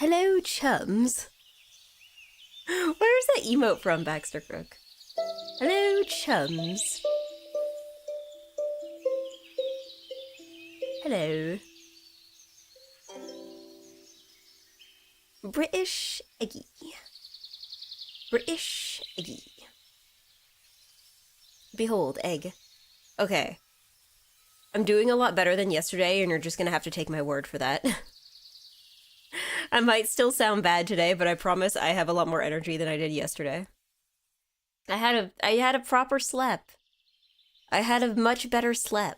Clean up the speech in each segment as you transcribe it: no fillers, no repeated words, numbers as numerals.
Hello, chums. Where's that emote from, Baxter Crook? Hello, chums. Hello. British Eggy. British Eggy. Behold, egg. Okay. I'm doing a lot better than yesterday, and you're just gonna have to take my word for that. I might still sound bad today, but I promise I have a lot more energy than I did yesterday. I had a proper sleep. I had a much better sleep.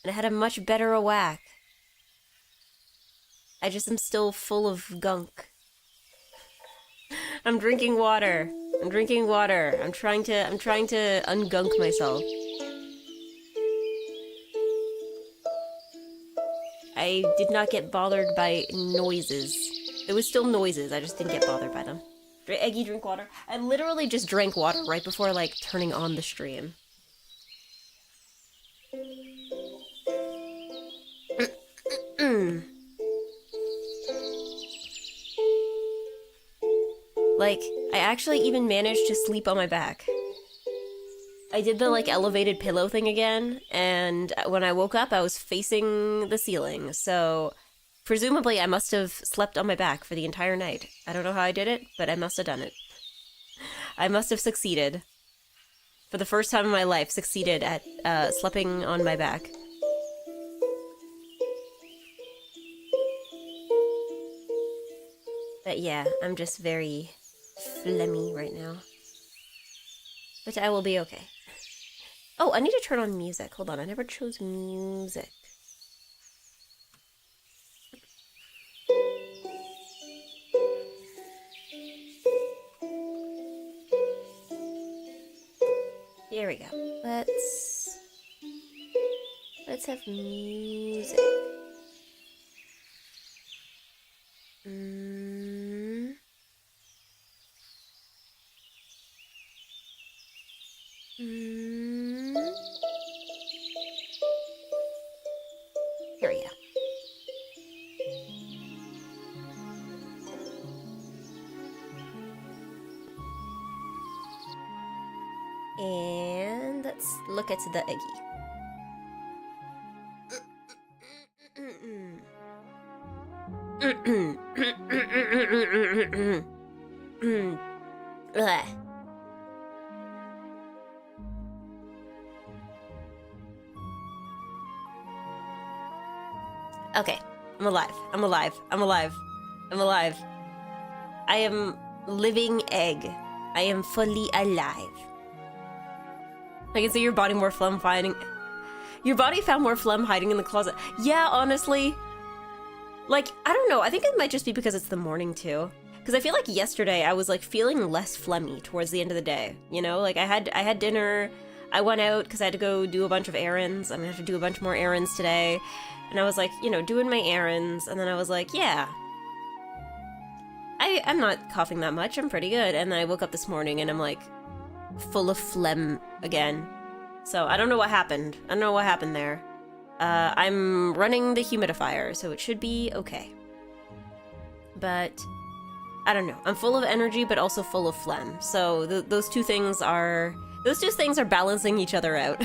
And I had a much better a whack. I just am still full of gunk. I'm drinking water. I'm drinking water. I'm trying to ungunk myself. I did not get bothered by noises. It was still noises, I just didn't get bothered by them. Eggy, drink water. I literally just drank water right before, like, turning on the stream. Like, I actually even managed to sleep on my back. I did the, like, elevated pillow thing again, and when I woke up, I was facing the ceiling, so presumably I must have slept on my back for the entire night. I don't know how I did it, but I must have done it. I must have succeeded. For the first time in my life, succeeded at sleeping on my back. But yeah, I'm just very phlegmy right now. But I will be okay. Oh, I need to turn on music. Hold on, I never chose music. Here we go. Let's have music. Here we go. And let's look at the Eggy. Okay, I'm alive. I'm alive. I'm alive. I'm alive. I am living egg. I am fully alive. I can see your body more phlegm hiding. Your body found more phlegm hiding in the closet. Yeah, honestly. Like, I don't know. I think it might just be because it's the morning too. Because I feel like yesterday I was like feeling less phlegmy towards the end of the day. You know, like I had dinner. I went out because I had to go do a bunch of errands. I'm gonna have to do a bunch more errands today. And I was like, you know, doing my errands. And then I was like, yeah. I'm not coughing that much. I'm pretty good. And then I woke up this morning and I'm like full of phlegm again. So I don't know what happened. I don't know what happened there. I'm running the humidifier, so it should be okay. But I don't know. I'm full of energy, but also full of phlegm. So those two things are balancing each other out.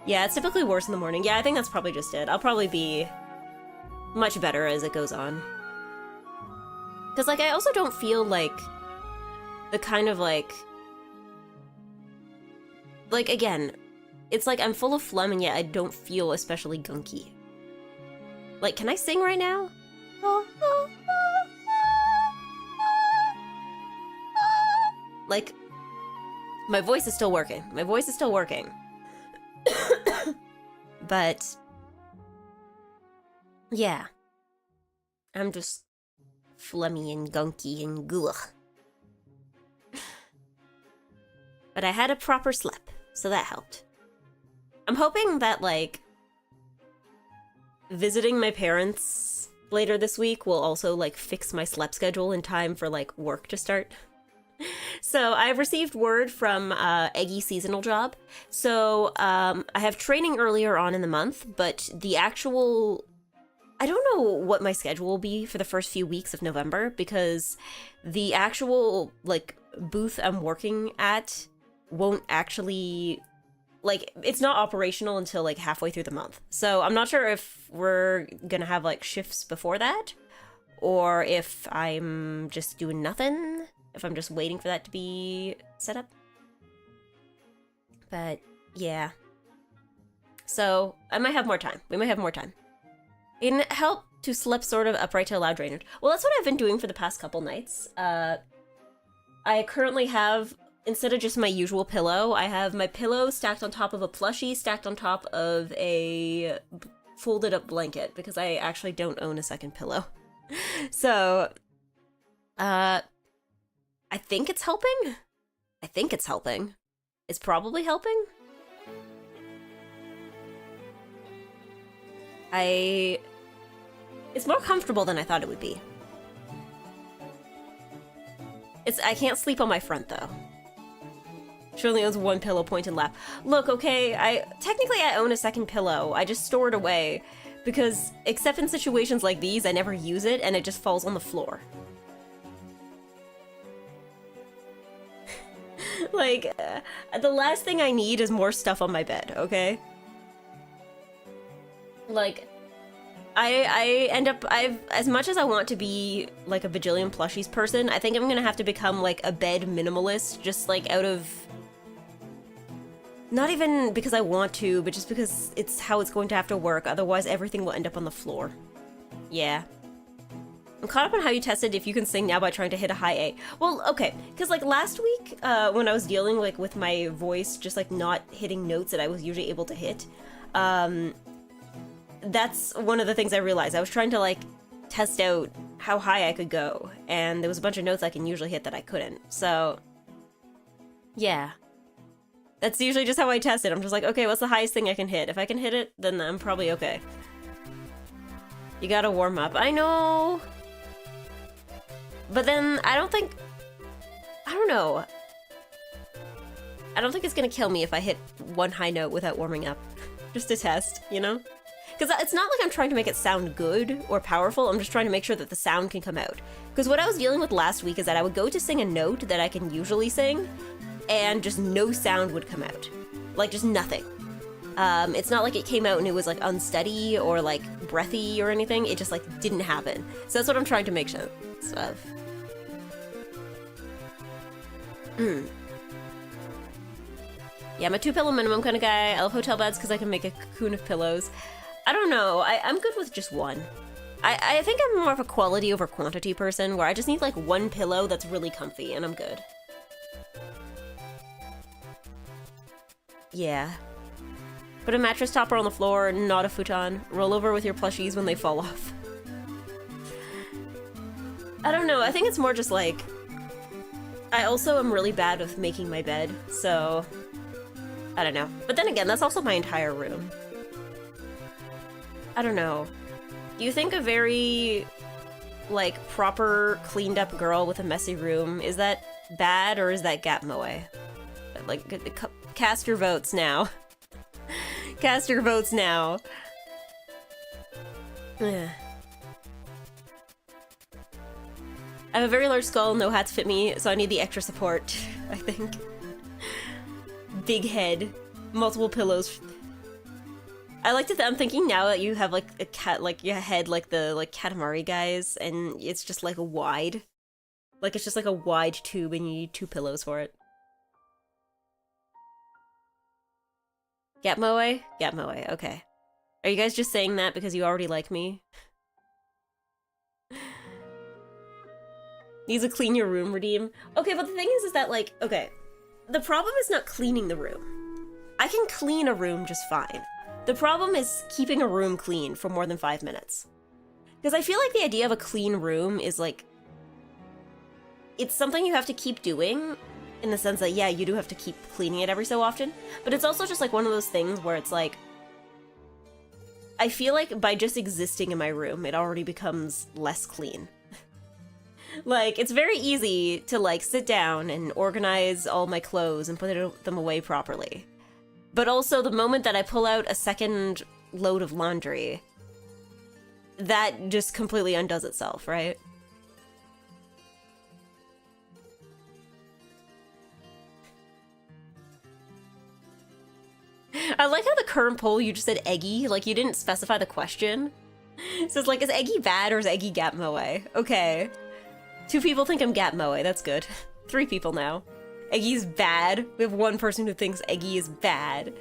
Yeah, it's typically worse in the morning. Yeah, I think that's probably just it. I'll probably be much better as it goes on. Because, like, I also don't feel like the kind of, like, again, it's like I'm full of phlegm and yet I don't feel especially gunky. Like, can I sing right now? Like, my voice is still working. My voice is still working. But yeah, I'm just phlegmy and gunky and gulch. But I had a proper sleep, so that helped. I'm hoping that, like, visiting my parents later this week will also, like, fix my sleep schedule in time for, like, work to start. So I've received word from Eggy seasonal job. So I have training earlier on in the month, but the actual I don't know what my schedule will be for the first few weeks of November, because the actual, like, booth I'm working at won't actually, like, it's not operational until, like, halfway through the month. So I'm not sure if we're gonna have, like, shifts before that, or if I'm just doing nothing, if I'm just waiting for that to be set up. But, yeah. So, I might have more time. We might have more time. It can help to slip sort of upright to allow drainage. Well, that's what I've been doing for the past couple nights. I currently have, instead of just my usual pillow, I have my pillow stacked on top of a plushie, stacked on top of a folded up blanket, because I actually don't own a second pillow. So, I think it's helping. I think it's helping. It's probably helping. It's more comfortable than I thought it would be. I can't sleep on my front, though. She only owns one pillow pointed lap. Look, okay, technically I own a second pillow. I just store it away, because except in situations like these, I never use it, and it just falls on the floor. Like, the last thing I need is more stuff on my bed, okay? Like, I end up, as much as I want to be, like, a bajillion plushies person, I think I'm gonna have to become, like, a bed minimalist, just, like, out of... Not even because I want to, but just because it's how it's going to have to work, otherwise everything will end up on the floor. Yeah. I'm caught up on how you tested if you can sing now by trying to hit a high A. Well, okay, because, like, last week, when I was dealing, like, with my voice just, like, not hitting notes that I was usually able to hit, that's one of the things I realized. I was trying to, like, test out how high I could go, and there was a bunch of notes I can usually hit that I couldn't, so... Yeah. That's usually just how I test it. I'm just like, okay, what's the highest thing I can hit? If I can hit it, then I'm probably okay. You gotta warm up. I know! But then, I don't know. I don't think it's gonna kill me if I hit one high note without warming up. Just to test, you know? Because it's not like I'm trying to make it sound good or powerful, I'm just trying to make sure that the sound can come out. Because what I was dealing with last week is that I would go to sing a note that I can usually sing, and just no sound would come out. Like, just nothing. It's not like it came out and it was, like, unsteady or, like, breathy or anything. It just, like, didn't happen. So that's what I'm trying to make sense of. Yeah, I'm a 2-pillow minimum kind of guy. I love hotel beds because I can make a cocoon of pillows. I don't know. I'm good with just one. I think I'm more of a quality over quantity person, where I just need, like, one pillow that's really comfy, and I'm good. Yeah. Put a mattress topper on the floor, not a futon. Roll over with your plushies when they fall off. I don't know, I think it's more just like... I also am really bad with making my bed, so... I don't know. But then again, that's also my entire room. I don't know. Do you think a very, like, proper, cleaned up girl with a messy room, is that bad or is that gap moe? Like, cast your votes now. Cast your votes now. I have a very large skull, no hats fit me, so I need the extra support, I think. Big head, multiple pillows. I like to I'm thinking now that you have, like, a cat, like, your head like the, like, Katamari guys, and it's just, like, a wide. Like, it's just, like, a wide tube, and you need 2 pillows for it. Gap moe? Gap moe, okay. Are you guys just saying that because you already like me? Needs a clean your room redeem. Okay, but the thing is that, like, okay. The problem is not cleaning the room. I can clean a room just fine. The problem is keeping a room clean for more than 5 minutes. Because I feel like the idea of a clean room is, like... It's something you have to keep doing, in the sense that, yeah, you do have to keep cleaning it every so often, but it's also just, like, one of those things where it's, like... I feel like by just existing in my room, it already becomes less clean. Like, it's very easy to, like, sit down and organize all my clothes and put them away properly. But also, the moment that I pull out a second load of laundry, that just completely undoes itself, right? I like how the current poll, you just said Eggy, like you didn't specify the question. So it's like, is Eggy bad or is Eggy Gap Moe? Okay. 2 people think I'm Gap Moe, that's good. 3 people now. Eggy's bad. We have 1 person who thinks Eggy is bad.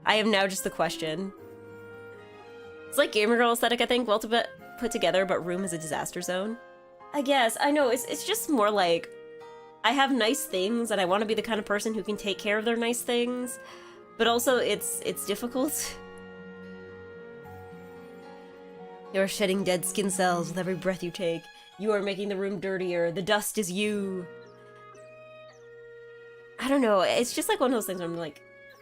I am now just the question. It's like Gamer Girl aesthetic, I think, well put together, but room is a disaster zone. I guess, I know, it's just more like, I have nice things and I want to be the kind of person who can take care of their nice things, but also it's difficult. You are shedding dead skin cells with every breath you take. You are making the room dirtier. The dust is you. I don't know, it's just like one of those things where I'm like,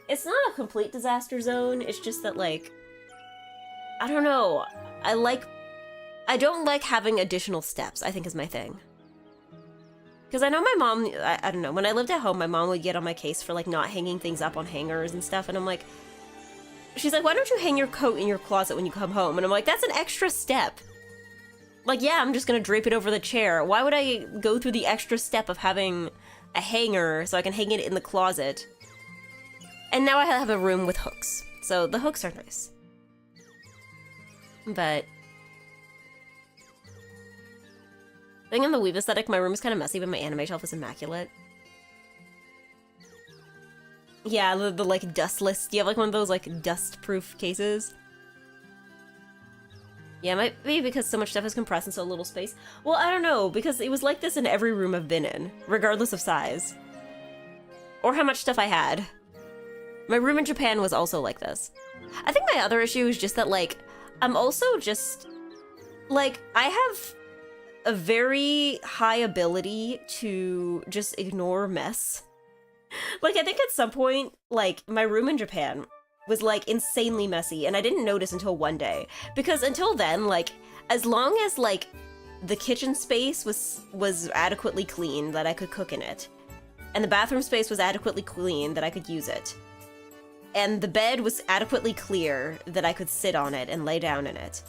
it's not a complete disaster zone, it's just that like, I don't know, I don't like having additional steps, I think is my thing. Because I know my mom, I don't know, when I lived at home, my mom would get on my case for like not hanging things up on hangers and stuff, and I'm like, she's like, why don't you hang your coat in your closet when you come home? And I'm like, that's an extra step. Like, yeah, I'm just gonna drape it over the chair. Why would I go through the extra step of having a hanger so I can hang it in the closet? And now I have a room with hooks. So the hooks are nice. But I think in the Weave aesthetic, my room is kind of messy, but my anime shelf is immaculate. Yeah, the like dustless. Do you have like one of those like dust-proof cases? Yeah, it might be because so much stuff is compressed in so little space. Well, I don't know, because it was like this in every room I've been in, regardless of size. Or how much stuff I had. My room in Japan was also like this. I think my other issue is just that, like, I'm also just, like, I have a very high ability to just ignore mess. Like, I think at some point, like, my room in Japan was, like, insanely messy, and I didn't notice until one day. Because until then, like, as long as, like, the kitchen space was adequately clean that I could cook in it, and the bathroom space was adequately clean that I could use it, and the bed was adequately clear that I could sit on it and lay down in it.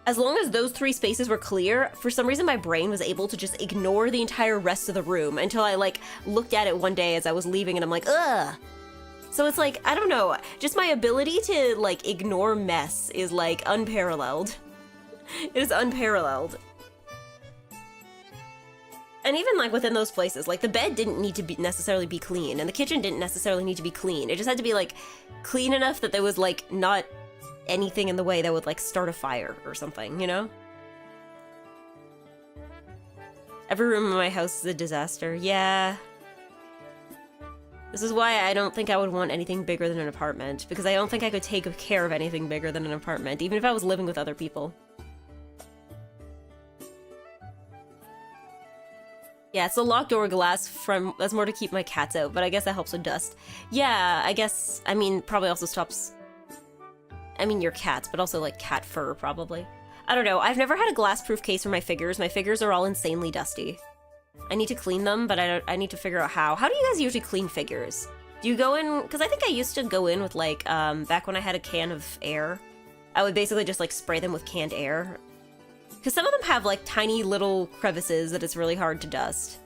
As long as those 3 spaces were clear, for some reason my brain was able to just ignore the entire rest of the room until I, like, looked at it one day as I was leaving and I'm like, ugh! So it's like, I don't know, just my ability to, like, ignore mess is, like, unparalleled. It is unparalleled. And even, like, within those places, like, the bed didn't need to necessarily be clean, and the kitchen didn't necessarily need to be clean. It just had to be, like, clean enough that there was, like, not anything in the way that would, like, start a fire or something, you know? Every room in my house is a disaster. Yeah. This is why I don't think I would want anything bigger than an apartment, because I don't think I could take care of anything bigger than an apartment, even if I was living with other people. Yeah, it's a locked door glass from, that's more to keep my cats out, but I guess that helps with dust. Yeah, I guess, I mean, probably also stops, I mean, your cats, but also, like, cat fur, probably. I don't know, I've never had a glass-proof case for my figures. My figures are all insanely dusty. I need to clean them, but I need to figure out how. How do you guys usually clean figures? Do you go in, because I think I used to go in with, like, back when I had a can of air, I would basically just, like, spray them with canned air. Because some of them have, like, tiny little crevices that it's really hard to dust.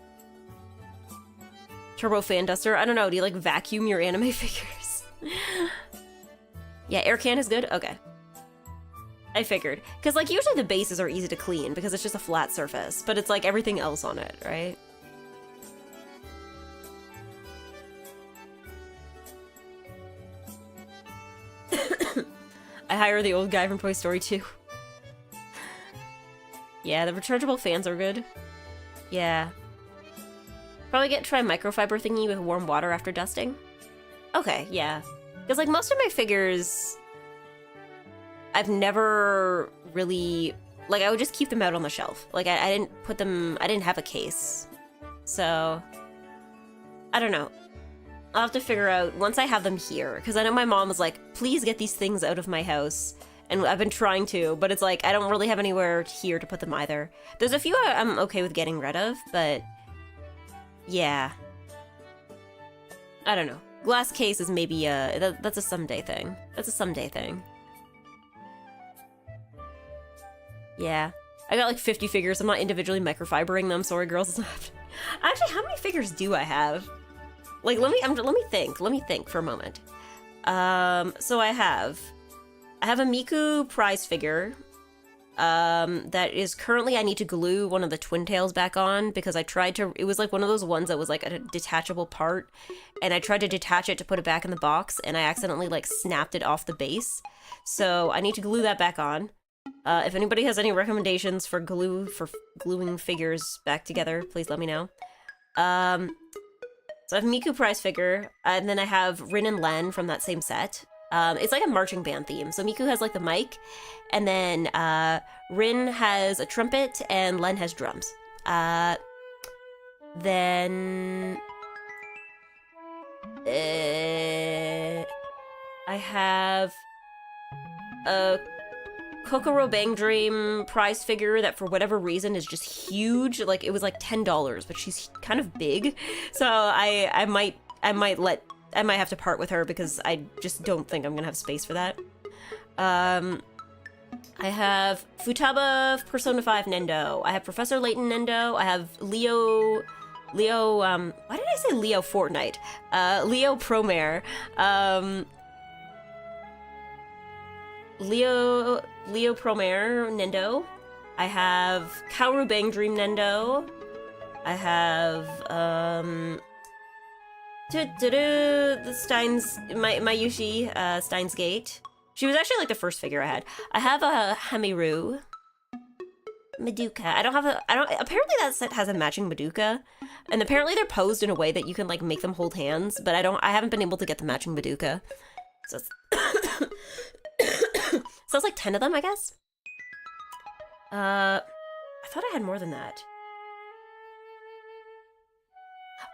Turbo fan duster? I don't know, do you, like, vacuum your anime figures? Yeah, air can is good? Okay. I figured. Because, like, usually the bases are easy to clean because it's just a flat surface, but it's, like, everything else on it, right? I hire the old guy from Toy Story 2. Yeah, the rechargeable fans are good. Yeah. Probably try microfiber thingy with warm water after dusting. Okay, yeah. Because, like, most of my figures, I've never really, like, I would just keep them out on the shelf. Like, I didn't put them, I didn't have a case. So, I don't know. I'll have to figure out, once I have them here, because I know my mom was like, please get these things out of my house. And I've been trying to, but it's like, I don't really have anywhere here to put them either. There's a few I'm okay with getting rid of, but yeah. I don't know. Glass case is maybe that's a someday thing. That's a someday thing. Yeah. I got like 50 figures. I'm not individually microfibering them. Sorry, girls. Actually, how many figures do I have? Like, let me think. Let me think for a moment. So I have a Miku prize figure. That is currently, I need to glue one of the twin tails back on because I tried to, it was like one of those ones that was like a detachable part, and I tried to detach it to put it back in the box, and I accidentally like snapped it off the base. So I need to glue that back on. If anybody has any recommendations for gluing figures back together, please let me know. So I have Miku prize figure, and then I have Rin and Len from that same set. It's like a marching band theme. So Miku has like the mic, and then Rin has a trumpet, and Len has drums. Then I have a Kokoro Bang Dream prize figure that for whatever reason is just huge. Like, it was like $10, but she's kind of big. So I might have to part with her because I just don't think I'm gonna have space for that. I have Futaba Persona 5 Nendo. I have Professor Layton Nendo. I have Leo, why did I say Leo Fortnite? Leo Promare. Leo Promare Nendo. I have Kaoru Bang Dream Nendo. I have, the Mayushi, Steins Gate. She was actually like the first figure I had. I have a Hamiru. Madoka. Apparently that set has a matching Madoka. And apparently they're posed in a way that you can like make them hold hands, but I haven't been able to get the matching Madoka. So it's so it's like 10 of them, I guess. I thought I had more than that.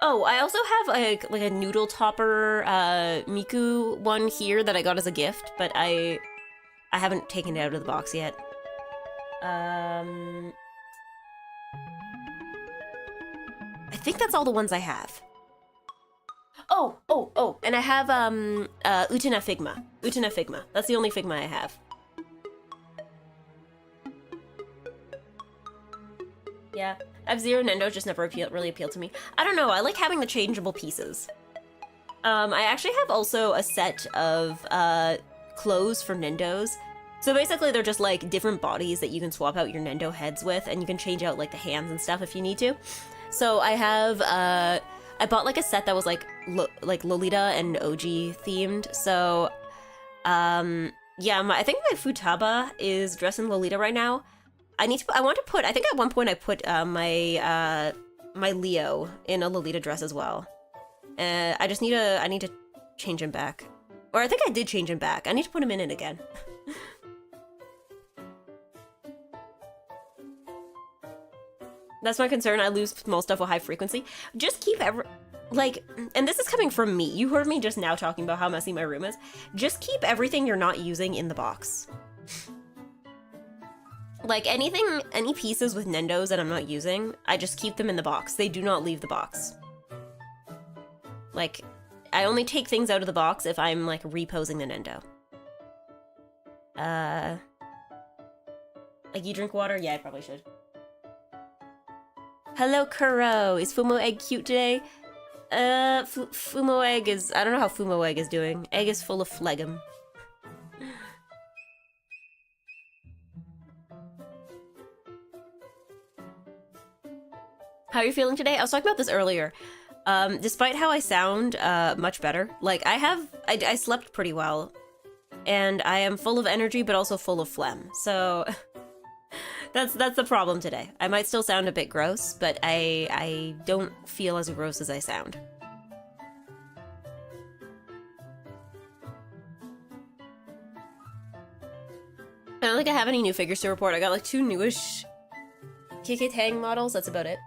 Oh, I also have like a noodle topper Miku one here that I got as a gift, but I haven't taken it out of the box yet. I think that's all the ones I have. Oh, and I have Utena Figma. That's the only Figma I have. Yeah, F-Zero Nendo just never really appealed to me. I don't know, I like having the changeable pieces. I actually have also a set of clothes for Nendos. So basically they're just like different bodies that you can swap out your Nendo heads with, and you can change out like the hands and stuff if you need to. So I have, I bought like a set that was like Lolita and OG themed. So, yeah, I think my Futaba is dressed in Lolita right now. I think at one point I put my Leo in a Lolita dress as well. I need to change him back. Or I think I did change him back. I need to put him in it again. That's my concern. I lose small stuff with high frequency. Just keep and this is coming from me. You heard me just now talking about how messy my room is. Just keep everything you're not using in the box. Like any pieces with Nendos that I'm not using, I just keep them in the box. They do not leave the box. Like, I only take things out of the box if I'm like reposing the Nendo. Like, you drink water? Yeah, I probably should. Hello, Kuro. Is Fumo Egg cute today? Fumo Egg is... I don't know how Fumo Egg is doing. Egg is full of phlegm. How are you feeling today? I was talking about this earlier. Despite how I sound much better, like I slept pretty well, and I am full of energy but also full of phlegm. So that's the problem today. I might still sound a bit gross, but I don't feel as gross as I sound. I don't think I have any new figures to report. I got like 2 newish KK Tang models. That's about it.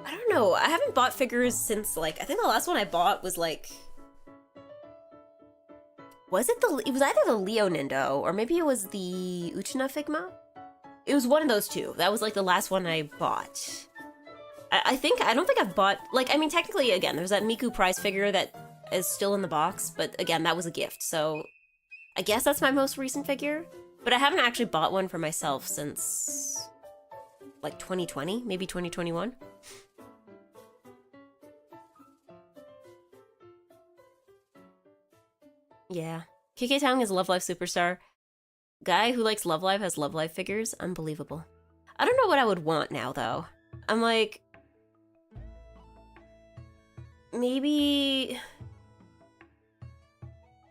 I don't know. I haven't bought figures since, like, I think the last one I bought was, like... It was either the Leo Nendo, or maybe it was the Uchina Figma? It was one of those two. That was, like, the last one I bought. I don't think I've bought... Like, I mean, technically, again, there's that Miku prize figure that is still in the box, but, again, that was a gift, so... I guess that's my most recent figure? But I haven't actually bought one for myself since... like 2020, maybe 2021. Yeah. KK Tang is Love Live Superstar. Guy who likes Love Live has Love Live figures. Unbelievable. I don't know what I would want now, though. I'm like... maybe...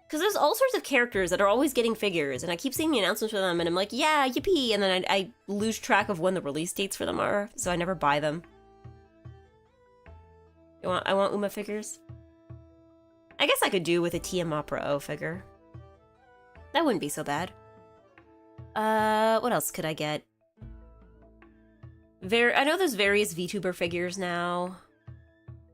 because there's all sorts of characters that are always getting figures, and I keep seeing the announcements for them, and I'm like, yeah, yippee! And then I lose track of when the release dates for them are, so I never buy them. I want Uma figures? I guess I could do with a TM Opera O figure. That wouldn't be so bad. What else could I get? I know there's various VTuber figures now.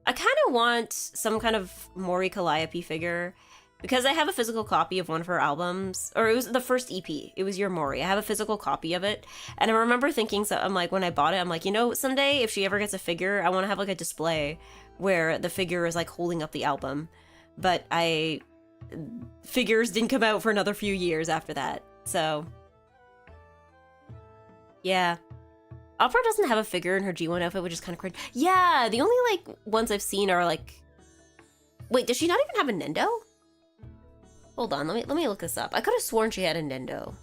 I kind of want some kind of Mori Calliope figure, because I have a physical copy of one of her albums, or it was the first EP. It was Your Mori. I have a physical copy of it, and I remember thinking, so I'm like, when I bought it, I'm like, you know, someday if she ever gets a figure, I want to have like a display where the figure is like holding up the album. But figures didn't come out for another few years after that, so yeah. Opera doesn't have a figure in her G1 outfit, which is kind of cringe. Yeah, the only like ones I've seen are like, wait, does she not even have a Nendo? Hold on, let me look this up. I could have sworn she had a Nendo.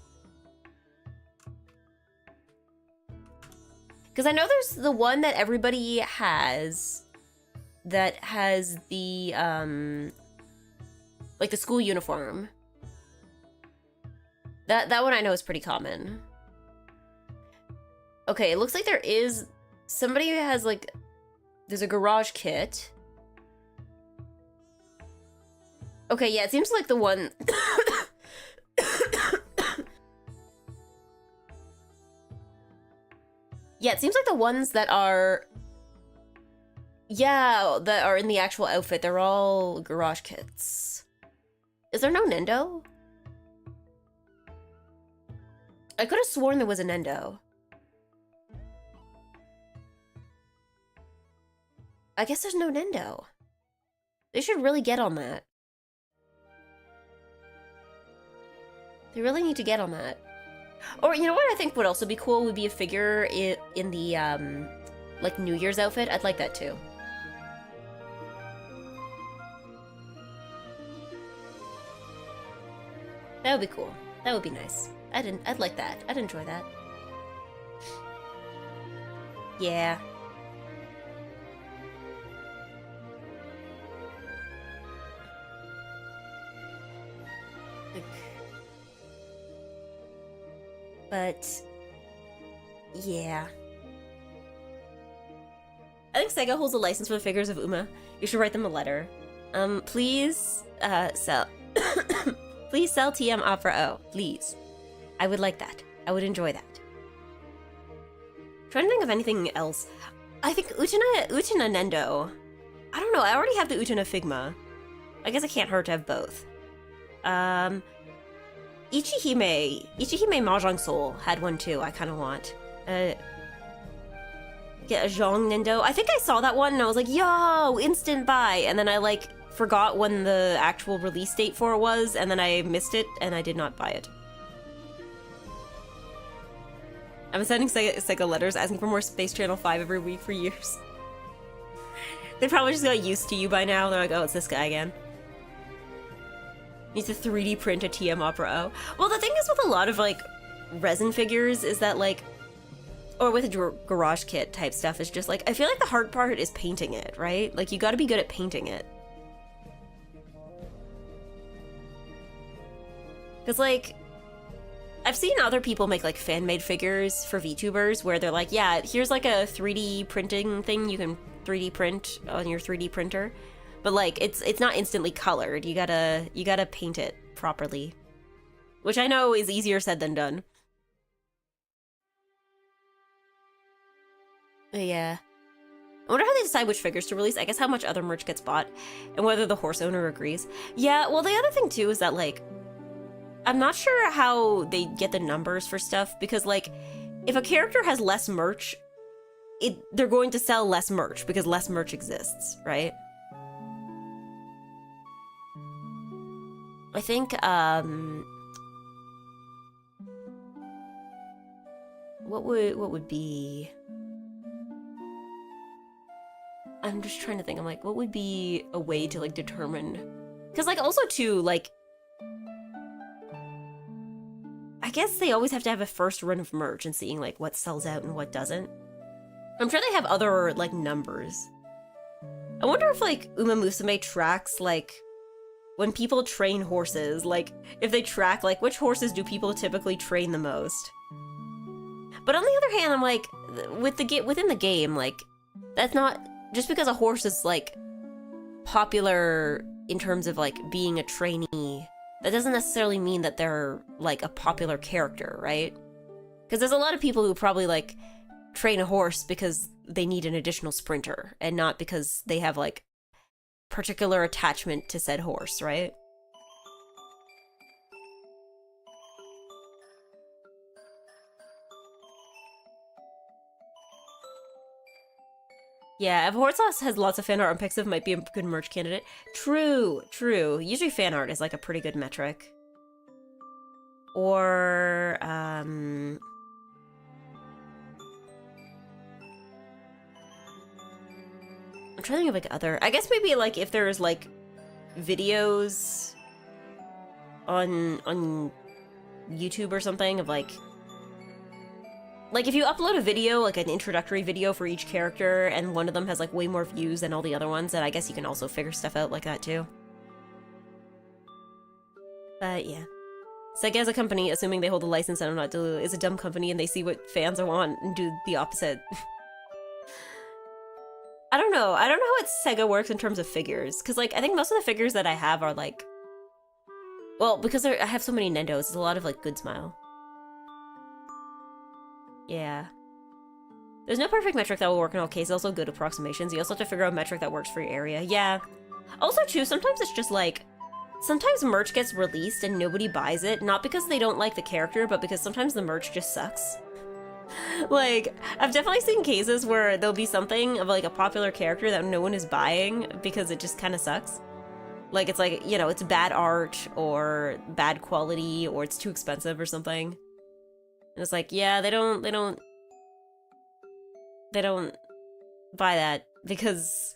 Because I know there's the one that everybody has that has the, like the school uniform. That one I know is pretty common. Okay, it looks like there is somebody who has like, there's a garage kit. Okay, yeah, it seems like the one... yeah, it seems like the ones that are... yeah, that are in the actual outfit, they're all garage kits. Is there no Nendo? I could have sworn there was a Nendo. I guess there's no Nendo. They should really get on that. They really need to get on that. Or, you know what I think would also be cool would be a figure in the, like, New Year's outfit. I'd like that, too. That would be cool. That would be nice. I'd like that. I'd enjoy that. Yeah. But, yeah. I think Sega holds a license for the figures of Uma. You should write them a letter. Please, sell... please sell TM Opera O, please. I would like that. I would enjoy that. Trying to think of anything else. I think Utena Nendo. I don't know, I already have the Utena Figma. I guess it can't hurt to have both. Ichihime Mahjong Soul had one too, I kind of want. Get a Zhong Nendo. I think I saw that one and I was like, yo, instant buy! And then I like forgot when the actual release date for it was, and then I missed it and I did not buy it. I've been sending Sega letters asking for more Space Channel 5 every week for years. They probably just got used to you by now. They're like, oh, it's this guy again. Needs to 3D print a TM Opera O. Well, the thing is with a lot of, like, resin figures is that, like, or with a garage kit type stuff, is just, like, I feel like the hard part is painting it, right? Like, you gotta be good at painting it. Because, like, I've seen other people make, like, fan-made figures for VTubers where they're like, yeah, here's, like, a 3D printing thing you can 3D print on your 3D printer. But, like, it's not instantly colored. You gotta paint it properly. Which I know is easier said than done. But yeah. I wonder how they decide which figures to release. I guess how much other merch gets bought. And whether the horse owner agrees. Yeah, well, the other thing, too, is that, like, I'm not sure how they get the numbers for stuff. Because, like, if a character has less merch, they're going to sell less merch. Because less merch exists, right? I think, what would be... I'm just trying to think. I'm like, what would be a way to, like, determine... Because, like, also, too, like... I guess they always have to have a first run of merch and seeing, like, what sells out and what doesn't. I'm sure they have other, like, numbers. I wonder if, like, Uma Musume tracks, like, when people train horses, like, if they track, like, which horses do people typically train the most? But on the other hand, I'm like, within the game, like, that's not... Just because a horse is, like, popular in terms of, like, being a trainee, that doesn't necessarily mean that they're, like, a popular character, right? Because there's a lot of people who probably, like, train a horse because they need an additional sprinter, and not because they have, like, particular attachment to said horse, right? Yeah, if Horde Sauce has lots of fan art on Pixiv, might be a good merch candidate. True, true. Usually fan art is like a pretty good metric. Or, I'm trying to think of like other... I guess maybe like if there's like videos on YouTube or something of like if you upload a video, like an introductory video for each character, and one of them has like way more views than all the other ones, then I guess you can also figure stuff out like that too. But yeah. Sega as a company, assuming they hold a license and I'm not delulu, is a dumb company and they see what fans want and do the opposite. I don't know. I don't know how Sega works in terms of figures. Because, like, I think most of the figures that I have are, like... Well, because I have so many Nendos, it's a lot of, like, Good Smile. Yeah. There's no perfect metric that will work in all cases, also good approximations. You also have to figure out a metric that works for your area. Yeah. Also, too, sometimes it's just, like... Sometimes merch gets released and nobody buys it, not because they don't like the character, but because sometimes the merch just sucks. Like, I've definitely seen cases where there'll be something of, like, a popular character that no one is buying because it just kind of sucks. Like, it's like, you know, it's bad art, or bad quality, or it's too expensive or something. And it's like, yeah, they don't buy that because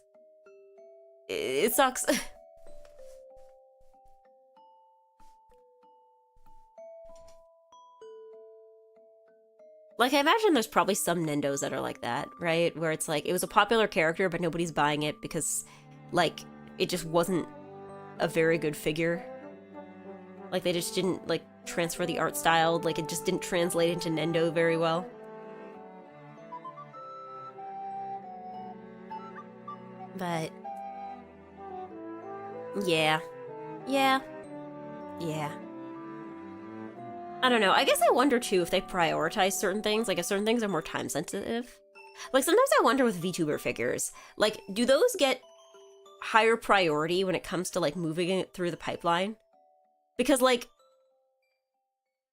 it sucks. Like, I imagine there's probably some Nendos that are like that, right? Where it's like, it was a popular character, but nobody's buying it because, like, it just wasn't a very good figure. Like, they just didn't, like, transfer the art style. Like, it just didn't translate into Nendo very well. But... yeah. Yeah. Yeah. I don't know. I guess I wonder, too, if they prioritize certain things. Like, if certain things are more time-sensitive. Like, sometimes I wonder with VTuber figures. Like, do those get higher priority when it comes to, like, moving it through the pipeline? Because, like,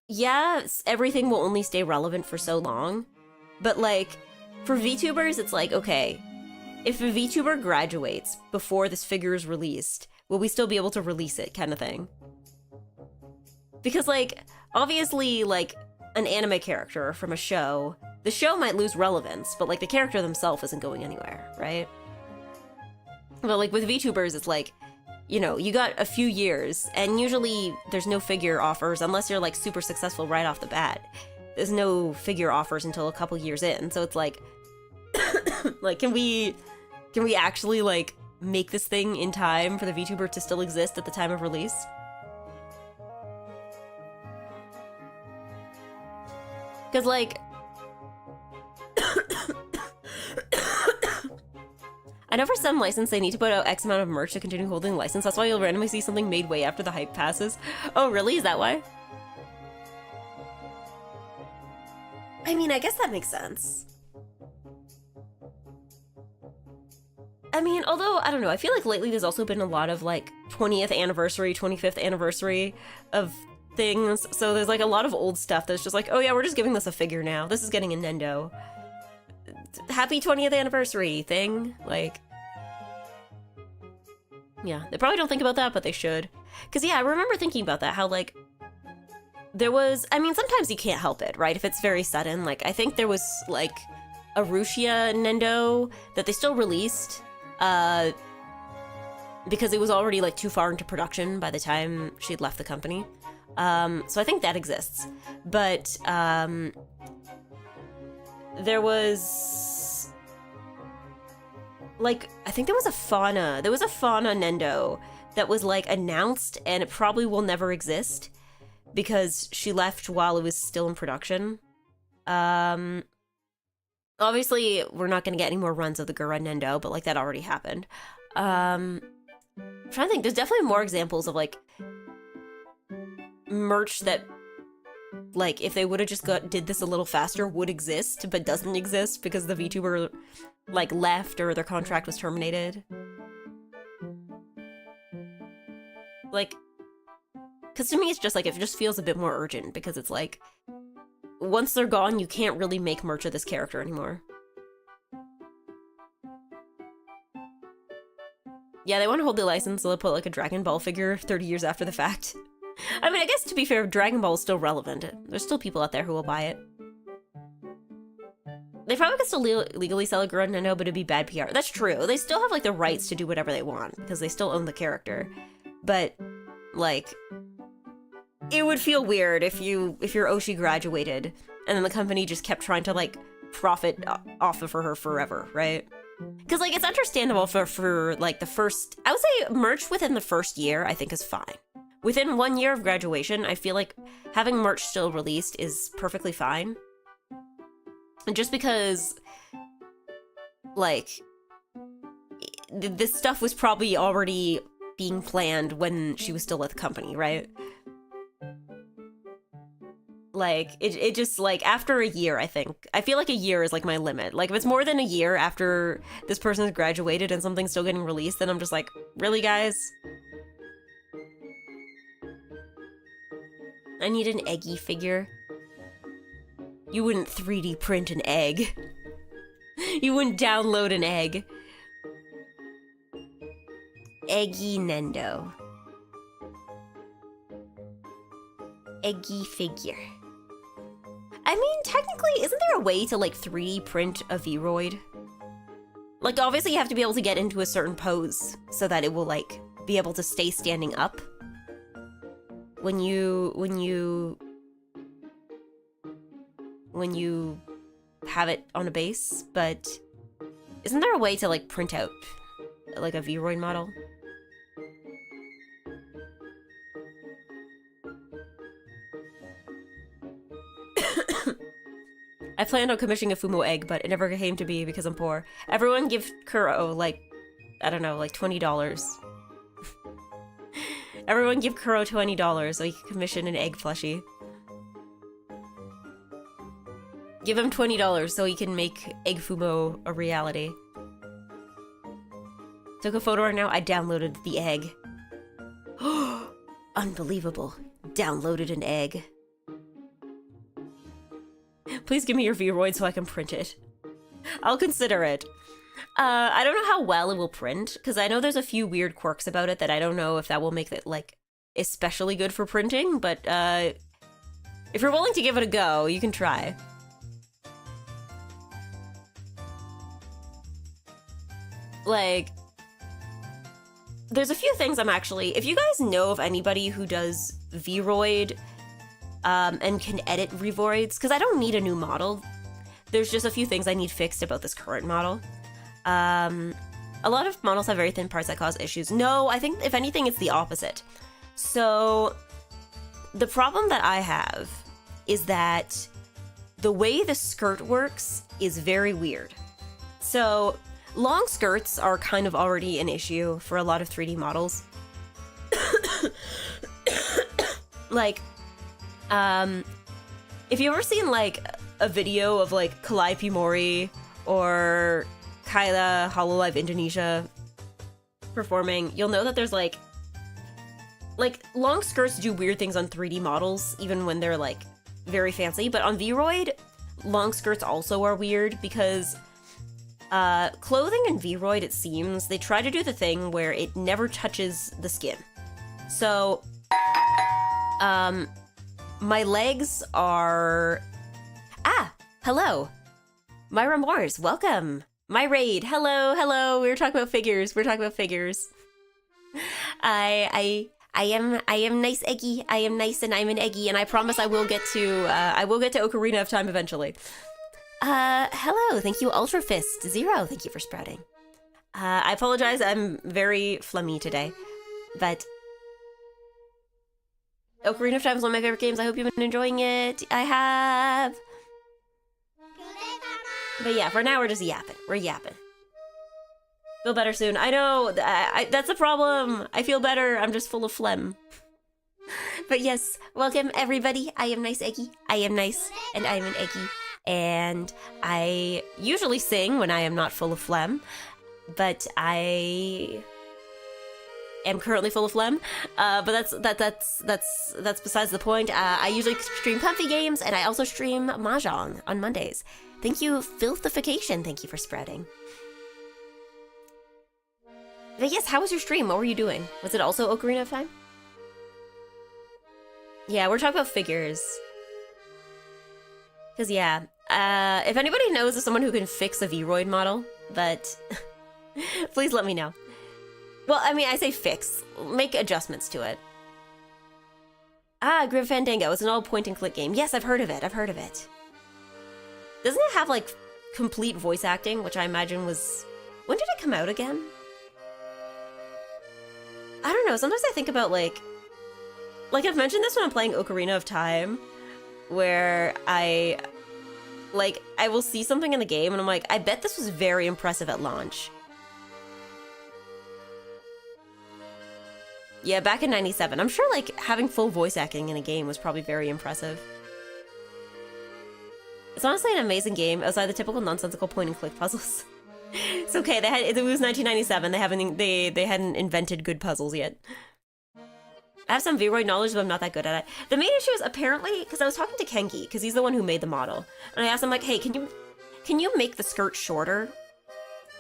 yeah, everything will only stay relevant for so long. But, like, for VTubers, it's like, okay, if a VTuber graduates before this figure is released, will we still be able to release it, kind of thing? Because, like, obviously, like, an anime character from a show, the show might lose relevance, but, like, the character themselves isn't going anywhere, right? But, like, with VTubers, it's like, you know, you got a few years, and usually there's no figure offers unless you're, like, super successful right off the bat. There's no figure offers until a couple years in, so it's like, like, can we actually, like, make this thing in time for the VTuber to still exist at the time of release? Because, like, I know for some license they need to put out X amount of merch to continue holding the license. That's why you'll randomly see something made way after the hype passes. Oh, really? Is that why? I mean, I guess that makes sense. I mean, although, I don't know, I feel like lately there's also been a lot of, like, 20th anniversary, 25th anniversary of things, so there's like a lot of old stuff that's just like, oh yeah, we're just giving this a figure now. This is getting a Nendo. Happy 20th anniversary thing. Like, yeah, they probably don't think about that, but they should. Because yeah, I remember thinking about that, how like there was, I mean, sometimes you can't help it, right? If it's very sudden, like, I think there was, like, a Rushia Nendo that they still released, because it was already, like, too far into production by the time she'd left the company. So I think that exists. But, there was, like, I think there was a Fauna Nendo that was, like, announced, and it probably will never exist, because she left while it was still in production. Obviously, we're not gonna get any more runs of the Gura Nendo, but, like, that already happened. I'm trying to think, there's definitely more examples of, like, merch that, like, if they would have just did this a little faster, would exist, but doesn't exist because the VTuber, like, left or their contract was terminated. Like, because to me it's just, like, it just feels a bit more urgent, because it's, like, once they're gone, you can't really make merch of this character anymore. Yeah, they want to hold the license, so they'll put, like, a Dragon Ball figure 30 years after the fact. I mean, I guess, to be fair, Dragon Ball is still relevant. There's still people out there who will buy it. They probably could still legally sell a Gura Nendo, but it'd be bad PR. That's true. They still have, like, the rights to do whatever they want, because they still own the character. But, like, it would feel weird if your Oshi graduated, and then the company just kept trying to, like, profit off of her forever, right? Because, like, it's understandable for, like, the first... I would say merch within the first year, I think, is fine. Within 1 year of graduation, I feel like having merch still released is perfectly fine. And just because, like, this stuff was probably already being planned when she was still at the company, right? Like, it just, like, after a year, I think. I feel like a year is, like, my limit. Like, if it's more than a year after this person's graduated and something's still getting released, then I'm just like, really, guys? I need an EGGY figure. You wouldn't 3D print an egg. You wouldn't download an egg. EGGY Nendo. EGGY figure. I mean, technically, isn't there a way to, like, 3D print a Vroid? Like, obviously you have to be able to get into a certain pose so that it will, like, be able to stay standing up when you have it on a base, but isn't there a way to, like, print out, like, a Vroid model? I planned on commissioning a Fumo egg, but it never came to be because I'm poor. Everyone give Kuro, like, I don't know, like $20. Everyone give Kuro $20 so he can commission an egg plushie. Give him $20 so he can make Egg Fumo a reality. Took a photo right now, I downloaded the egg. Unbelievable. Downloaded an egg. Please give me your Vroid so I can print it. I'll consider it. I don't know how well it will print, because I know there's a few weird quirks about it that I don't know if that will make it, like, especially good for printing, but, if you're willing to give it a go, you can try. Like, there's a few things I'm actually... If you guys know of anybody who does Vroid, and can edit Vroids, because I don't need a new model. There's just a few things I need fixed about this current model. A lot of models have very thin parts that cause issues. No, I think if anything, it's the opposite. So, the problem that I have is that the way the skirt works is very weird. So, long skirts are kind of already an issue for a lot of 3D models. Like, if you've ever seen, like, a video of, like, Calliope Mori or Kyla Hololive Indonesia performing, you'll know that there's, like, long skirts do weird things on 3D models, even when they're, like, very fancy, but on Vroid, long skirts also are weird, because, clothing in Vroid, it seems, they try to do the thing where it never touches the skin. So, My legs are... Ah, hello. Myra Morse, welcome. My raid, hello. We were talking about figures. I am NiceEggy. I am nice and I'm an eggy, and I promise I will get to Ocarina of Time eventually. Hello, thank you, Ultra Fist Zero. Thank you for sprouting. I apologize, I'm very phlegmy today, but Ocarina of Time is one of my favorite games. I hope you've been enjoying it. I have. But yeah, for now we're just yapping. We're yapping. Feel better soon. I know, that's the problem. I feel better, I'm just full of phlegm. But yes, welcome everybody. I am NiceEggy. I am nice and I'm an eggy. And I usually sing when I am not full of phlegm, but I am currently full of phlegm. But that's besides the point. I usually stream comfy games, and I also stream Mahjong on Mondays. Thank you, Filthification. Thank you for spreading. But yes, how was your stream? What were you doing? Was it also Ocarina of Time? Yeah, we're talking about figures. Because yeah, if anybody knows of someone who can fix a Vroid model, but please let me know. Well, I mean, I say fix. Make adjustments to it. Ah, Grim Fandango. It's an all point-and-click game. Yes, I've heard of it. Doesn't it have, like, complete voice acting, which I imagine was... When did it come out again? I don't know. Sometimes I think about, like... I've mentioned this when I'm playing Ocarina of Time, where I will see something in the game, and I'm like, I bet this was very impressive at launch. Yeah, back in 97. I'm sure, like, having full voice acting in a game was probably very impressive. It's honestly an amazing game, outside the typical nonsensical point-and-click puzzles. It's okay, it was 1997, they hadn't invented good puzzles yet. I have some Vroid knowledge, but I'm not that good at it. The main issue is apparently, because I was talking to Kenki, because he's the one who made the model, and I asked him, like, hey, can you make the skirt shorter?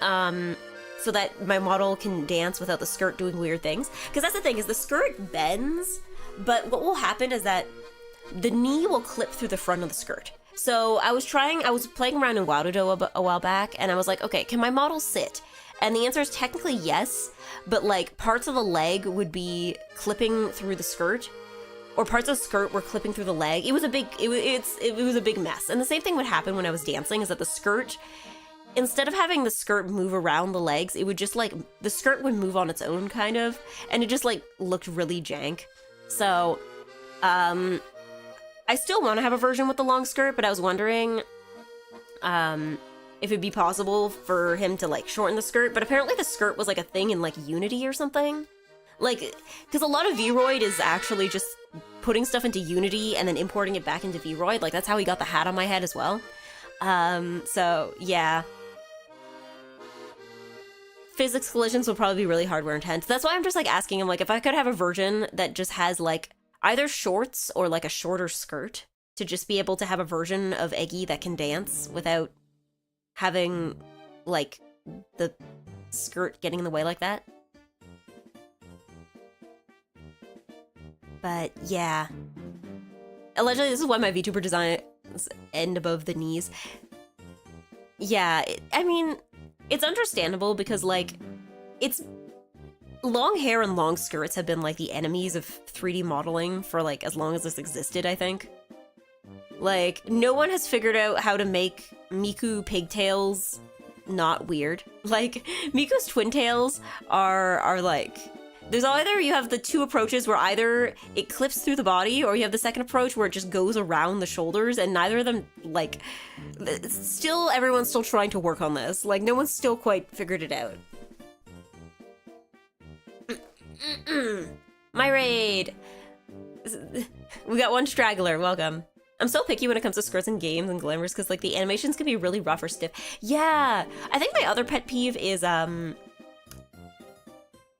So that my model can dance without the skirt doing weird things. Because that's the thing, is the skirt bends, but what will happen is that the knee will clip through the front of the skirt. So I was playing around in Waludo a while back, and I was like, okay, can my model sit? And the answer is technically yes, but like parts of the leg would be clipping through the skirt, or parts of the skirt were clipping through the leg. It was a big mess. And the same thing would happen when I was dancing, is that the skirt, instead of having the skirt move around the legs, it would just like, the skirt would move on its own kind of, and it just like looked really jank. So, I still want to have a version with the long skirt, but I was wondering, if it'd be possible for him to like shorten the skirt, but apparently the skirt was like a thing in like Unity or something. Like, because a lot of Vroid is actually just putting stuff into Unity and then importing it back into Vroid. Like, that's how he got the hat on my head as well. So, yeah. Physics collisions will probably be really hardware intense. That's why I'm just like asking him, like, if I could have a version that just has like either shorts or like a shorter skirt, to just be able to have a version of Eggy that can dance without having like the skirt getting in the way like that. But yeah, allegedly this is why my VTuber designs end above the knees. Yeah, I mean, it's understandable because like, it's long hair and long skirts have been like the enemies of 3D modeling for like as long as this existed, I think. Like, no one has figured out how to make Miku pigtails not weird. Like, Miku's twin tails are like, there's either you have the two approaches where either it clips through the body, or you have the second approach where it just goes around the shoulders, and neither of them, like, still, everyone's still trying to work on this. Like, no one's still quite figured it out. My raid! We got one straggler, welcome. I'm so picky when it comes to skirts and games and glamours, because, like, the animations can be really rough or stiff. Yeah! I think my other pet peeve is,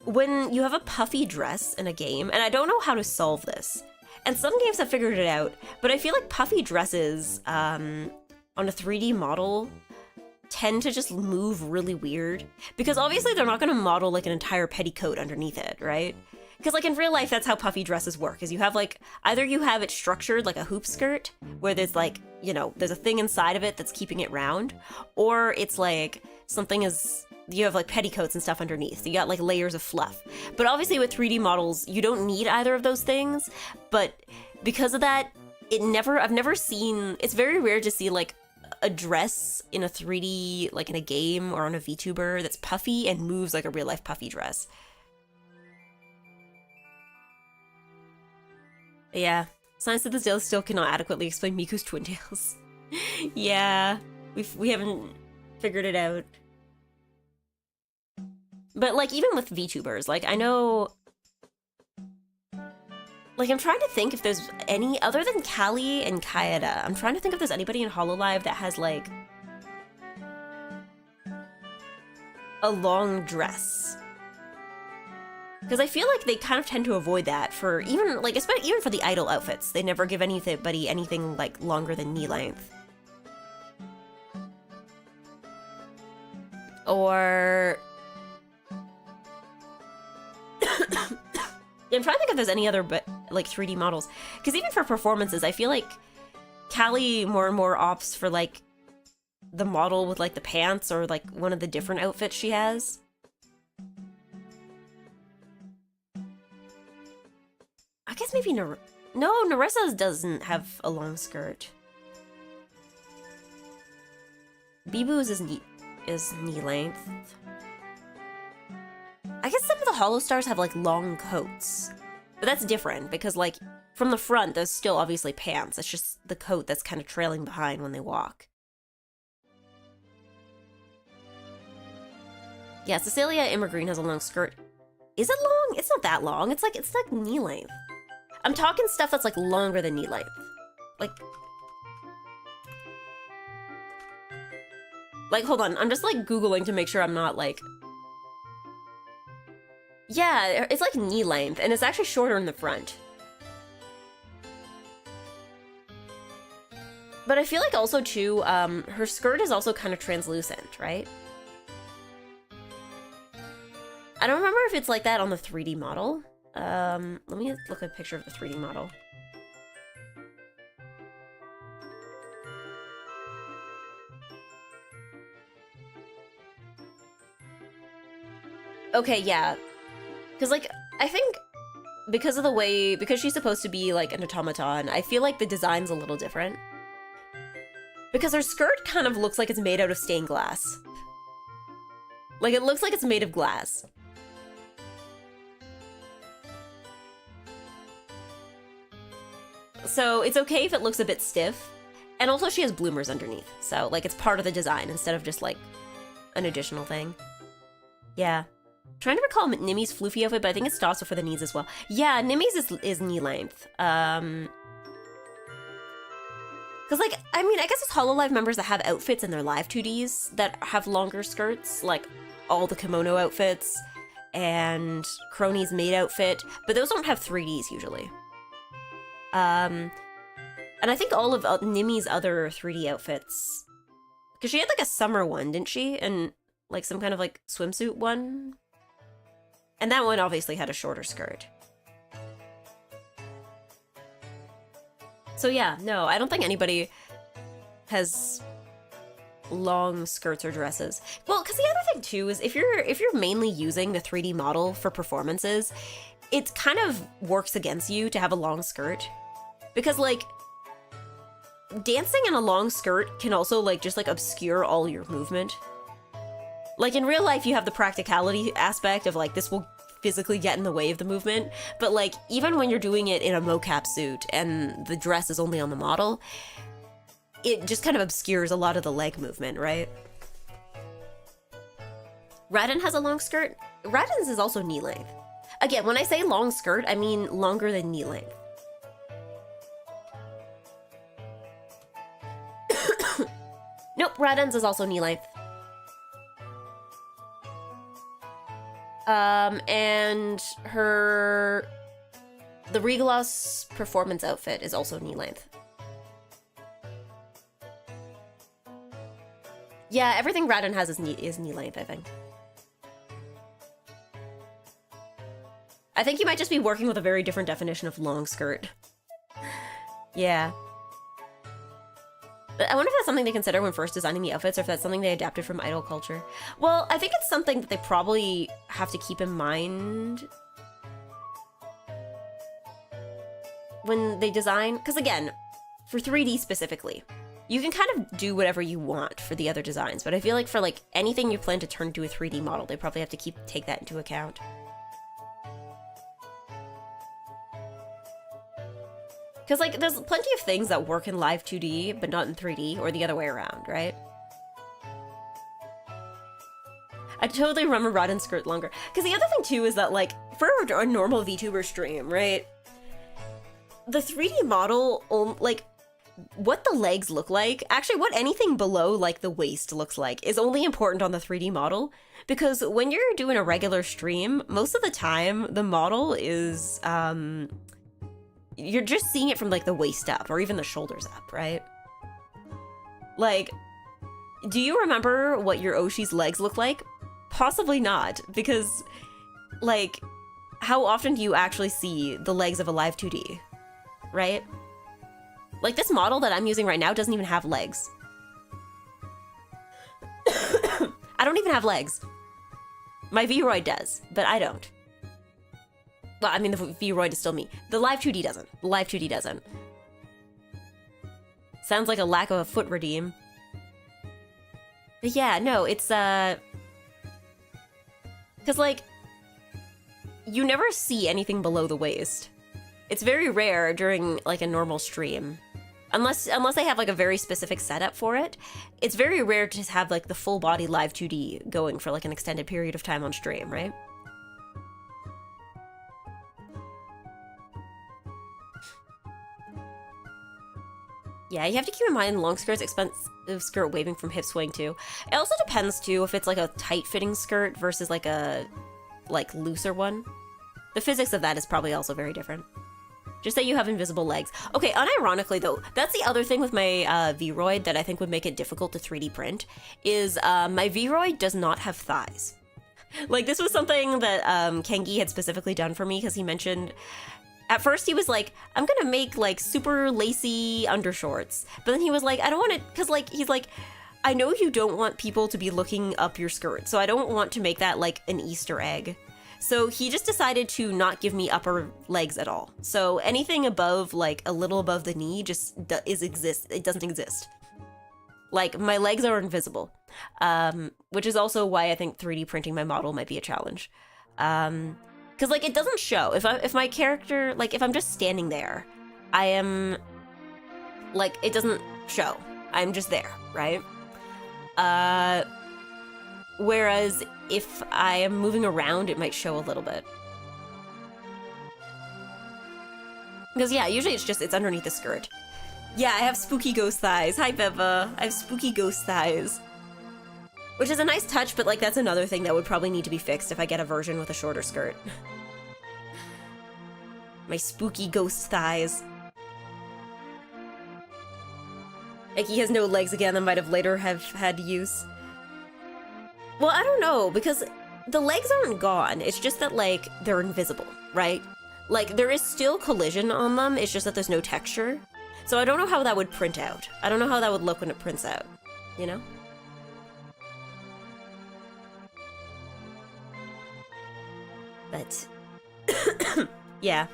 when you have a puffy dress in a game, and I don't know how to solve this, and some games have figured it out, but I feel like puffy dresses, on a 3D model tend to just move really weird, because obviously they're not going to model, like, an entire petticoat underneath it, right? Because, like, in real life, that's how puffy dresses work, is you have, like, either you have it structured like a hoop skirt, where there's, like, you know, there's a thing inside of it that's keeping it round, or it's, like, something is, you have, like, petticoats and stuff underneath, so you got, like, layers of fluff. But obviously with 3D models, you don't need either of those things, but because of that, I've never seen, it's very rare to see, like, a dress in a 3D, like, in a game or on a VTuber that's puffy and moves like a real-life puffy dress. Yeah, Science of the Zelda still cannot adequately explain Miku's twin tails. Yeah, we haven't figured it out. But, like, even with VTubers, like, I know... Like, I'm trying to think if there's any, other than Callie and Kaeda, I'm trying to think if there's anybody in HoloLive that has, like, a long dress. Because I feel like they kind of tend to avoid that for even, like, especially even for the idol outfits. They never give anybody anything, like, longer than knee length. Or... I'm trying to think if there's any other, like, 3D models. Because even for performances, I feel like Callie more and more opts for, like, the model with, like, the pants or, like, one of the different outfits she has. I guess maybe no, Narissa's doesn't have a long skirt. Bibu's is knee length. I guess some of the Hollow Stars have, like, long coats. But that's different, because, like, from the front, there's still obviously pants. It's just the coat that's kind of trailing behind when they walk. Yeah, Cecilia Immergreen has a long skirt. Is it long? It's not that long. It's like knee length. I'm talking stuff that's, like, longer than knee length. Like, hold on. I'm just, like, Googling to make sure I'm not, like... Yeah, it's, like, knee length, and it's actually shorter in the front. But I feel like also, too, her skirt is also kind of translucent, right? I don't remember if it's like that on the 3D model. Let me look at a picture of the 3D model. Okay, yeah. Because, like, I think because of the way, because she's supposed to be, like, an automaton, I feel like the design's a little different. Because her skirt kind of looks like it's made out of stained glass. Like, it looks like it's made of glass. So it's okay if it looks a bit stiff. And also she has bloomers underneath. So, like, it's part of the design instead of just, like, an additional thing. Yeah. Trying to recall Nimi's floofy outfit, but I think it's also for the knees as well. Yeah, Nimi's is knee length. Because, like, I mean, I guess it's HoloLive members that have outfits in their live 2Ds that have longer skirts, like all the kimono outfits and Crony's maid outfit, but those don't have 3Ds usually. And I think all of Nimi's other 3D outfits, because she had, like, a summer one, didn't she? And, like, some kind of, like, swimsuit one? And that one obviously had a shorter skirt. So yeah, no, I don't think anybody has long skirts or dresses. Well, because the other thing too is if you're mainly using the 3D model for performances, it kind of works against you to have a long skirt. Because, like, dancing in a long skirt can also, like, just, like, obscure all your movement. Like, in real life, you have the practicality aspect of, like, this will physically get in the way of the movement, but, like, even when you're doing it in a mocap suit and the dress is only on the model, it just kind of obscures a lot of the leg movement, right? Radin has a long skirt. Radin's is also knee length. Again, when I say long skirt, I mean longer than knee length. Nope, Radin's is also knee length. And the Regalos performance outfit is also knee length. Yeah, everything Radin has is knee length, I think. I think you might just be working with a very different definition of long skirt. Yeah. I wonder if that's something they consider when first designing the outfits, or if that's something they adapted from idol culture. Well, I think it's something that they probably have to keep in mind when they design, because again, for 3D specifically, you can kind of do whatever you want for the other designs, but I feel like for like anything you plan to turn into a 3D model, they probably have to take that into account. Because, like, there's plenty of things that work in live 2D, but not in 3D, or the other way around, right? I totally remember Rodden's skirt longer. Because the other thing, too, is that, like, for a normal VTuber stream, right? The 3D model, like, what the legs look like, actually what anything below, like, the waist looks like, is only important on the 3D model. Because when you're doing a regular stream, most of the time, the model is, you're just seeing it from, like, the waist up, or even the shoulders up, right? Like, do you remember what your Oshi's legs look like? Possibly not, because, like, how often do you actually see the legs of a live 2D, right? Like, this model that I'm using right now doesn't even have legs. I don't even have legs. My V-Roid does, but I don't. Well, I mean, the V-Roid is still me. The live 2D doesn't. The live 2D doesn't. Sounds like a lack of a foot redeem. But yeah, no, it's, because, like, you never see anything below the waist. It's very rare during, like, a normal stream. Unless they have, like, a very specific setup for it. It's very rare to have, like, the full body live 2D going for, like, an extended period of time on stream, right? Yeah, you have to keep in mind long skirts expensive skirt waving from hip swing too. It also depends too if it's like a tight-fitting skirt versus like a looser one. The physics of that is probably also very different. Just that you have invisible legs. Okay, unironically though, that's the other thing with my V-Roid that I think would make it difficult to 3D print, is my V-Roid does not have thighs. Like, this was something that Kengi had specifically done for me, because he mentioned... At first he was like, I'm gonna make like super lacy undershorts. But then he was like, I don't want it, because like, he's like, I know you don't want people to be looking up your skirt, so I don't want to make that like an Easter egg. So he just decided to not give me upper legs at all. So anything above, like a little above the knee just it doesn't exist. Like, my legs are invisible. Which is also why I think 3D printing my model might be a challenge. Because, like, it doesn't show. If my character, like, if I'm just standing there, I am, like, it doesn't show. I'm just there, right? Whereas if I am moving around, it might show a little bit. Because, yeah, usually it's underneath the skirt. Yeah, I have spooky ghost thighs. Hi, Beva. I have spooky ghost thighs. Which is a nice touch, but, like, that's another thing that would probably need to be fixed if I get a version with a shorter skirt. My spooky ghost thighs. Eggy has no legs again that might have later have had use. Well, I don't know, because the legs aren't gone. It's just that, like, they're invisible, right? Like, there is still collision on them, it's just that there's no texture. So I don't know how that would print out. I don't know how that would look when it prints out, you know? But, yeah.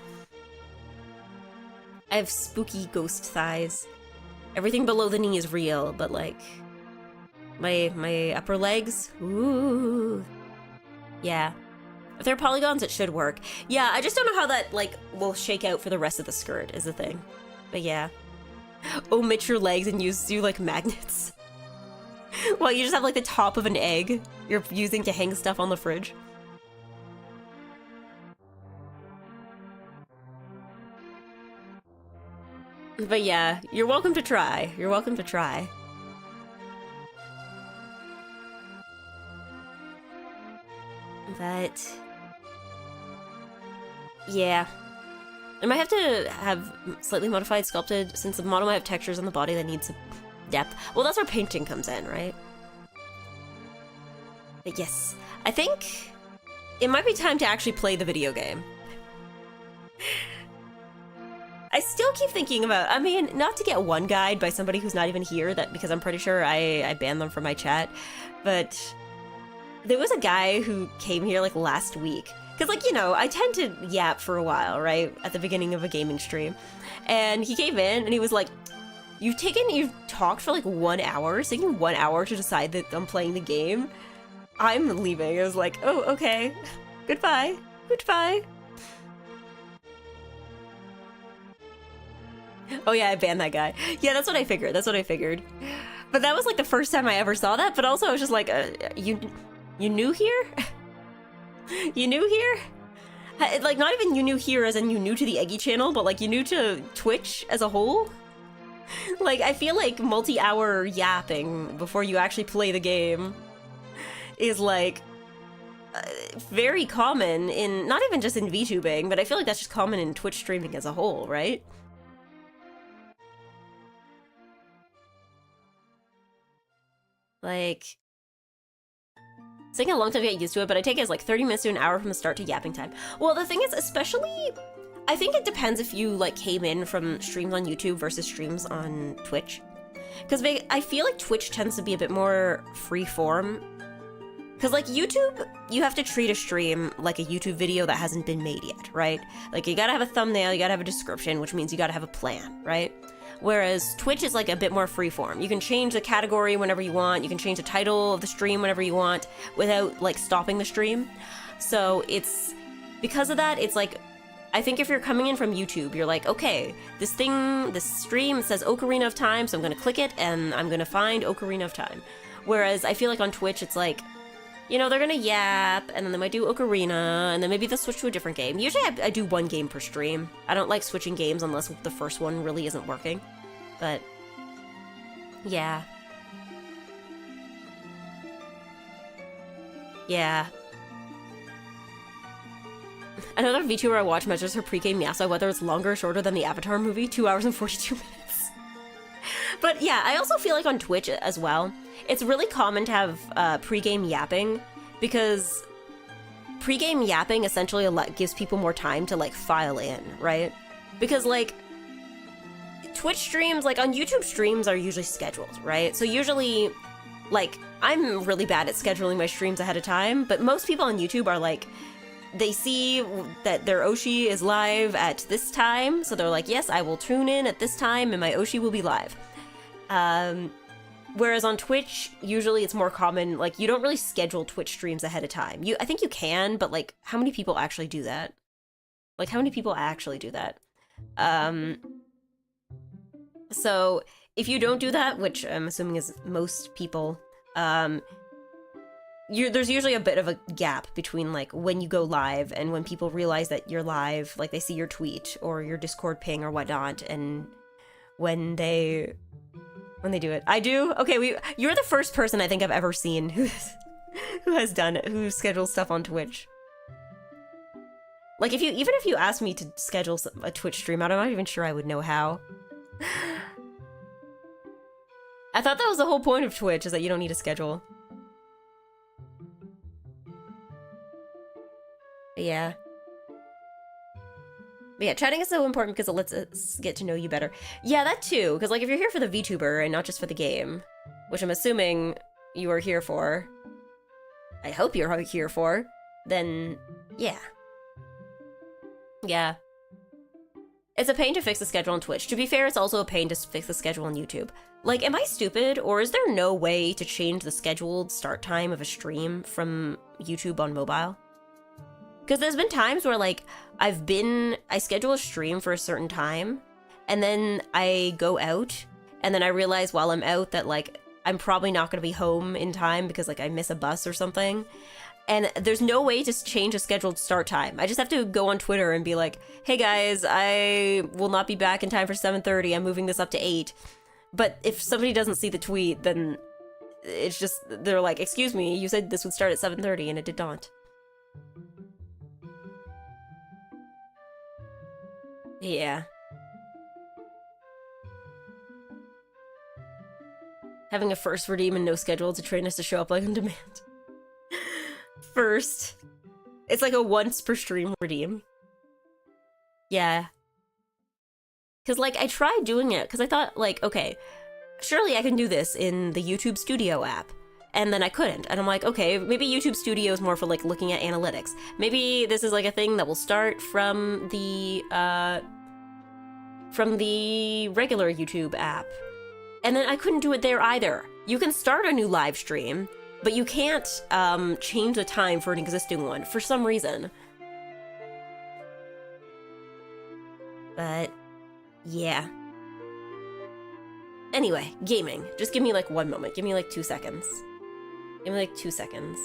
I have spooky ghost thighs. Everything below the knee is real, but like, my upper legs, ooh. Yeah. If they're polygons, it should work. Yeah, I just don't know how that, like, will shake out for the rest of the skirt, is the thing. But yeah. Omit your legs and use like magnets. Well, you just have like the top of an egg you're using to hang stuff on the fridge. But yeah, you're welcome to try. You're welcome to try. But yeah. I might have to have slightly modified sculpted, since the model might have textures on the body that needs some depth. Well, that's where painting comes in, right? But yes, I think it might be time to actually play the video game. I still keep thinking about, I mean, not to get one guide by somebody who's not even here, that because I'm pretty sure I banned them from my chat, but there was a guy who came here like last week. Because, like, you know, I tend to yap for a while, right? At the beginning of a gaming stream. And he came in and he was like, you've talked for like 1 hour. It's taking 1 hour to decide that I'm playing the game. I'm leaving. I was like, oh, okay. Goodbye. Goodbye. Oh yeah, I banned that guy. Yeah, that's what I figured. That's what I figured. But that was like the first time I ever saw that. But also I was just like, you new here? You new here? Like, not even you new here as in you new to the EGGY channel, but like you new to Twitch as a whole? Like, I feel like multi-hour yapping before you actually play the game is like very common in, not even just in VTubing, but I feel like that's just common in Twitch streaming as a whole, right? Like, it's taking a long time to get used to it, but I take it as like 30 minutes to an hour from the start to yapping time. Well, the thing is, especially, I think it depends if you like came in from streams on YouTube versus streams on Twitch. Because I feel like Twitch tends to be a bit more free form. Because like YouTube, you have to treat a stream like a YouTube video that hasn't been made yet, right? Like you gotta have a thumbnail, you gotta have a description, which means you gotta have a plan, right? Whereas Twitch is like a bit more freeform. You can change the category whenever you want. You can change the title of the stream whenever you want without like stopping the stream. So it's, because of that, it's like, I think if you're coming in from YouTube, you're like, okay, this stream says Ocarina of Time, so I'm gonna click it and I'm gonna find Ocarina of Time. Whereas I feel like on Twitch, it's like, you know, they're gonna yap, and then they might do Ocarina, and then maybe they'll switch to a different game. Usually I do one game per stream. I don't like switching games unless the first one really isn't working. But, yeah. Yeah. Another VTuber I watch measures her pre-game Yasuo whether it's longer or shorter than the Avatar movie, 2 hours and 42 minutes. But yeah, I also feel like on Twitch as well, it's really common to have pre-game yapping, because pre-game yapping essentially gives people more time to like file in, right? Because like Twitch streams, like on YouTube streams are usually scheduled, right? So usually, like, I'm really bad at scheduling my streams ahead of time, but most people on YouTube are like, they see that their Oshi is live at this time, so they're like, yes, I will tune in at this time and my Oshi will be live. Whereas on Twitch, usually it's more common, like, you don't really schedule Twitch streams ahead of time. I think you can, but, like, how many people actually do that? Like, how many people actually do that? So, if you don't do that, which I'm assuming is most people, there's usually a bit of a gap between, like, when you go live and when people realize that you're live, like, they see your tweet or your Discord ping or whatnot, and when they do it. I do? Okay, you're the first person I think I've ever seen who has done it, who schedules stuff on Twitch. Like, even if you asked me to schedule a Twitch stream, I'm not even sure I would know how. I thought that was the whole point of Twitch, is that you don't need a schedule. But yeah. But yeah, chatting is so important because it lets us get to know you better. Yeah, that too, because like if you're here for the VTuber and not just for the game, which I'm assuming you are here for, I hope you're here for, then yeah. Yeah. It's a pain to fix the schedule on Twitch. To be fair, it's also a pain to fix the schedule on YouTube. Like, am I stupid, or is there no way to change the scheduled start time of a stream from YouTube on mobile? Because there's been times where, like, I schedule a stream for a certain time, and then I go out, and then I realize while I'm out that, like, I'm probably not going to be home in time because, like, I miss a bus or something. And there's no way to change a scheduled start time. I just have to go on Twitter and be like, hey guys, I will not be back in time for 7:30. I'm moving this up to 8. But if somebody doesn't see the tweet, then it's just, they're like, excuse me, you said this would start at 7:30 and it did not. Yeah. Having a first redeem and no schedule to train us to show up like on demand. First. It's like a once per stream redeem. Yeah. Because, like, I tried doing it, because I thought, like, okay, surely I can do this in the YouTube Studio app. And then I couldn't. And I'm like, okay, maybe YouTube Studio is more for, like, looking at analytics. Maybe this is, like, a thing that will start from the regular YouTube app. And then I couldn't do it there either. You can start a new live stream, but you can't change the time for an existing one for some reason. But yeah. Anyway, gaming. Just give me like 1 moment. Give me like 2 seconds. Give me like 2 seconds.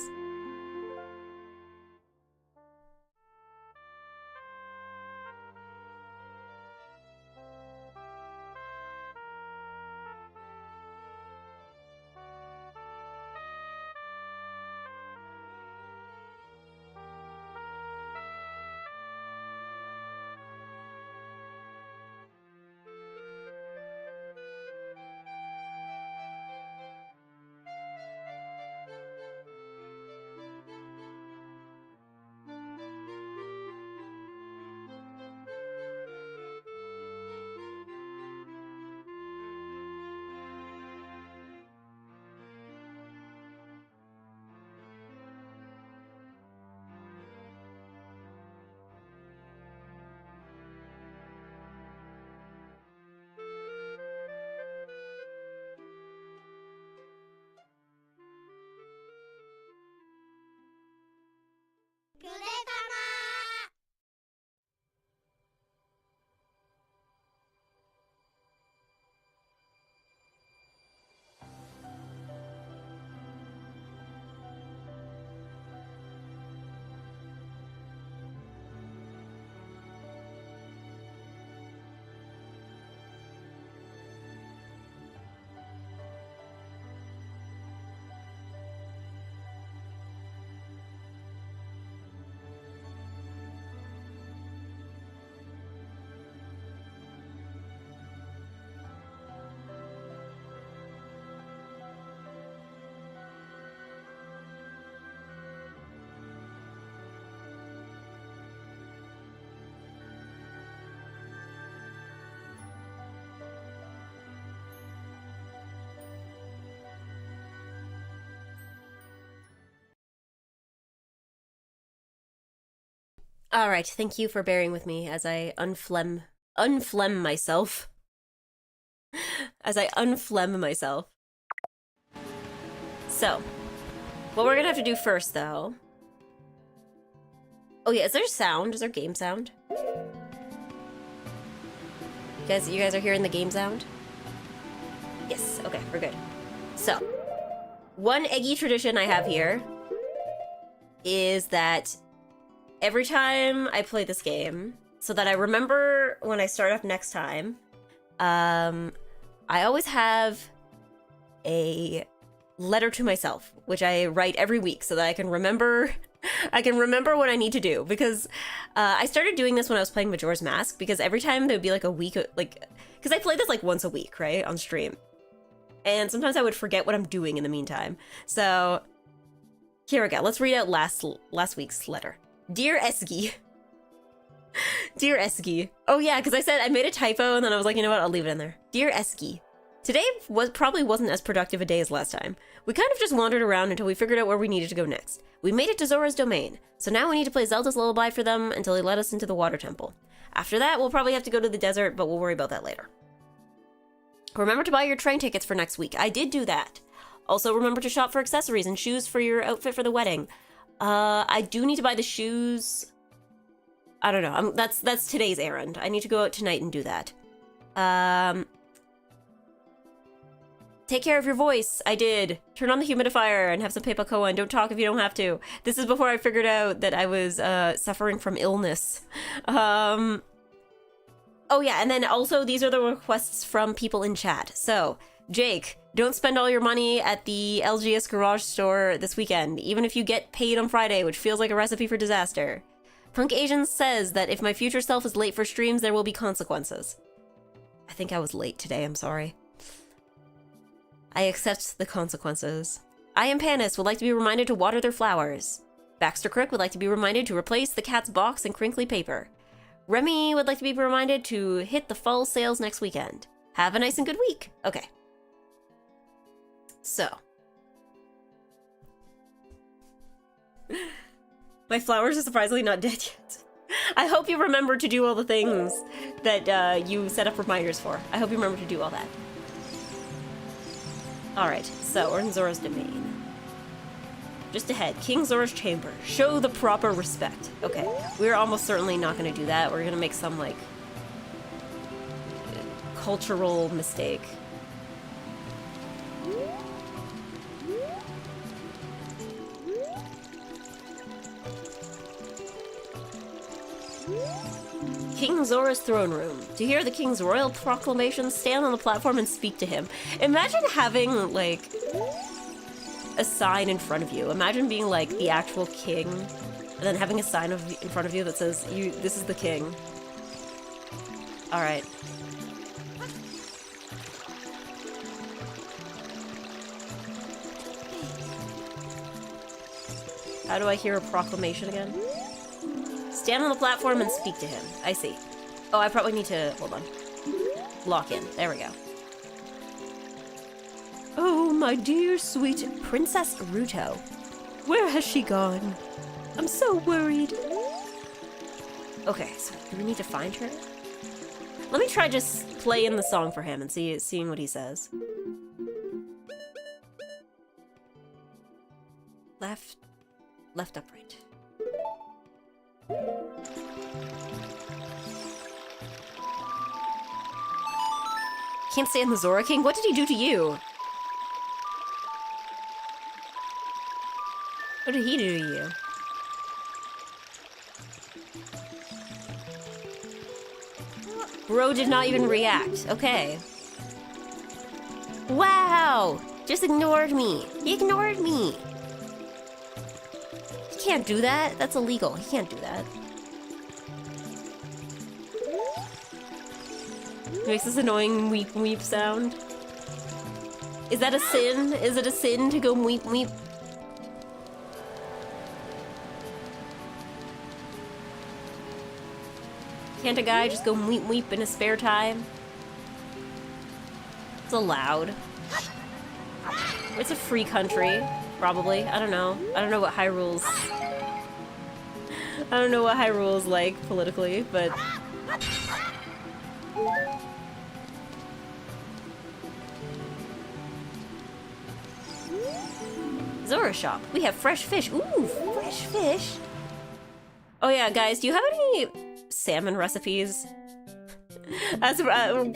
All right, thank you for bearing with me as I unphlegm myself. As I unphlegm myself. So, what we're gonna have to do first, though. Oh yeah, is there sound? Is there game sound? You guys are hearing the game sound? Yes. Okay, we're good. So, one EGGY tradition I have here is that every time I play this game, so that I remember when I start up next time, I always have a letter to myself, which I write every week so that I can remember what I need to do, because I started doing this when I was playing Majora's Mask, because every time there would be like a week, like, because I play this like once a week, right, on stream, and sometimes I would forget what I'm doing in the meantime. So here we go. Let's read out last week's letter. Dear EGGY. Dear EGGY. Oh yeah, because I said I made a typo and then I was like, you know what, I'll leave it in there. Dear EGGY. Today probably wasn't as productive a day as last time. We kind of just wandered around until we figured out where we needed to go next. We made it to Zora's domain, so now we need to play Zelda's Lullaby for them until they let us into the water temple. After that, we'll probably have to go to the desert, but we'll worry about that later. Remember to buy your train tickets for next week. I did do that. Also, remember to shop for accessories and shoes for your outfit for the wedding. I do need to buy the shoes. I don't know. That's today's errand. I need to go out tonight and do that. Take care of your voice. I did. Turn on the humidifier and have some peipacoa and don't talk if you don't have to. This is before I figured out that I was suffering from illness. Oh yeah, and then also these are the requests from people in chat. So, Jake, don't spend all your money at the LGS garage store this weekend, even if you get paid on Friday, which feels like a recipe for disaster. Punk Asian says that if my future self is late for streams, there will be consequences. I think I was late today, I'm sorry. I accept the consequences. I Am Panis would like to be reminded to water their flowers. Baxter Crook would like to be reminded to replace the cat's box and crinkly paper. Remy would like to be reminded to hit the fall sales next weekend. Have a nice and good week. Okay. So. My flowers are surprisingly not dead yet. I hope you remember to do all the things that you set up reminders for. I hope you remember to do all that. Alright, so we're in Zora's domain. Just ahead, King Zora's chamber. Show the proper respect. Okay, we're almost certainly not going to do that. We're going to make some, like, cultural mistake. King Zora's throne room. To hear the king's royal proclamation, stand on the platform and speak to him. Imagine having, like, a sign in front of you. Imagine being, like, the actual king, and then having a sign in front of you that says, this is the king. Alright. How do I hear a proclamation again? Stand on the platform and speak to him. I see. Oh, I probably need to... hold on. Lock in. There we go. Oh, my dear, sweet Princess Ruto. Where has she gone? I'm so worried. Okay, so do we need to find her? Let me try just playing the song for him and seeing what he says. Left, upright. Can't stand the Zora King? What did he do to you? What did he do to you? Bro did not even react. Okay. Wow! Just ignored me. He ignored me. He can't do that. That's illegal. He can't do that. He makes this annoying weep weep sound. Is that a sin? Is it a sin to go weep weep? Can't a guy just go weep weep in his spare time? It's allowed. It's a free country, probably. I don't know. I don't know what Hyrule's... I don't know what Hyrule's like politically, but... Zora shop. We have fresh fish. Ooh, fresh fish. Oh yeah, guys, do you have any salmon recipes? As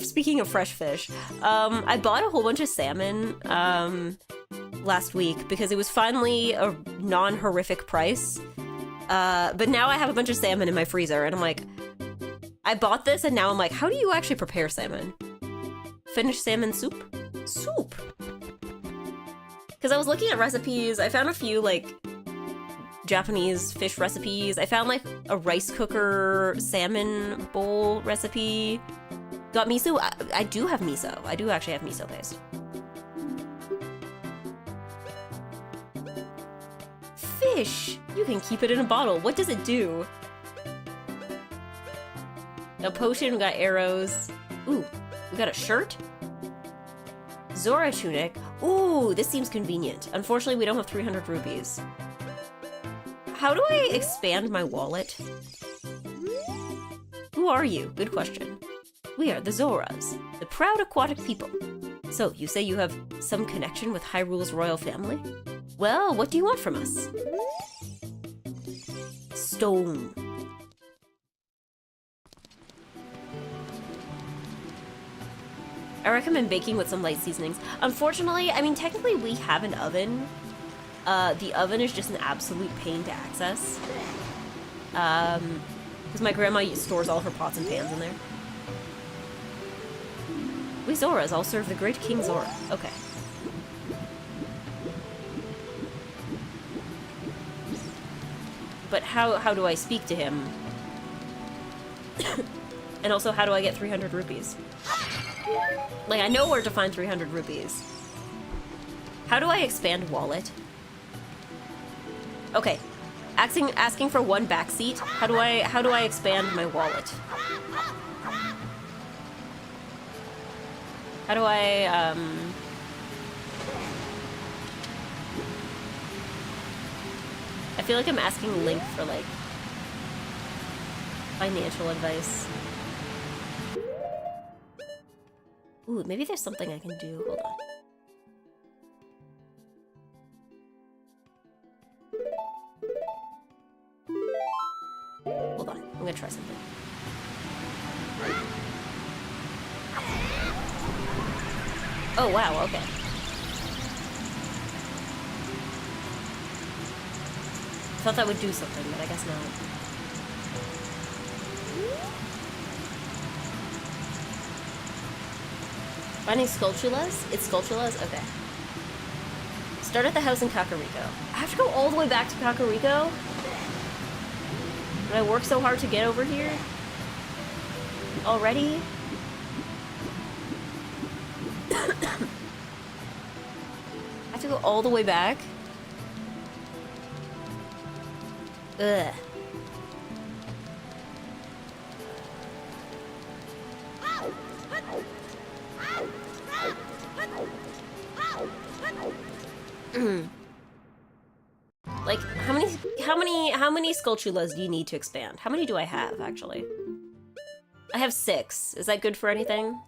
speaking of fresh fish, I bought a whole bunch of salmon last week because it was finally a non-horrific price. But now I have a bunch of salmon in my freezer, and I'm like, I bought this, and now I'm like, how do you actually prepare salmon? Finished salmon soup? Soup! Because I was looking at recipes, I found a few, like, Japanese fish recipes. I found, like, a rice cooker salmon bowl recipe. Got miso. I do have miso. I do actually have miso paste. Fish! You can keep it in a bottle. What does it do? A potion, we got arrows. Ooh, we got a shirt? Zora tunic. Ooh, this seems convenient. Unfortunately, we don't have 300 rupees. How do I expand my wallet? Who are you? Good question. We are the Zoras, the proud aquatic people. So, you say you have some connection with Hyrule's royal family? Well, what do you want from us? Stone. I recommend baking with some light seasonings. Unfortunately, I mean, technically we have an oven. The oven is just an absolute pain to access. Because my grandma stores all of her pots and pans in there. We Zoras all serve the great King Zora. Okay. But how do I speak to him? And also, how do I get 300 rupees? Like, I know where to find 300 rupees. How do I expand wallet? Okay. Asking for one backseat. How do I expand my wallet? How do I I feel like I'm asking Link for like financial advice. Ooh, maybe there's something I can do. Hold on. Hold on. I'm gonna try something. Oh, wow, okay. I thought that would do something, but I guess not. Finding Skulltulas? It's Skulltulas? Okay. Start at the house in Kakariko. I have to go all the way back to Kakariko? Did I work so hard to get over here? Already? I have to go all the way back? Ugh. Like, how many Skulltulas do you need to expand? How many do I have, actually? I have 6. Is that good for anything?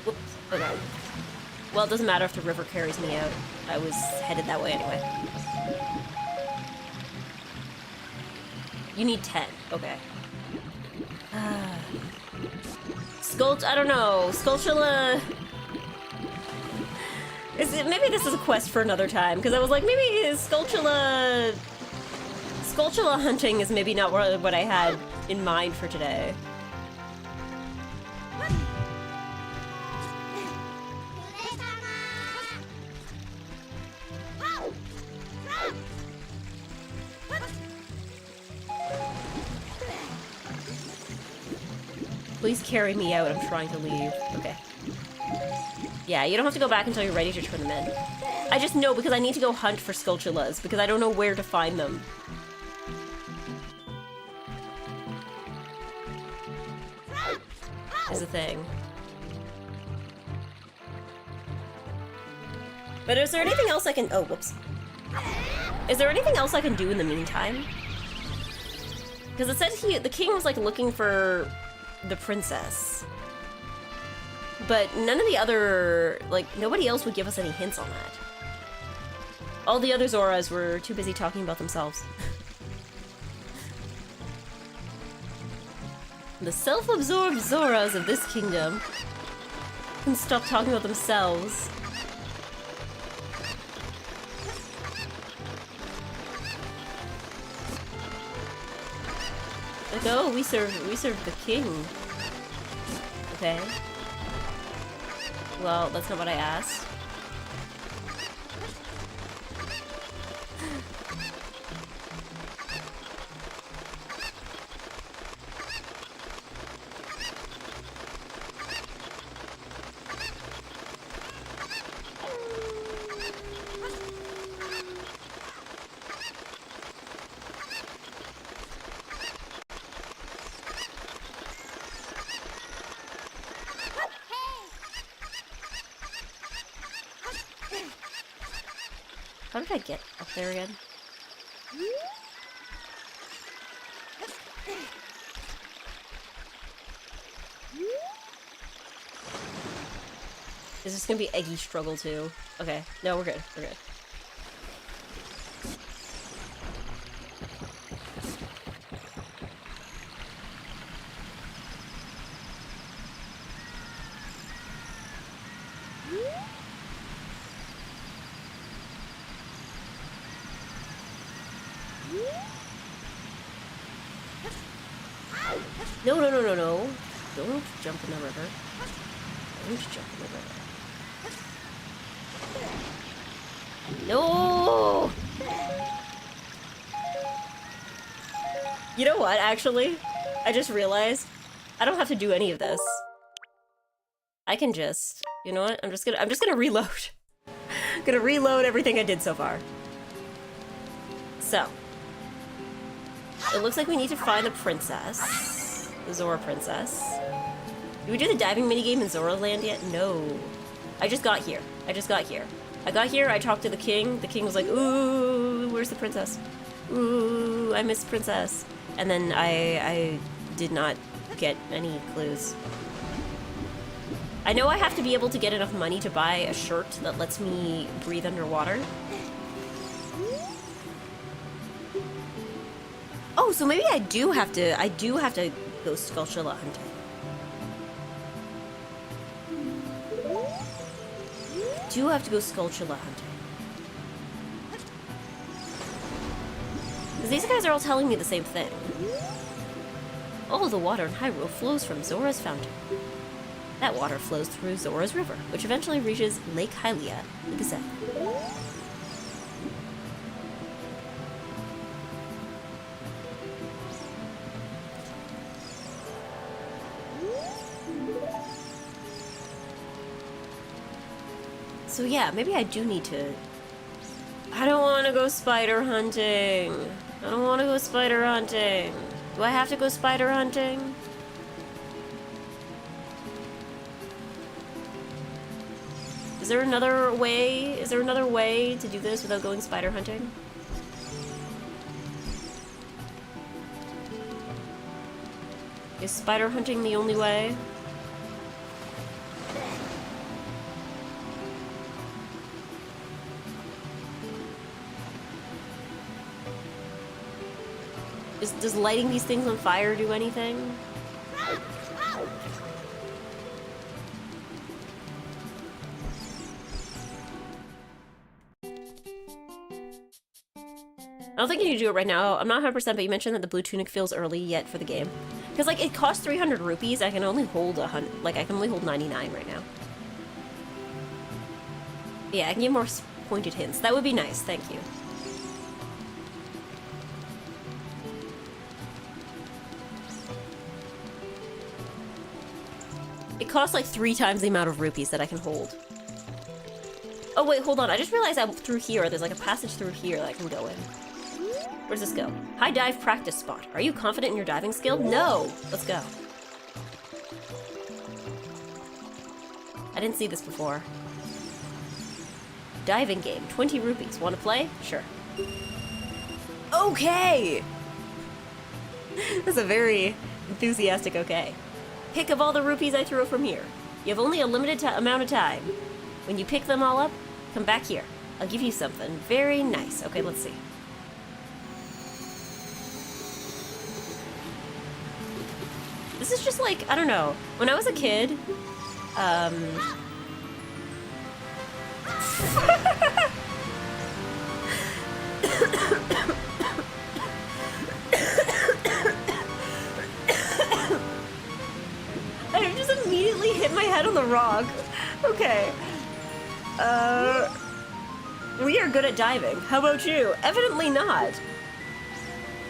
Whoops. Okay. Well, it doesn't matter if the river carries me out. I was headed that way anyway. You need 10. Okay. I don't know. Skulltula... Maybe this is a quest for another time, because I was like, maybe Skulltula hunting is maybe not what I had in mind for today. Please carry me out, I'm trying to leave. Okay. Yeah, you don't have to go back until you're ready to turn them in. I just know because I need to go hunt for Skulltulas, because I don't know where to find them. Is a thing. But is there anything else I can... Oh, whoops. Is there anything else I can do in the meantime? Because it says the king was, like, looking for the princess. But none of the other... Like, nobody else would give us any hints on that. All the other Zoras were too busy talking about themselves. The self-absorbed Zoras of this kingdom can stop talking about themselves. Like, oh, we serve the king. Okay. Well, that's not what I asked. How did I get up there again? Is this gonna be Eggy struggle too? Okay, no, we're good. We're good. No, no, no, no, no. Don't jump in the river. Don't jump in the river. No! You know what, actually? I just realized I don't have to do any of this. I can just, you know what? I'm just gonna reload. I'm gonna reload everything I did so far. So, it looks like we need to find the princess, the Zora princess. Did we do the diving minigame in Zora Land yet? No. I just got here. I got here, I talked to the king. The king was like, ooh, where's the princess? Ooh, I miss princess. And then I did not get any clues. I know I have to be able to get enough money to buy a shirt that lets me breathe underwater. Oh, so maybe I do have to go Skulltula hunting. Do have to go Skulltula hunting. Because these guys are all telling me the same thing. All the water in Hyrule flows from Zora's fountain. That water flows through Zora's river, which eventually reaches Lake Hylia in the south. So yeah, maybe I do need to... I don't want to go spider hunting. I don't want to go spider hunting. Do I have to go spider hunting? Is there another way? Is there another way to do this without going spider hunting? Is spider hunting the only way? Does lighting these things on fire do anything? I don't think you need to do it right now. I'm not 100%, but you mentioned that the blue tunic feels early yet for the game. Because, like, it costs 300 rupees. I can only hold 100. Like, I can only hold 99 right now. Yeah, I can give more pointed hints. That would be nice. Thank you. It costs like 3 times the amount of rupees that I can hold. Oh wait, hold on. I just realized that through here, there's like a passage through here that I can go in. Where's this go? High dive practice spot. Are you confident in your diving skill? No! Let's go. I didn't see this before. Diving game. 20 rupees. Want to play? Sure. Okay! That's a very enthusiastic okay. Pick of all the rupees I throw from here. You have only a limited amount of time. When you pick them all up, come back here. I'll give you something very nice. Okay, let's see. This is just like, I don't know. When I was a kid, I just immediately hit my head on the rock. Okay. We are good at diving. How about you? Evidently not.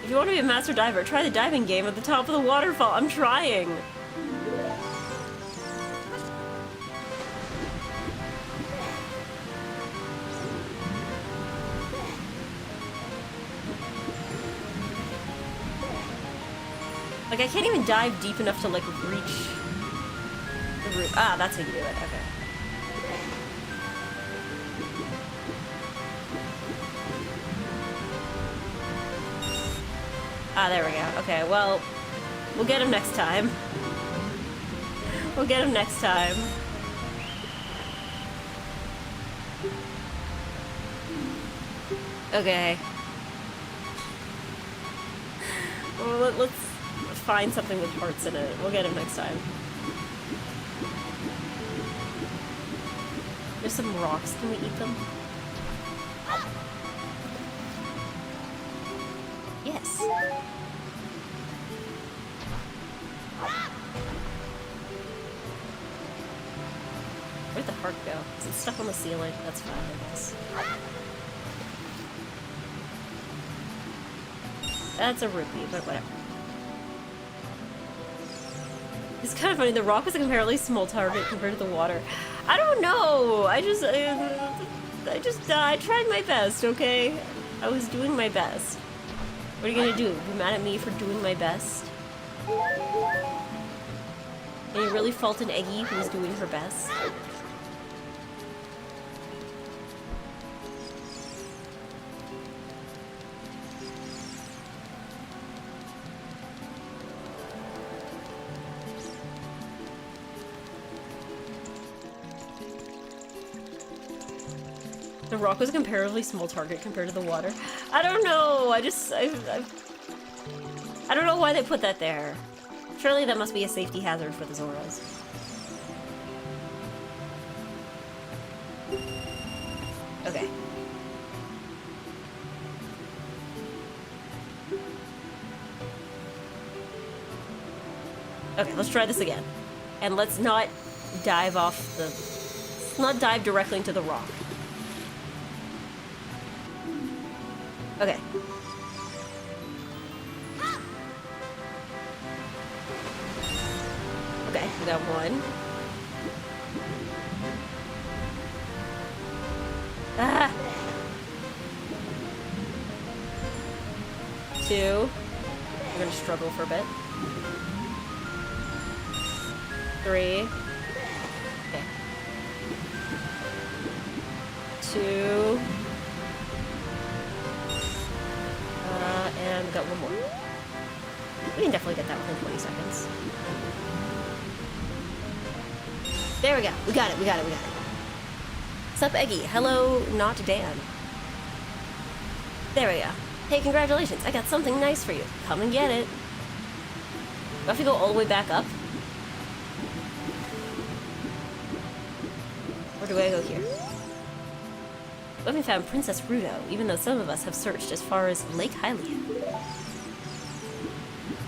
If you want to be a master diver, try the diving game at the top of the waterfall. I'm trying. Like, I can't even dive deep enough to, like, reach the roof. Ah, that's how you do it. Okay. Ah, there we go. Okay, well, we'll get him next time. We'll get him next time. Okay. Well, let's find something with hearts in it. We'll get him next time. There's some rocks. Can we eat them? Yes. Where'd the heart go? Is it stuck on the ceiling? That's fine, I guess. That's a rupee, but whatever. It's kind of funny. The rock was a comparatively small target compared to the water. I don't know. I tried my best, okay? I was doing my best. What are you gonna do? Be mad at me for doing my best? And you really fault an Eggy who was doing her best? The rock was a comparatively small target compared to the water. I don't know. I don't know why they put that there. Surely that must be a safety hazard for the Zoras. Okay. Okay, let's try this again. And let's not dive off the... Let's not dive directly into the rock. Okay. Okay, we got one. Ah! 2. We're gonna struggle for a bit. 3. Okay. 2. And we got one more. We can definitely get that within 20 seconds. There we go. We got it. We got it. We got it. Sup, Eggy? Hello, not Dan. There we go. Hey, congratulations. I got something nice for you. Come and get it. Do I have to go all the way back up? Or do I go here? We haven't found Princess Ruto, even though some of us have searched as far as Lake Hylian.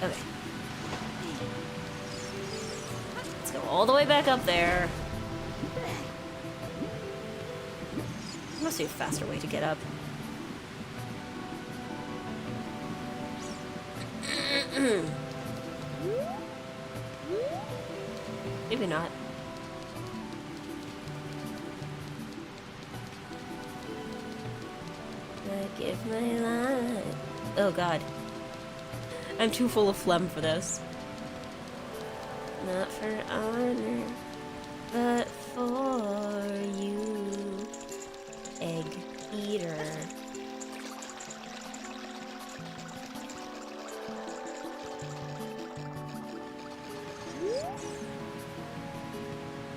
Okay. Let's go all the way back up there. There must be a faster way to get up. Maybe not. I give my life. Oh god. I'm too full of phlegm for this. Not for honor, but for you, egg eater.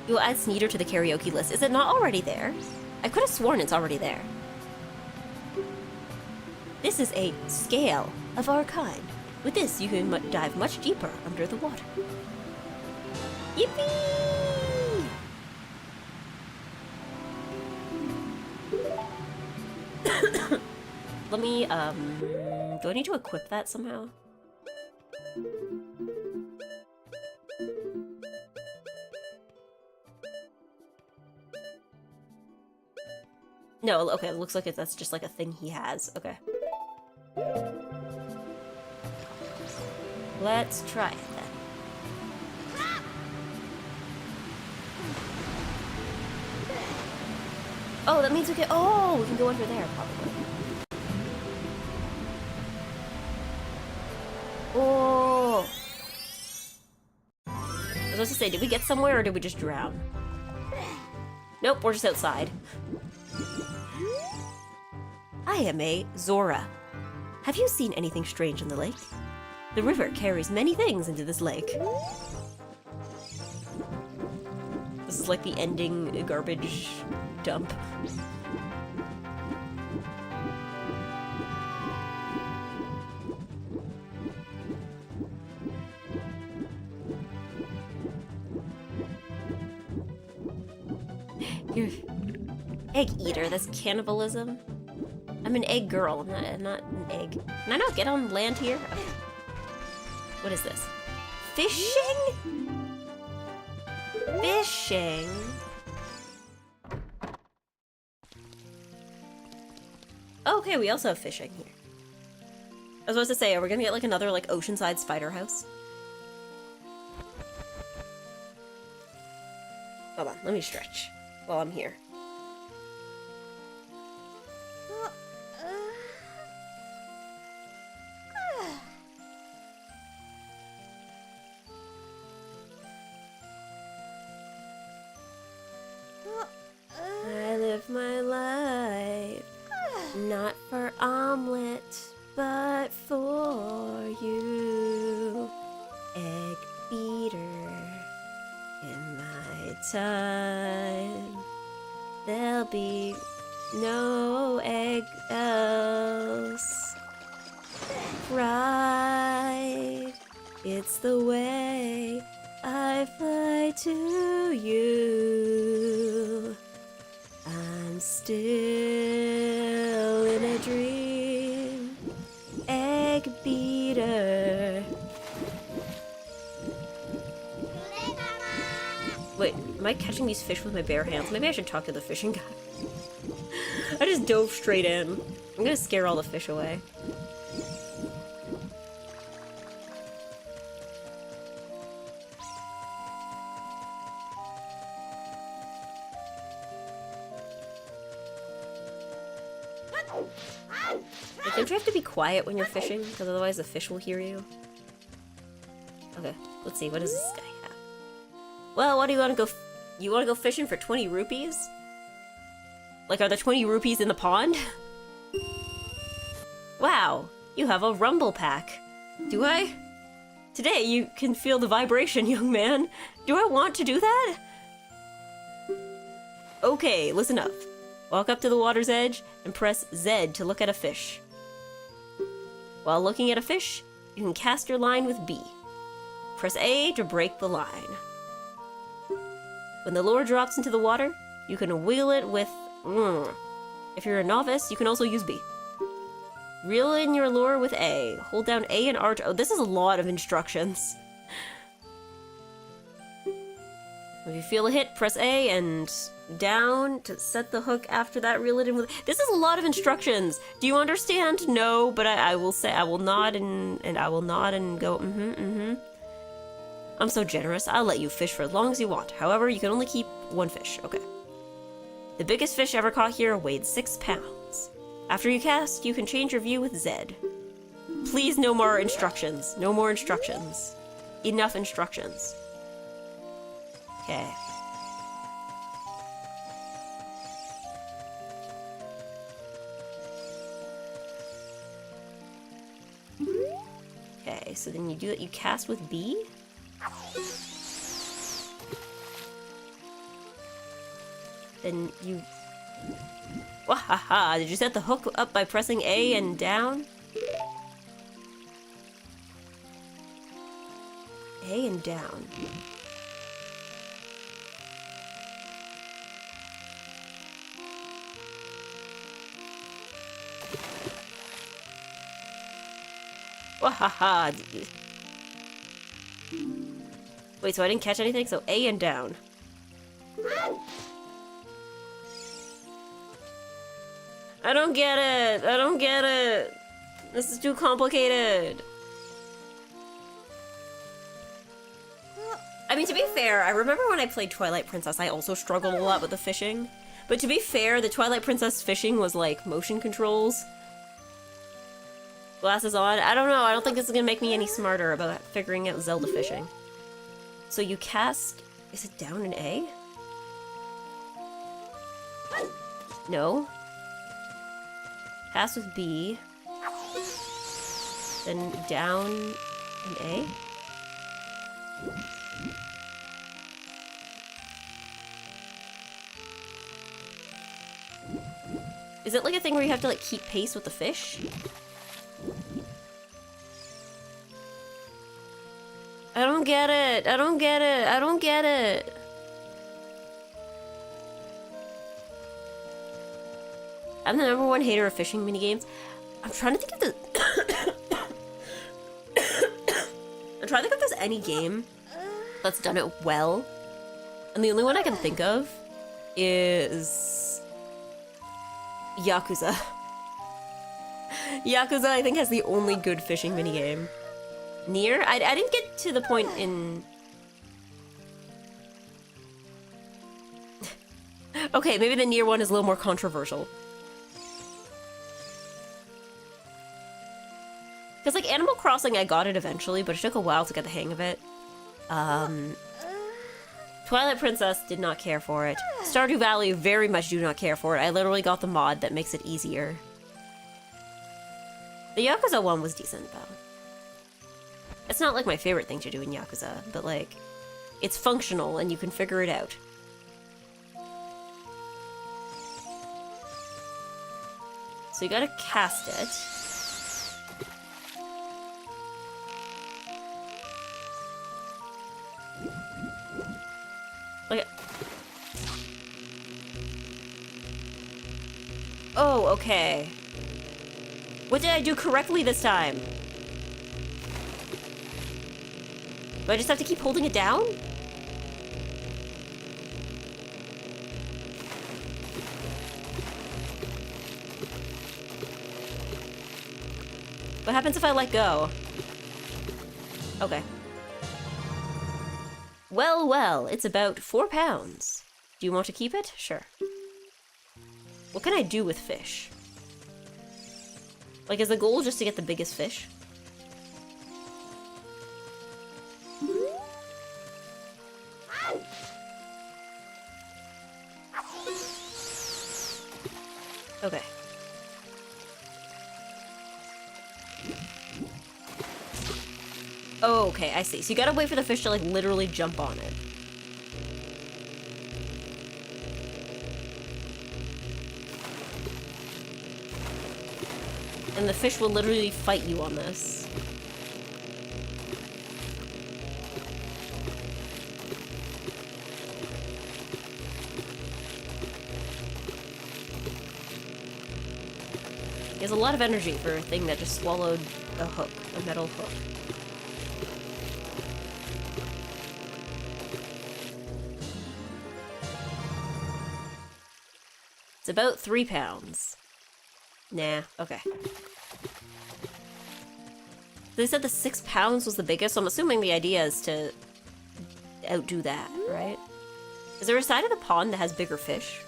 You will add Sneeder to the karaoke list. Is it not already there? I could have sworn it's already there. This is a scale of our kind. With this, you can dive much deeper under the water. Yippee! Let me, do I need to equip that somehow? No, okay, it looks like that's just like a thing he has. Okay. Let's try it then. Oh, that means we can. Oh, we can go under there probably. Oh. I was supposed to say, did we get somewhere or did we just drown? Nope, we're just outside. I am a Zora. Have you seen anything strange in the lake? The river carries many things into this lake. This is like the ending garbage dump. You're egg eater, that's cannibalism. I'm an egg girl, I'm not an egg. Can I not get on land here? Okay. What is this? Fishing? Fishing? Okay, we also have fishing here. I was supposed to say, are we gonna get like another like oceanside spider house? Hold on, let me stretch while I'm here. I live my life not for omelet, but for you. Egg beater. In my time, there'll be no egg else. Right, it's the way I fly to you. I'm still in a dream. Egg beater. Wait, am I catching these fish with my bare hands? Maybe I should talk to the fishing guy. I just dove straight in. I'm gonna scare all the fish away. Like, don't you have to be quiet when you're fishing? Because otherwise the fish will hear you. Okay, let's see, what does this guy have? Well, what do you want to go you want to go fishing for 20 rupees? Like, are there 20 rupees in the pond? Wow, you have a rumble pack. Do I? Today you can feel the vibration, young man. Do I want to do that? Okay, listen up. Walk up to the water's edge and press Z to look at a fish. While looking at a fish, you can cast your line with B. Press A to break the line. When the lure drops into the water, you can wheel it with If you're a novice, you can also use B. Reel in your lure with A. Hold down A and R to... Oh, this is a lot of instructions. If you feel a hit, press A and down to set the hook. After that, reel it in with... This is a lot of instructions. Do you understand? No, but I will say... I will nod and I will nod and go, I'm so generous. I'll let you fish for as long as you want. However, you can only keep one fish. Okay. The biggest fish ever caught here weighed 6 pounds. After you cast, you can change your view with Z. Please, no more instructions. No more instructions. Enough instructions. Okay. Okay, so then you do it. You cast with B. Then you... Wahaha! Did you set the hook up by pressing A and down? A and down. Wahaha! Wait, so I didn't catch anything? So A and down. I don't get it! I don't get it! This is too complicated! I mean, to be fair, I remember when I played Twilight Princess, I also struggled a lot with the fishing. But to be fair, the Twilight Princess fishing was like motion controls. Glasses on. I don't know, I don't think this is gonna make me any smarter about figuring out Zelda fishing. So you cast... Is it down in A? No. Cast with B. Then down in A? Is it like a thing where you have to like keep pace with the fish? I don't get it. I don't get it. I don't get it. I'm the #1 hater of fishing minigames. I'm trying to think of the... I'm trying to think if there's any game that's done it well. And the only one I can think of is... Yakuza. Yakuza, I think, has the only good fishing minigame. Nier? I didn't get to the point in... Okay, maybe the near one is a little more controversial. Because, like, Animal Crossing, I got it eventually, but it took a while to get the hang of it. Twilight Princess did not care for it. Stardew Valley very much do not care for it. I literally got the mod that makes it easier. The Yakuza one was decent, though. It's not, like, my favorite thing to do in Yakuza, but, like, it's functional and you can figure it out. So you gotta cast it. Look at... Oh, okay. What did I do correctly this time? Do I just have to keep holding it down? What happens if I let go? Okay. Well, well, it's about 4 pounds. Do you want to keep it? Sure. What can I do with fish? Like, is the goal just to get the biggest fish? Okay. Oh, okay, I see. So you gotta wait for the fish to, like, literally jump on it. And the fish will literally fight you on this. He has a lot of energy for a thing that just swallowed a hook, a metal hook. It's about 3 pounds. Nah, okay. They said the 6 pounds was the biggest, so I'm assuming the idea is to outdo that, right? Is there a side of the pond that has bigger fish?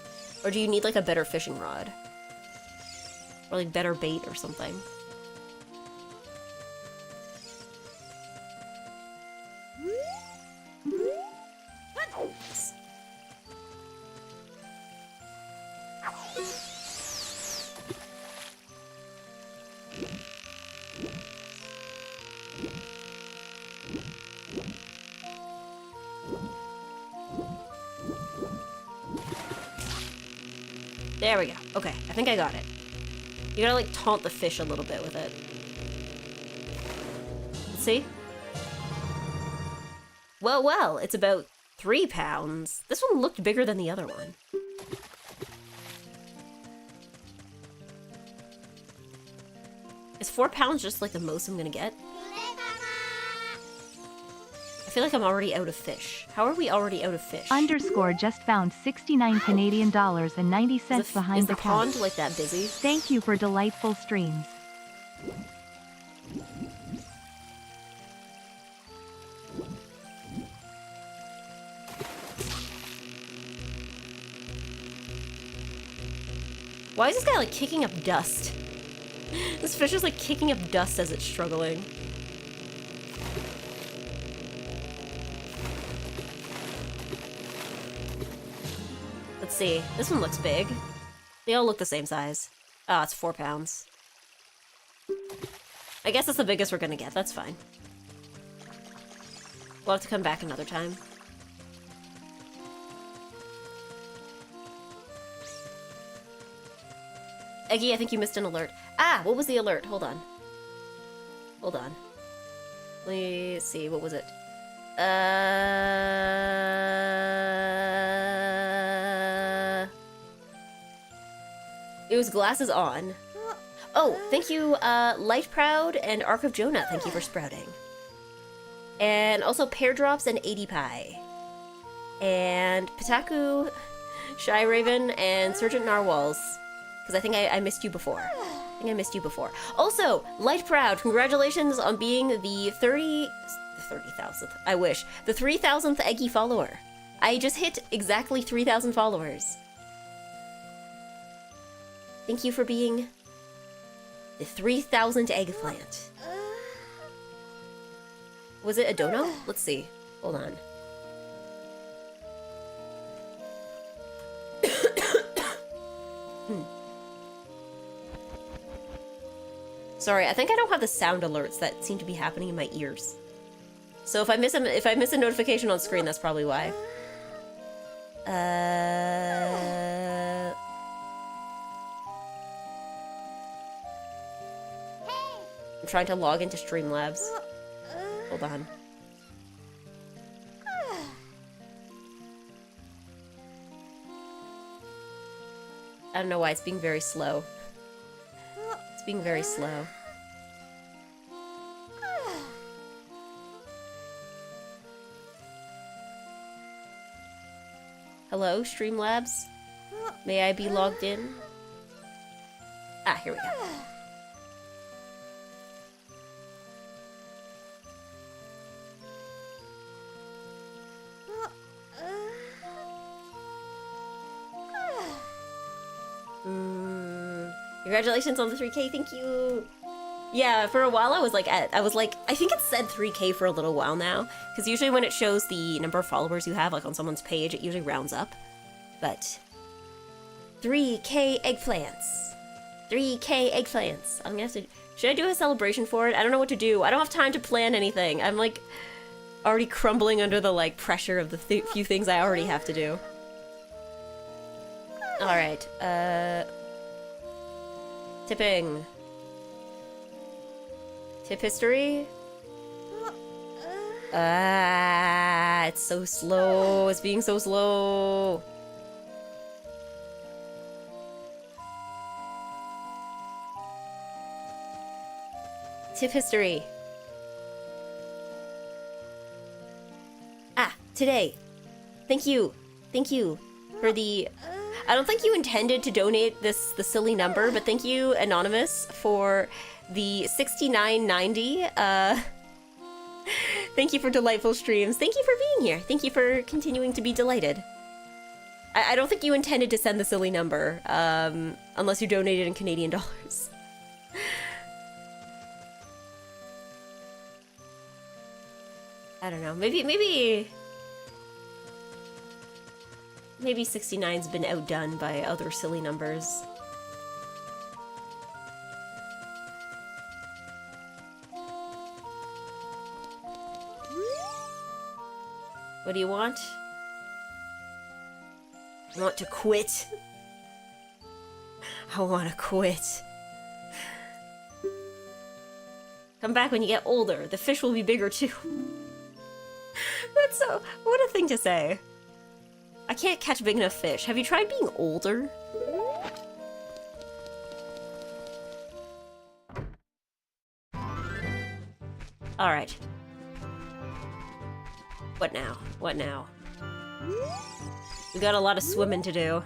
Or do you need, like, a better fishing rod? Or, like, better bait or something? There we go. Okay, I think I got it. You gotta, like, taunt the fish a little bit with it. Let's see? Well, well, it's about 3 pounds. This one looked bigger than the other one. Is 4 pounds just, like, the most I'm gonna get? I feel like I'm already out of fish. How are we already out of fish? Underscore just found 69 Canadian dollars and 90 cents behind the pond count. like that busy? Thank you for delightful streams. Why is this guy, like, kicking up dust? This fish is, like, kicking up dust as it's struggling. Let's see. This one looks big. They all look the same size. Ah, it's 4 pounds. I guess that's the biggest we're gonna get. That's fine. We'll have to come back another time. Eggy, I think you missed an alert. Ah, what was the alert? Hold on. Hold on. Let's see, what was it? It was glasses on. Oh, thank you, Light Proud and Ark of Jonah. Thank you for sprouting. And also Pear Drops and 80 Pie. And Pataku, Shy Raven, and Sergeant Narwhals. Because I think I missed you before. I think I missed you before. Also, Light Proud, congratulations on being the 30,000th, I wish. The 3,000th Eggy follower. I just hit exactly 3,000 followers. Thank you for being the 3,000th eggplant. Was it a dono? Let's see. Hold on. Sorry, I think I don't have the sound alerts that seem to be happening in my ears. So if I miss a notification on screen, that's probably why. I'm trying to log into Streamlabs. Hold on. I don't know why it's being very slow. It's being very slow. Hello, Streamlabs? May I be logged in? Ah, here we go. Congratulations on the 3K, thank you! Yeah, for a while I was like, I think it said 3K for a little while now, because usually when it shows the number of followers you have, like on someone's page, it usually rounds up. But 3K eggplants. 3K eggplants. I'm gonna have to, should I do a celebration for it? I don't know what to do. I don't have time to plan anything. I'm like already crumbling under the like pressure of the few things I already have to do. Alright, tipping. Tip history? Ah, it's so slow. It's being so slow. Tip history. Ah, today. Thank you. Thank you for the... I don't think you intended to donate the silly number, but thank you, Anonymous, for the $69.90. Thank you for delightful streams. Thank you for being here. Thank you for continuing to be delighted. I don't think you intended to send the silly number, unless you donated in Canadian dollars. I don't know. Maybe 69's been outdone by other silly numbers. What do you want? I want to quit. I want to quit. Come back when you get older. The fish will be bigger too. That's so... What a thing to say. I can't catch big enough fish. Have you tried being older? Alright. What now? What now? We got a lot of swimming to do.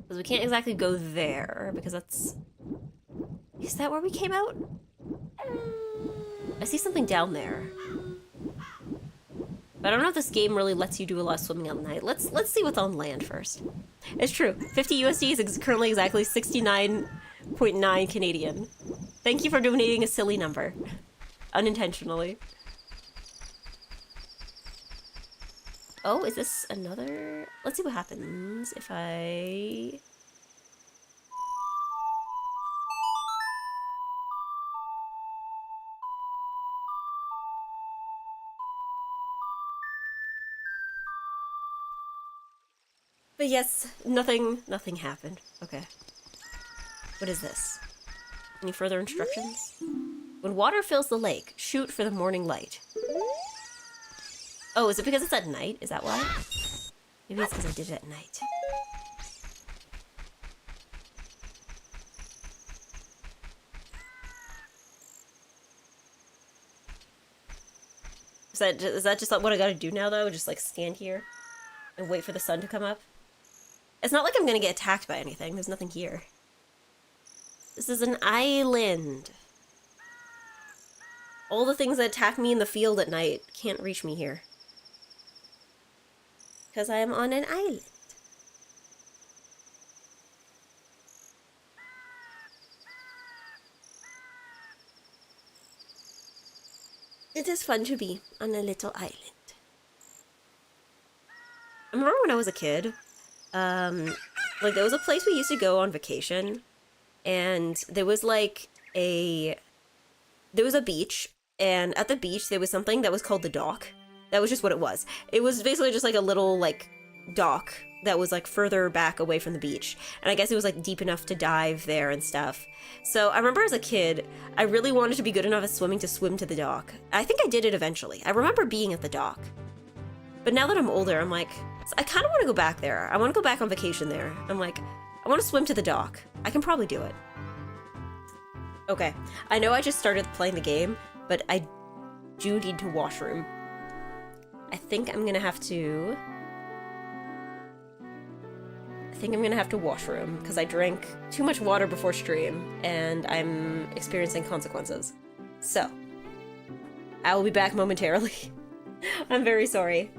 Because we can't exactly go there, because that's... Is that where we came out? I see something down there. But I don't know if this game really lets you do a lot of swimming at night. Let's see what's on land first. It's true. 50 USD is currently exactly 69.9 Canadian. Thank you for donating a silly number. Unintentionally. Oh, is this another... Let's see what happens if I... But yes, nothing happened. Okay. What is this? Any further instructions? When water fills the lake, shoot for the morning light. Oh, is it because it's at night? Is that why? Maybe it's because I did it at night. Is that just what I gotta do now, though? Just, like, stand here and wait for the sun to come up? It's not like I'm gonna get attacked by anything. There's nothing here. This is an island. All the things that attack me in the field at night can't reach me here. Because I am on an island. It is fun to be on a little island. I remember when I was a kid, like there was a place we used to go on vacation, and there was like there was a beach, and at the beach there was something that was called the dock. That was just what it was. It was basically just like a little like dock that was like further back away from the beach, and I guess it was like deep enough to dive there and stuff. So I remember as a kid, I really wanted to be good enough at swimming to swim to the dock. I think I did it eventually. I remember being at the dock. But now that I'm older, I'm like, I kind of want to go back there. I want to go back on vacation there. I'm like, I want to swim to the dock. I can probably do it. Okay, I know I just started playing the game, but I do need to washroom. I think I'm gonna have to washroom, because I drank too much water before stream, and I'm experiencing consequences. So, I will be back momentarily. I'm very sorry.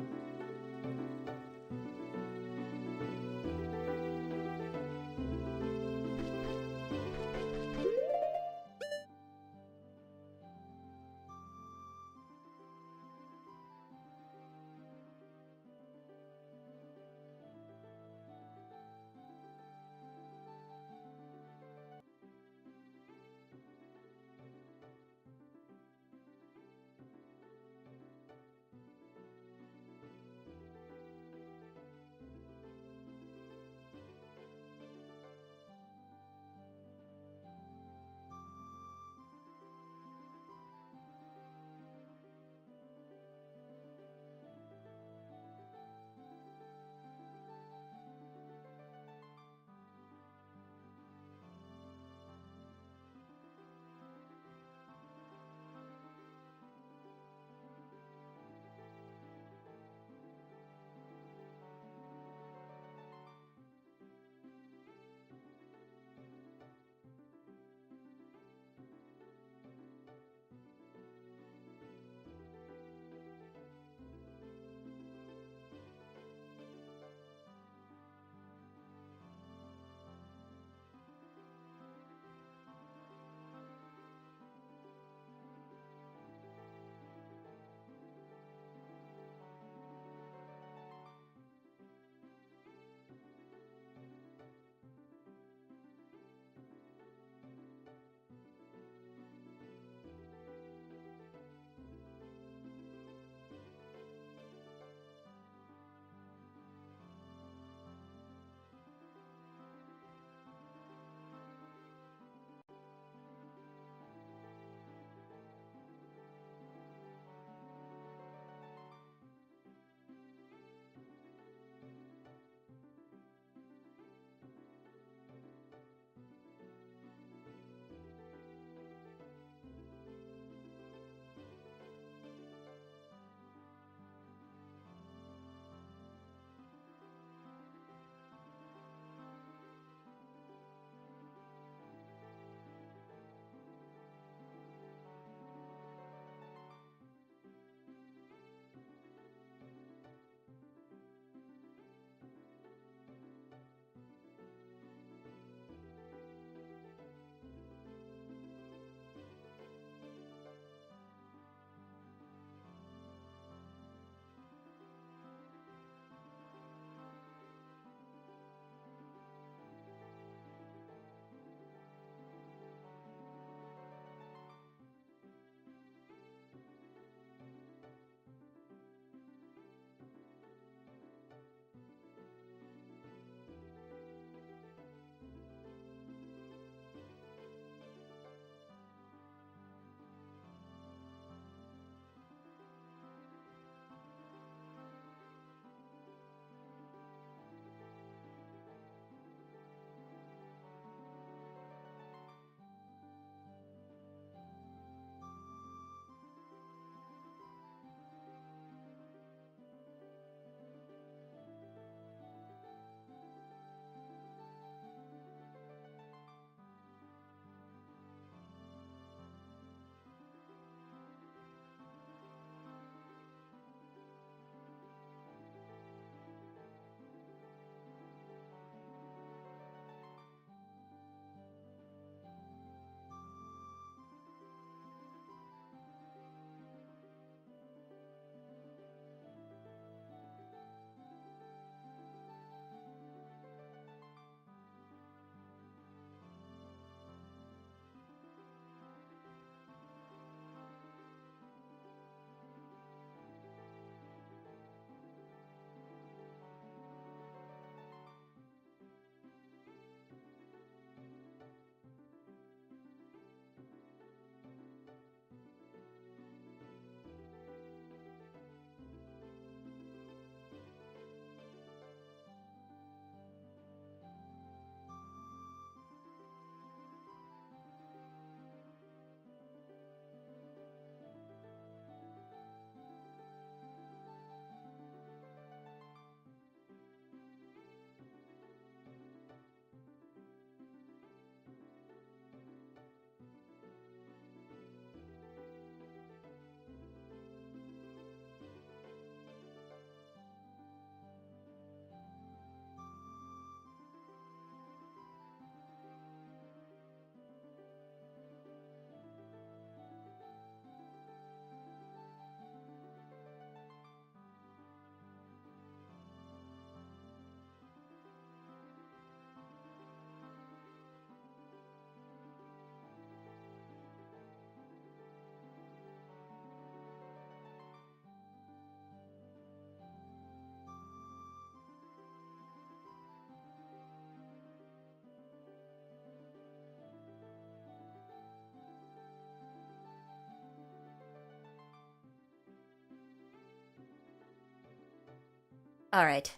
Alright.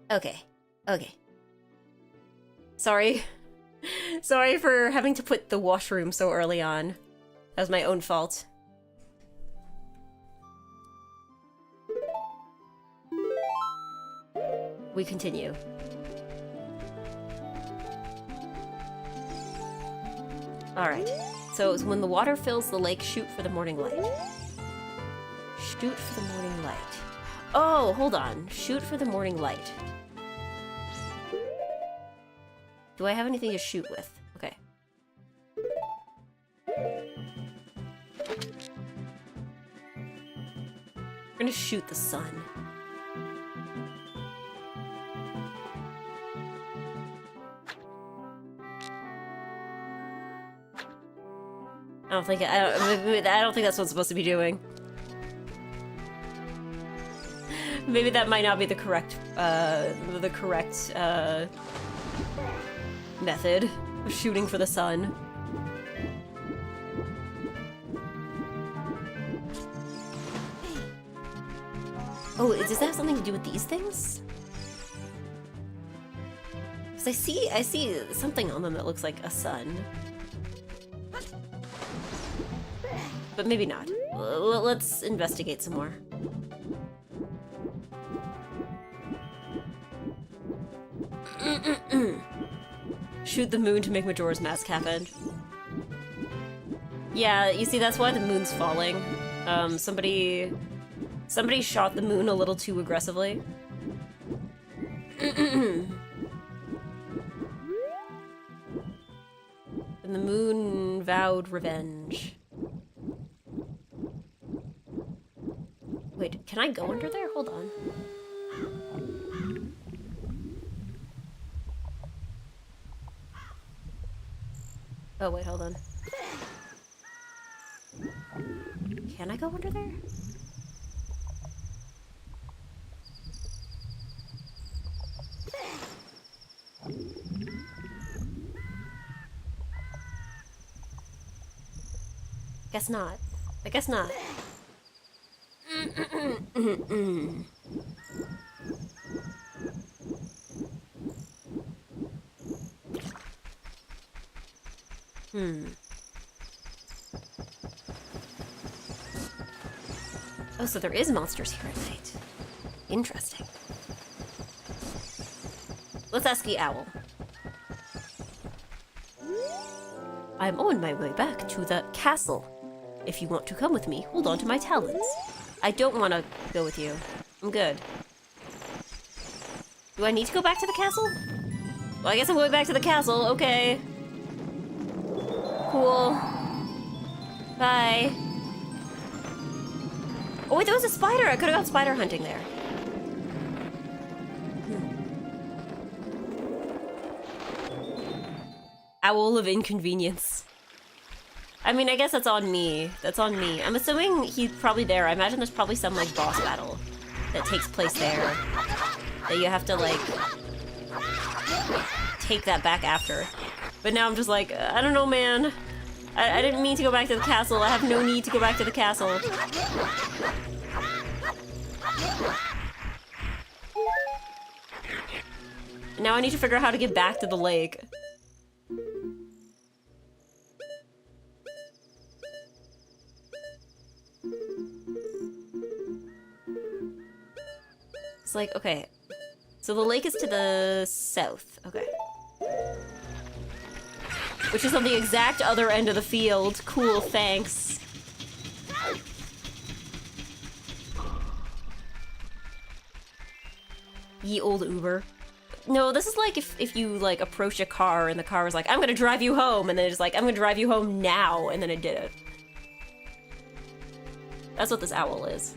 Okay. Okay. Sorry. Sorry for having to put the washroom so early on. That was my own fault. We continue. Alright. So it's when the water fills the lake, shoot for the morning light. Shoot for the morning light. Oh, hold on. Shoot for the morning light. Do I have anything to shoot with? Okay. We're gonna shoot the sun. I don't think that's what I'm supposed to be doing. Maybe that might not be the correct method of shooting for the sun. Oh, does that have something to do with these things? Because I see something on them that looks like a sun. But maybe not. Let's investigate some more. Shoot the moon to make Majora's Mask happen. Yeah, you see, that's why the moon's falling. Somebody shot the moon a little too aggressively. And the moon vowed revenge. Wait, can I go under there? Hold on. Oh, wait, hold on. Can I go under there? Guess not. I guess not. Oh, so there is monsters here at night. Interesting. Let's ask the owl. I'm on my way back to the castle. If you want to come with me, hold on to my talons. I don't want to go with you. I'm good. Do I need to go back to the castle? Well, I guess I'm going back to the castle. Okay. Cool. Bye. Oh wait, there was a spider! I could have gone spider hunting there. Owl of inconvenience. I mean, I guess that's on me. That's on me. I'm assuming he's probably there. I imagine there's probably some, like, boss battle that takes place there. That you have to, like, take that back after. But now I'm just like, I don't know, man. I didn't mean to go back to the castle. I have no need to go back to the castle. Now I need to figure out how to get back to the lake. It's like, okay. So the lake is to the south. Okay. Which is on the exact other end of the field. Cool, thanks. Ye old Uber. No, this is like if you, like, approach a car and the car is like, I'm gonna drive you home, and then it's like, I'm gonna drive you home now, and then it did it. That's what this owl is.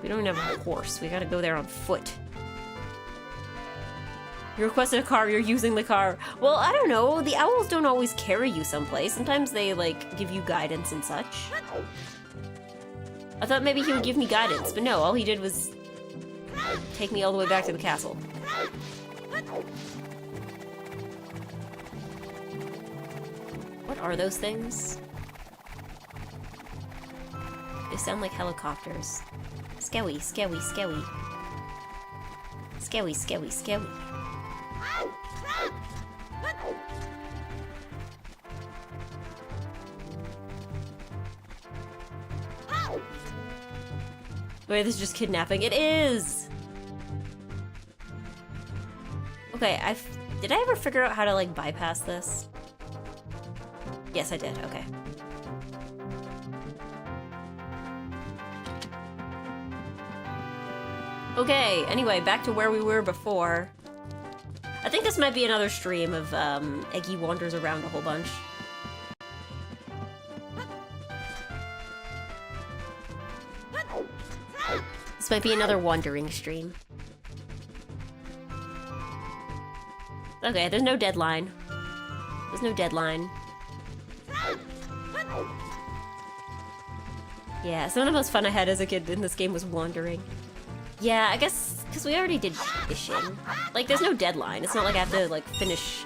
We don't even have a horse. We gotta go there on foot. You requested a car, you're using the car. Well, I don't know. The owls don't always carry you someplace. Sometimes they, like, give you guidance and such. I thought maybe he would give me guidance, but no, all he did was take me all the way back to the castle. What are those things? They sound like helicopters. Skewy, skewy, skewy. Skewy, skewy, skewy. Wait, this is just kidnapping. It is! Okay, did I ever figure out how to, like, bypass this? Yes, I did. Okay. Okay, anyway, back to where we were before. I think this might be another stream of, Eggy wanders around a whole bunch. This might be another wandering stream. Okay, there's no deadline. There's no deadline. Yeah, some of the most fun I had as a kid in this game was wandering. Yeah, I guess because we already did fishing. Like, there's no deadline. It's not like I have to, like, finish...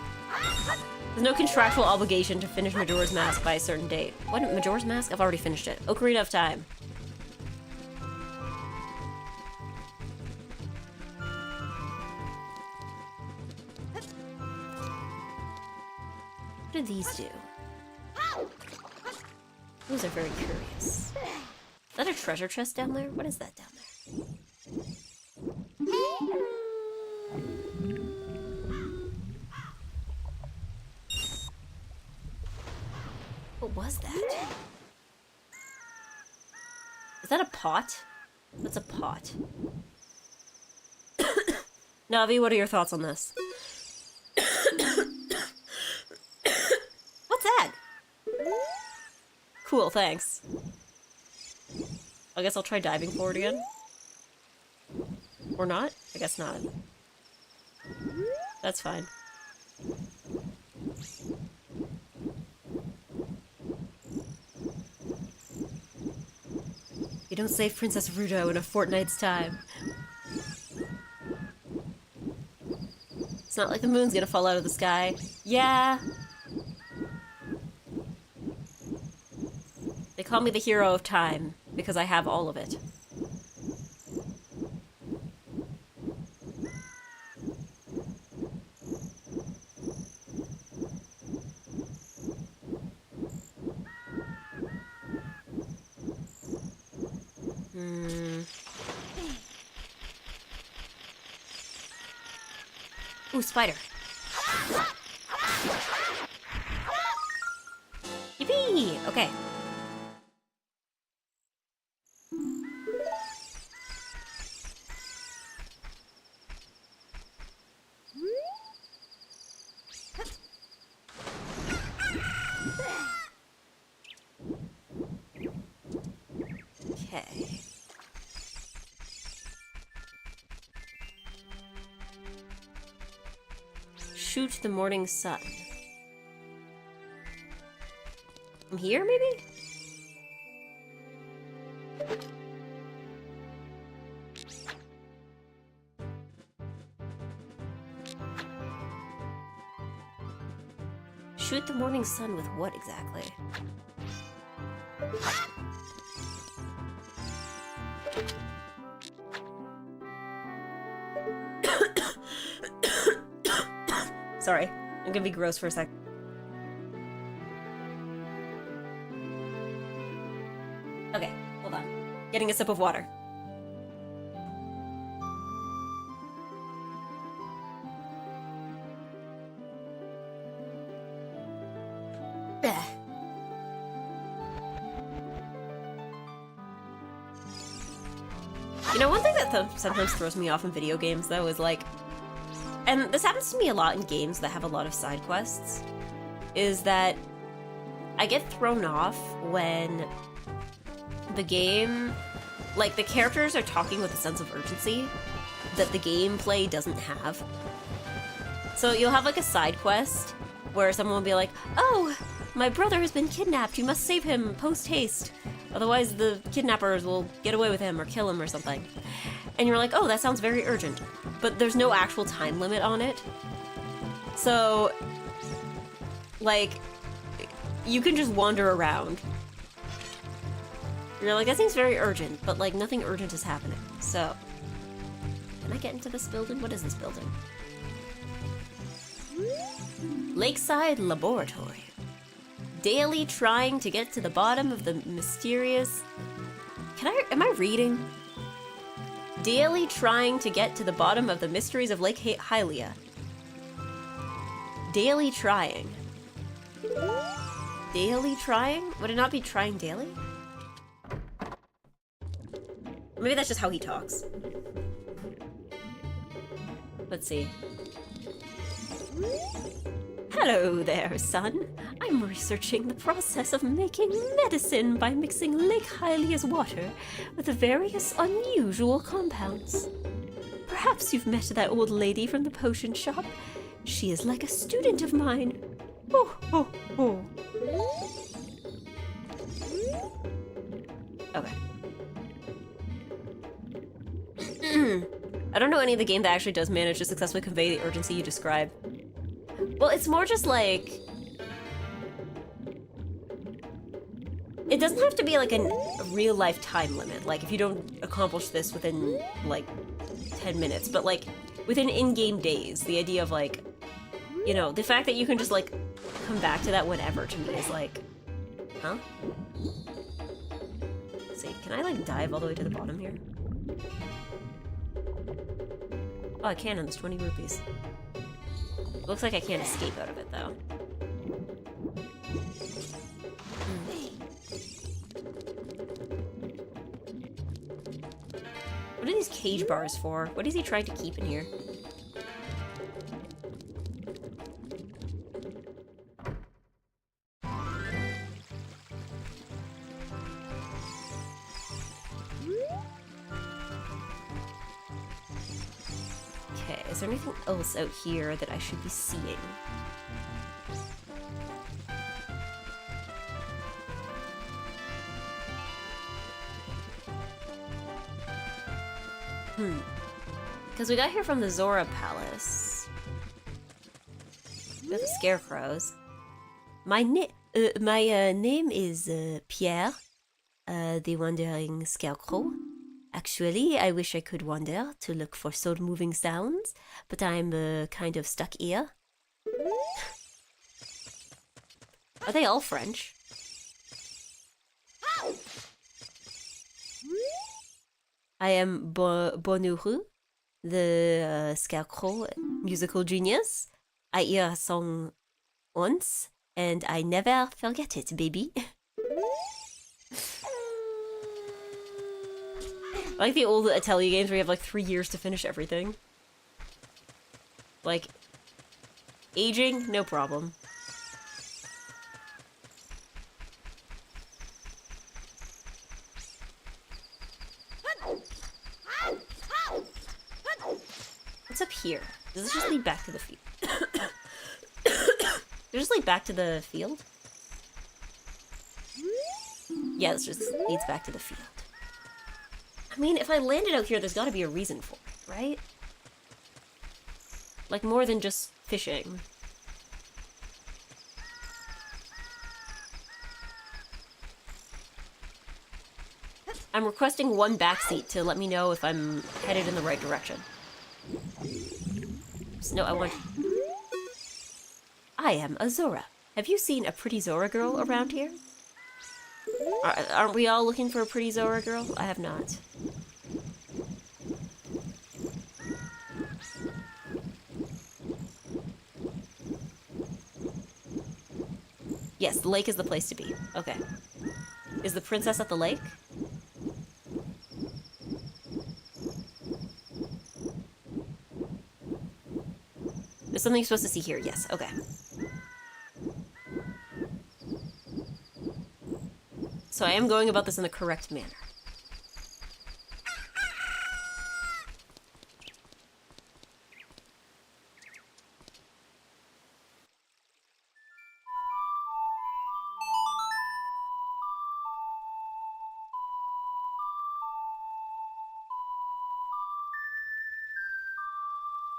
There's no contractual obligation to finish Majora's Mask by a certain date. What? Majora's Mask? I've already finished it. Ocarina of Time. What do these do? Those are very curious. Is that a treasure chest down there? What is that down there? What was that? Is that a pot? What's a pot? Navi, what are your thoughts on this? What's that? Cool, thanks. I guess I'll try diving for it again. Or not? I guess not. That's fine. You don't save Princess Ruto in a fortnight's time. It's not like the moon's gonna fall out of the sky. Yeah. They call me the hero of time because I have all of it. Ooh, spider. Yippee! Okay. Okay. Shoot the morning sun. From here, maybe? Shoot the morning sun with what exactly? Sorry, I'm gonna be gross for a sec. Okay, hold on. Getting a sip of water. You know, one thing that sometimes throws me off in video games, though, is like... And this happens to me a lot in games that have a lot of side quests, is that I get thrown off when the game... Like, the characters are talking with a sense of urgency that the gameplay doesn't have. So you'll have, like, a side quest where someone will be like, "Oh, my brother has been kidnapped, you must save him post-haste. Otherwise the kidnappers will get away with him or kill him or something." and you're like, oh, that sounds very urgent. But there's no actual time limit on it. So, like, you can just wander around. You're like, that seems very urgent, but like nothing urgent is happening. So, can I get into this building? What is this building? Lakeside Laboratory. Daily trying to get to the bottom of the mysterious... am I reading? Daily trying to get to the bottom of the mysteries of Lake Hylia. Daily trying. Daily trying? Would it not be trying daily? Maybe that's just how he talks. Let's see. Hello there, son. I'm researching the process of making medicine by mixing Lake Hylia's water with the various unusual compounds. Perhaps you've met that old lady from the potion shop. She is like a student of mine. Oh, oh, oh. Okay. I don't know any of the game that actually does manage to successfully convey the urgency you describe. Well, it's more just like... It doesn't have to be like a real-life time limit. Like, if you don't accomplish this within, like, 10 minutes. But, like, within in-game days. The idea of, like... You know, the fact that you can just, like, come back to that whenever, to me, is like... Huh? Let's see, can I, like, dive all the way to the bottom here? Oh, I can, and there's 20 rupees. Looks like I can't escape out of it, though. What are these cage bars for? What is he trying to keep in here? Okay, is there anything else out here that I should be seeing? Because we got here from the Zora Palace. With the scarecrows. My name is Pierre, the Wandering Scarecrow. Actually, I wish I could wander to look for soul-moving sounds, but I'm kind of stuck here. Are they all French? I am Bonheureux, the Scarecrow musical genius. I hear a song once, and I never forget it, baby. I like the old Atelier games where you have like 3 years to finish everything. Like, aging, no problem. What's up here? Does this just lead back to the field? Does it just lead back to the field? Yeah, this just leads back to the field. I mean, if I landed out here, there's gotta be a reason for it, right? Like, more than just fishing. I'm requesting one backseat to let me know if I'm headed in the right direction. So, no, I am a Zora. Have you seen a pretty Zora girl around here? Aren't we all looking for a pretty Zora girl? I have not. Yes, the lake is the place to be. Okay. Is the princess at the lake? There's something you're supposed to see here. Yes, okay. So I am going about this in the correct manner.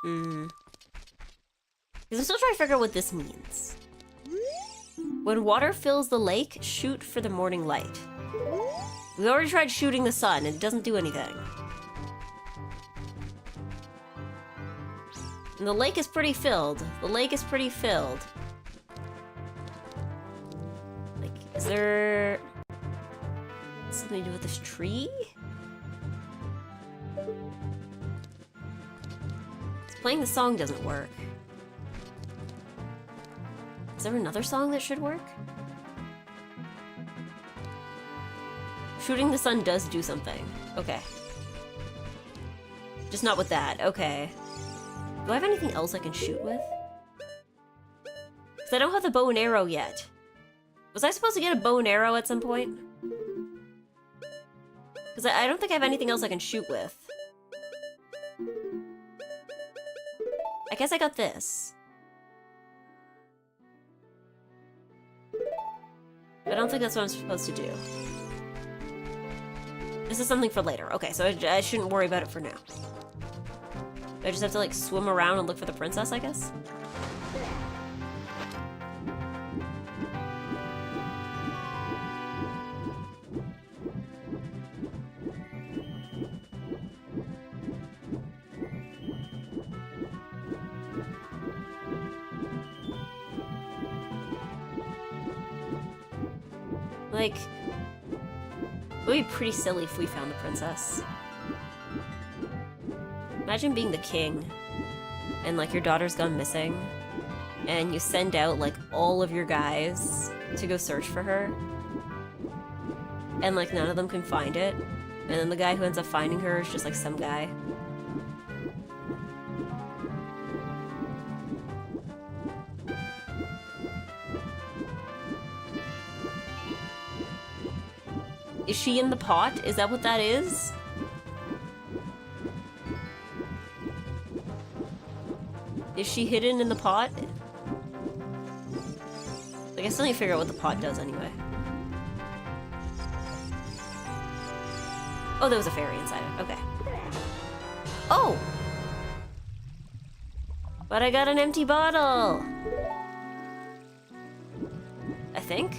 Because I'm still trying to figure out what this means. When water fills the lake, shoot for the morning light. We already tried shooting the sun, and it doesn't do anything. And the lake is pretty filled. The lake is pretty filled. Like, is there something to do with this tree? Playing the song doesn't work. Is there another song that should work? Shooting the sun does do something. Okay. Just not with that. Okay. Do I have anything else I can shoot with? Because I don't have the bow and arrow yet. Was I supposed to get a bow and arrow at some point? Because I don't think I have anything else I can shoot with. I guess I got this. I don't think that's what I'm supposed to do. This is something for later. Okay, so I shouldn't worry about it for now. I just have to, like, swim around and look for the princess, I guess? Like, it would be pretty silly if we found the princess. Imagine being the king, and like your daughter's gone missing, and you send out like all of your guys to go search for her, and like none of them can find it, and then the guy who ends up finding her is just like some guy. Is she in the pot? Is that what that is? Is she hidden in the pot? Like, I still need to figure out what the pot does anyway. Oh, there was a fairy inside it. Okay. Oh! But I got an empty bottle! I think?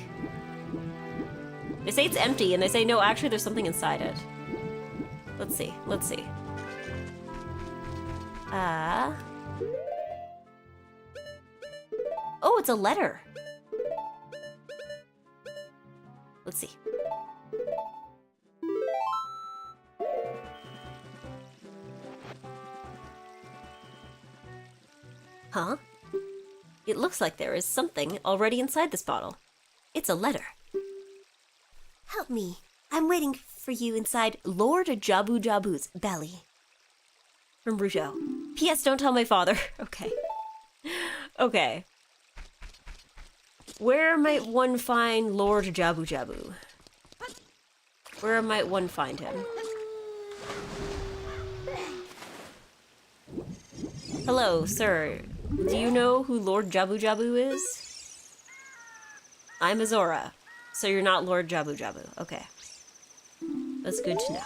They say it's empty, and they say, no, actually there's something inside it. Let's see, let's see. Oh, it's a letter! Let's see. Huh? It looks like there is something already inside this bottle. It's a letter. Help me. I'm waiting for you inside Lord Jabu Jabu's belly. From Rougeau. P.S. Don't tell my father. Okay. Okay. Where might one find Lord Jabu Jabu? Where might one find him? Hello, sir. Do you know who Lord Jabu Jabu is? I'm Azora. So you're not Lord Jabu Jabu. Okay. That's good to know.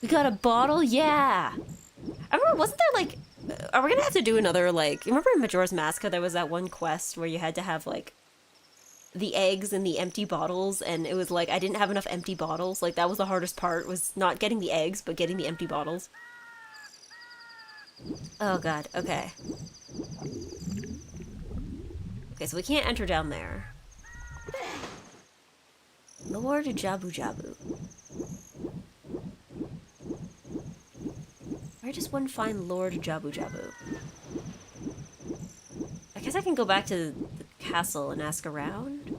We got a bottle? Yeah! I remember, wasn't there, like... Are we gonna have to do another, like... Remember in Majora's Mask there was that one quest where you had to have, like... the eggs and the empty bottles, and it was like, I didn't have enough empty bottles. Like, that was the hardest part, was not getting the eggs, but getting the empty bottles. Oh god, okay. Okay, so we can't enter down there. Lord Jabu Jabu. Where does one find Lord Jabu Jabu? I guess I can go back to the castle and ask around?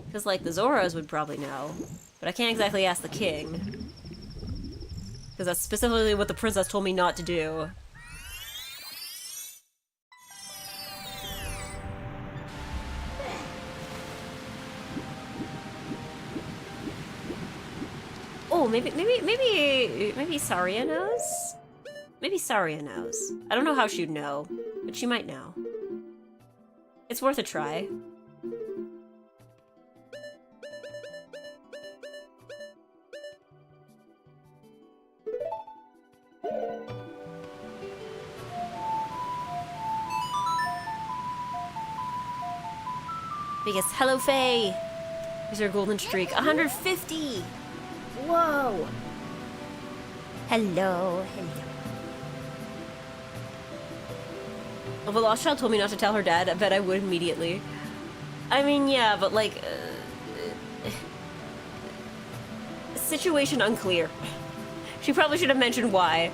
Because, like, the Zoras would probably know. But I can't exactly ask the king. Because that's specifically what the princess told me not to do. Oh, maybe Saria knows? Maybe Saria knows. I don't know how she'd know, but she might know. It's worth a try. Because hello, Faye! Here's our golden streak. 150! Whoa! Hello, hello. If a lost child told me not to tell her dad, I bet I would immediately. I mean, yeah, but like... situation unclear. She probably should have mentioned why.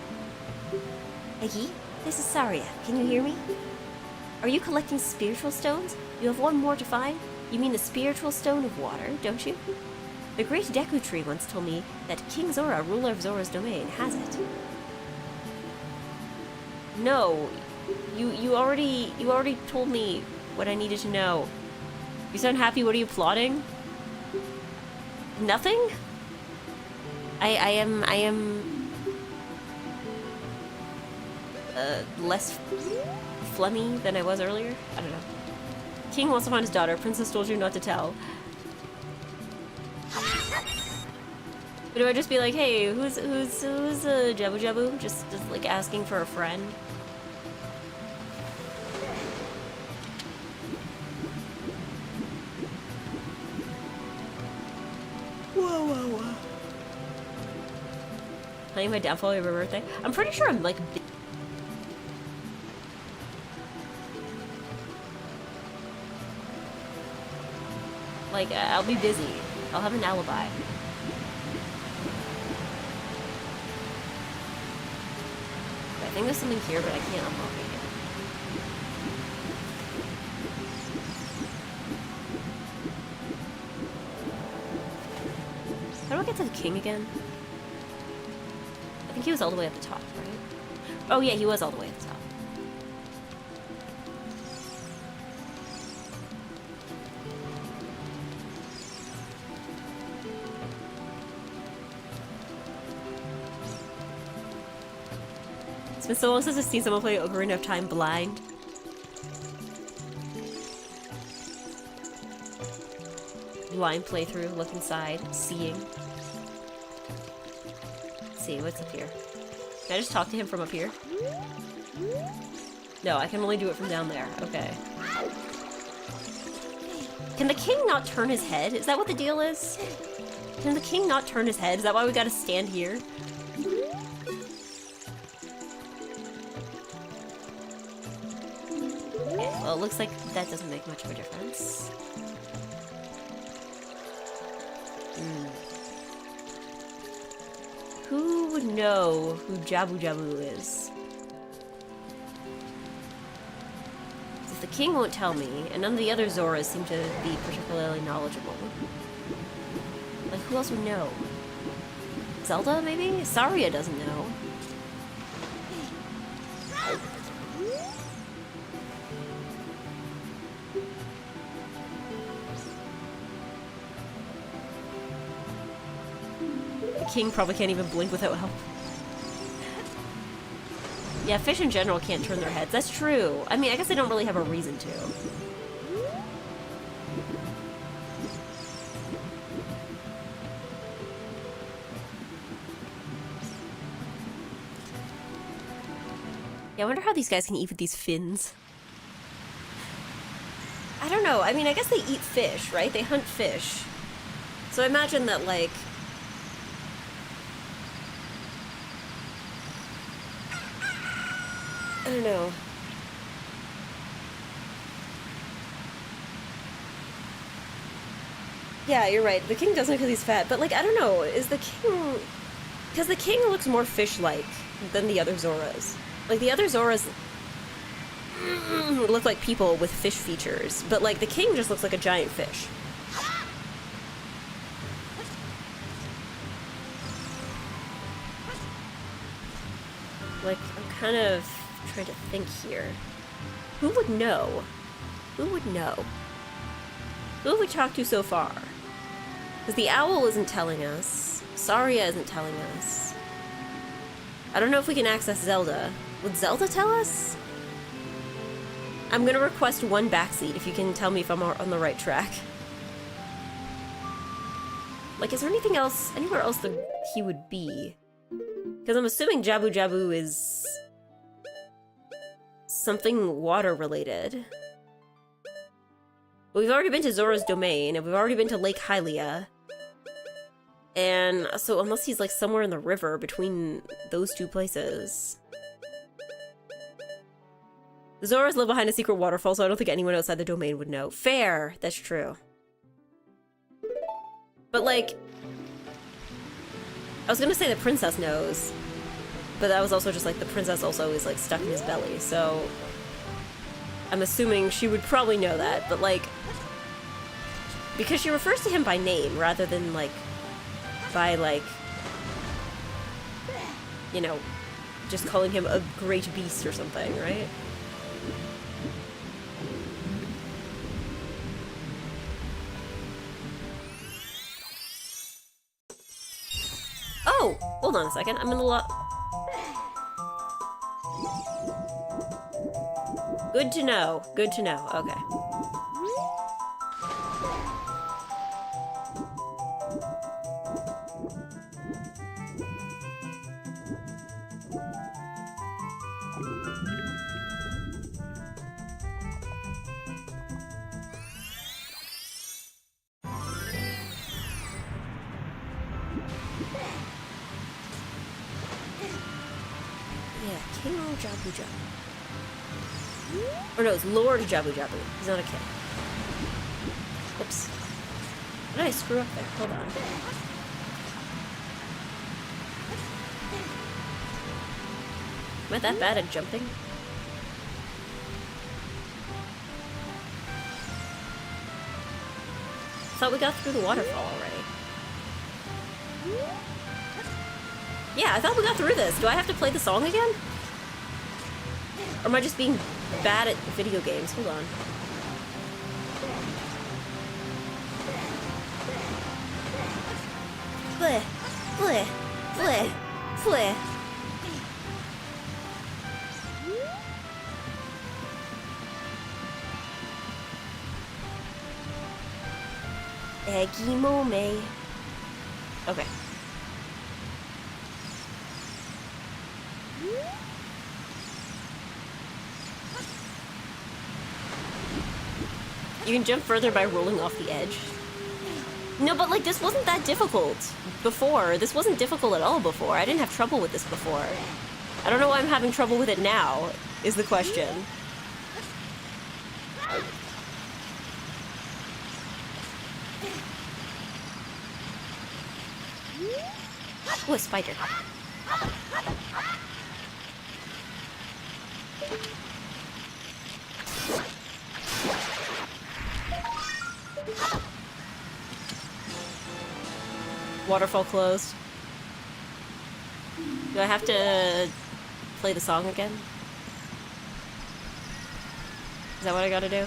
Eggy, this is Saria. Can you hear me? Are you collecting spiritual stones? You have one more to find? You mean the spiritual stone of water, don't you? The great Deku Tree once told me that King Zora, ruler of Zora's domain, has it. No, you already told me what I needed to know. You sound happy. What are you plotting? Nothing? I am less phlegmy than I was earlier. I don't know. King wants to find his daughter. Princess told you not to tell. But do I just be like, hey, who's Jabu Jabu? Just like asking for a friend? Whoa, whoa, whoa. Playing my downfall of your birthday? I'm pretty sure I'm like... I'll be busy. I'll have an alibi. I think there's something here, but I can't unlock it yet. How do I get to the king again? I think he was all the way at the top, right? Oh yeah, he was all the way at the top. It's been so long since I've seen someone play Ocarina of Time blind. Blind playthrough, look inside, seeing. Let's see, what's up here? Can I just talk to him from up here? No, I can only do it from down there. Okay. Can the king not turn his head? Is that what the deal is? Can the king not turn his head? Is that why we gotta stand here? Well, it looks like that doesn't make much of a difference. Who would know who Jabu Jabu is? If the king won't tell me, and none of the other Zoras seem to be particularly knowledgeable. Like, who else would know? Zelda, maybe? Saria doesn't know. King probably can't even blink without help. Yeah, fish in general can't turn their heads. That's true. I mean, I guess they don't really have a reason to. Yeah, I wonder how these guys can eat with these fins. I don't know. I mean, I guess they eat fish, right? They hunt fish. So I imagine that, like... I don't know. Yeah, you're right. The king doesn't because he's fat, but like, I don't know. Is the king... Because the king looks more fish-like than the other Zoras. Like, the other Zoras look like people with fish features, but like, the king just looks like a giant fish. Like, I'm kind of trying to think here. Who would know? Who would know? Who have we talked to so far? Because the owl isn't telling us. Saria isn't telling us. I don't know if we can access Zelda. Would Zelda tell us? I'm gonna request one backseat if you can tell me if I'm on the right track. Like, is there anything else, anywhere else that he would be? Because I'm assuming Jabu Jabu is something water related. But we've already been to Zora's Domain, and we've already been to Lake Hylia. And so unless he's like somewhere in the river between those two places. The Zoras live behind a secret waterfall, so I don't think anyone outside the domain would know. Fair, that's true. But like, I was gonna say the princess knows, but that was also just like the princess also is like stuck in his belly, so I'm assuming she would probably know that, but like, because she refers to him by name rather than like, by like, you know, just calling him a great beast or something, right? Oh! Hold on a second, I'm in the lot. Good to know. Good to know. Okay. Yeah, King Jabu Jabu. Or no, it's Lord Jabu Jabu. He's not a king. Oops. What did I screw up there? Hold on. Am I that bad at jumping? I thought we got through the waterfall already. Yeah, I thought we got through this. Do I have to play the song again? Or am I just being bad at video games? Hold on. Bleh, bleh, bleh, bleh. Eggy Mome. Okay. You can jump further by rolling off the edge. No, but like, this wasn't that difficult before. This wasn't difficult at all before. I didn't have trouble with this before. I don't know why I'm having trouble with it now, is the question. Oh, a spider. Waterfall closed. Do I have to play the song again? Is that what I gotta do?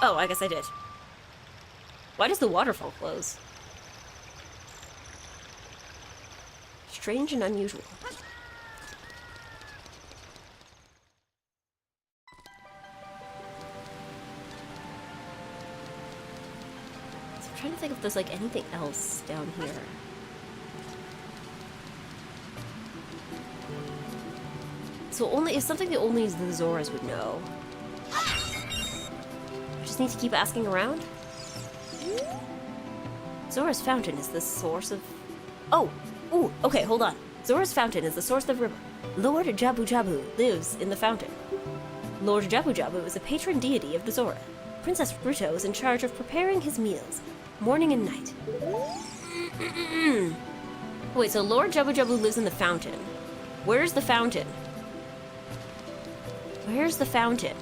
Oh, I guess I did. Why does the waterfall close? Strange and unusual. So I'm trying to think if there's like anything else down here. So only it's something that only the Zoras would know. I just need to keep asking around. Zora's fountain is the source of... Oh! Ooh, okay, hold on. Zora's fountain is the source of the river. Lord Jabu Jabu lives in the fountain. Lord Jabu Jabu is a patron deity of the Zora. Princess Ruto is in charge of preparing his meals, morning and night. Wait, so Lord Jabu Jabu lives in the fountain. Where's the fountain? Where's the fountain?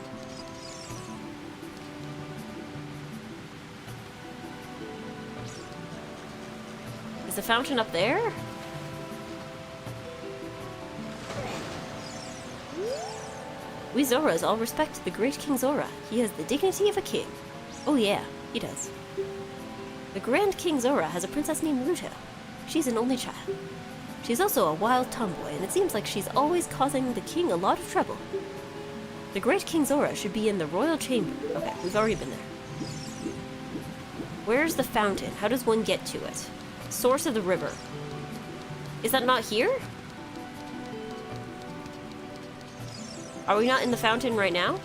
Is the fountain up there? We Zoras all respect the great King Zora. He has the dignity of a king. Oh yeah, he does. The Grand King Zora has a princess named Ruto. She's an only child. She's also a wild tomboy, and it seems like she's always causing the king a lot of trouble. The great King Zora should be in the royal chamber. Okay, we've already been there. Where's the fountain? How does one get to it? Source of the river. Is that not here? Are we not in the fountain right now?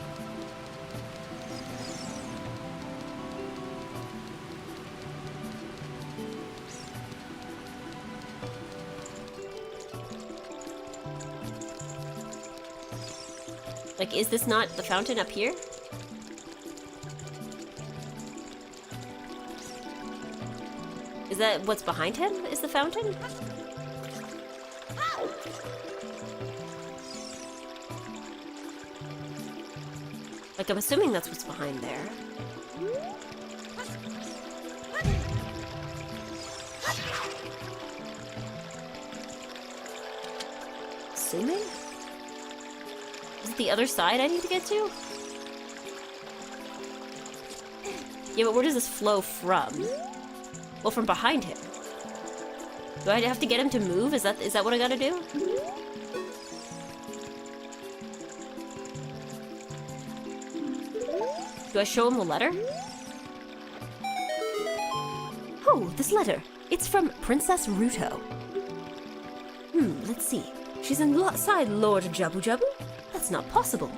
Like, is this not the fountain up here? Is that what's behind him? Is the fountain? Like, I'm assuming that's what's behind there. Assuming? Is it the other side I need to get to? Yeah, but where does this flow from? Well, from behind him. Do I have to get him to move? Is that what I gotta do? Do I show him the letter? Oh, this letter. It's from Princess Ruto. Let's see. She's inside Lord Jabu Jabu? That's not possible.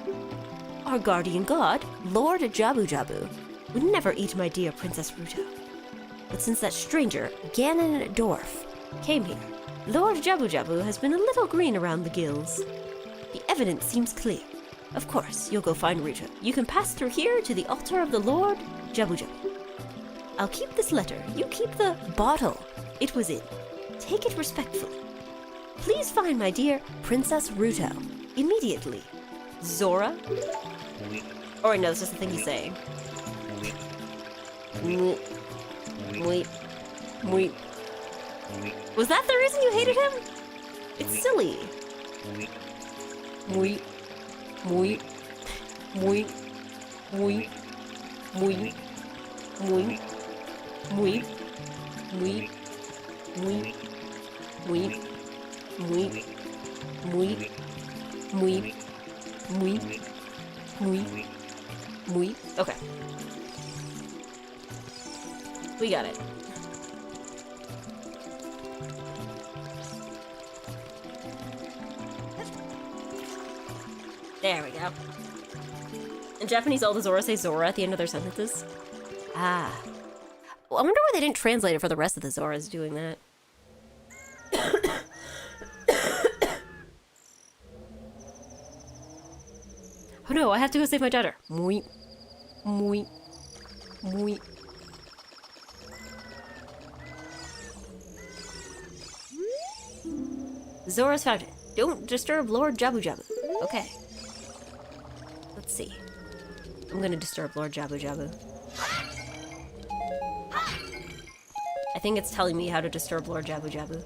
Our guardian god, Lord Jabu Jabu, would never eat my dear Princess Ruto. But since that stranger, Ganondorf, came here, Lord Jabu Jabu has been a little green around the gills. The evidence seems clear. Of course, you'll go find Ruto. You can pass through here to the altar of the Lord Jabu Jabu. I'll keep this letter. You keep the bottle it was in. Take it respectfully. Please find my dear Princess Ruto immediately. Zora? Or no, it's just the thing he's saying. Was that the reason you hated him? It's silly. Muy, muy, muy, muy, muy, muy, muy, muy, muy, muy, muy, muy, muy, muy, muy, muy. Okay. We got it. There we go. In Japanese, all the Zora say Zora at the end of their sentences. Ah. Well, I wonder why they didn't translate it for the rest of the Zoras doing that. Oh no, I have to go save my daughter. Muy. Muy. Muy. Zora's fountain. Don't disturb Lord Jabu Jabu. Okay. Let's see. I'm gonna disturb Lord Jabu Jabu. I think it's telling me how to disturb Lord Jabu Jabu.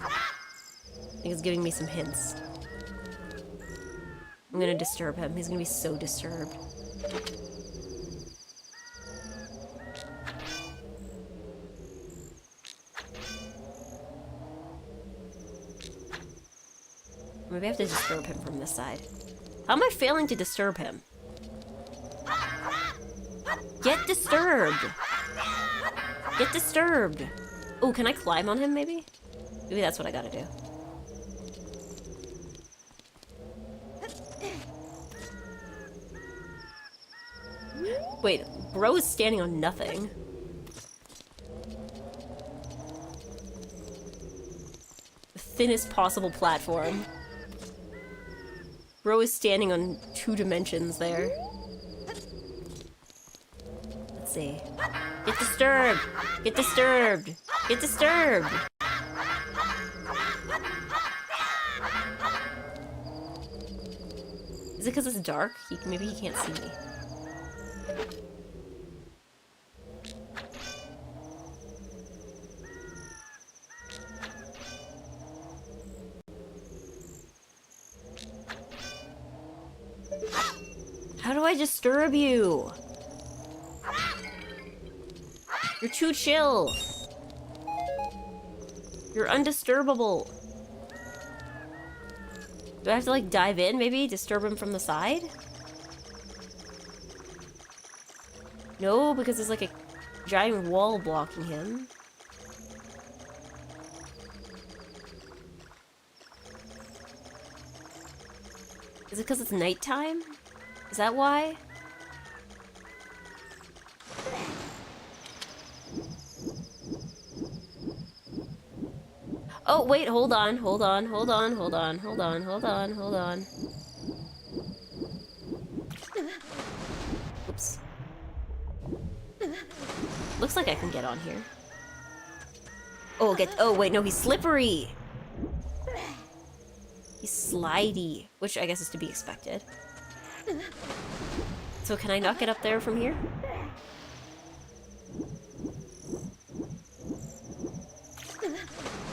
I think it's giving me some hints. I'm gonna disturb him. He's gonna be so disturbed. Maybe I have to disturb him from this side. How am I failing to disturb him? Get disturbed! Get disturbed! Oh, can I climb on him, maybe? Maybe that's what I gotta do. Wait, bro is standing on nothing. The thinnest possible platform. Bro is standing on 2 dimensions there. Let's see. Get disturbed! Get disturbed! Get disturbed! Is it because it's dark? Maybe he can't see me. How do I disturb you? You're too chill. You're undisturbable. Do I have to, like, dive in, maybe? Disturb him from the side? No, because there's, like, a giant wall blocking him. Is it because it's nighttime? Is that why? Oh, wait, hold on. Oops. Looks like I can get on here. Oh, wait, no, he's slippery! He's slidey, which I guess is to be expected. So can I not get up there from here?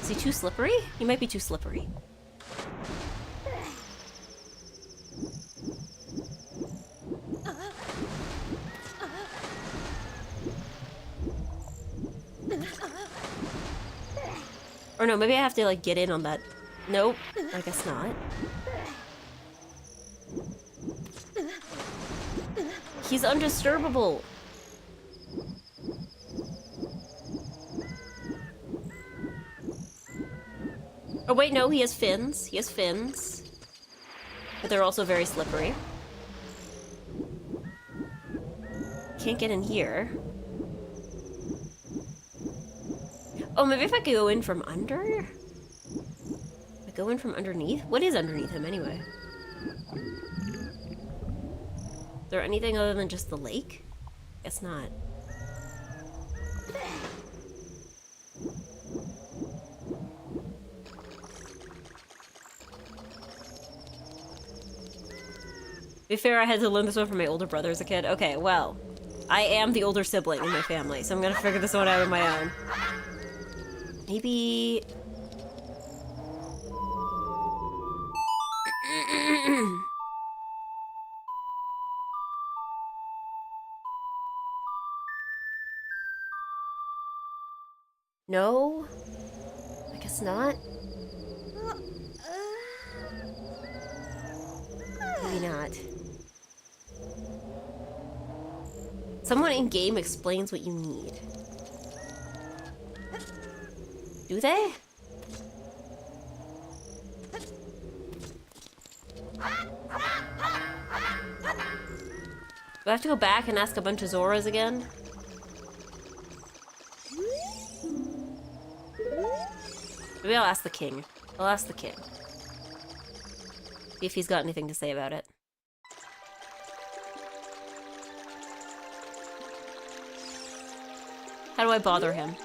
Is he too slippery? He might be too slippery. Or no, maybe I have to, like, get in on that. Nope, I guess not. He's undisturbable. Oh wait, no, he has fins. He has fins. But they're also very slippery. Can't get in here. Oh, maybe if I could go in from under? I go in from underneath? What is underneath him, anyway? Is there anything other than just the lake? Guess not. To be fair, I had to learn this one from my older brother as a kid. Okay, well, I am the older sibling in my family, so I'm gonna figure this one out on my own. Maybe... No? I guess not? Maybe not. Someone in-game explains what you need. Do they? Do I have to go back and ask a bunch of Zoras again? Maybe I'll ask the king. I'll ask the king. See if he's got anything to say about it. How do I bother him?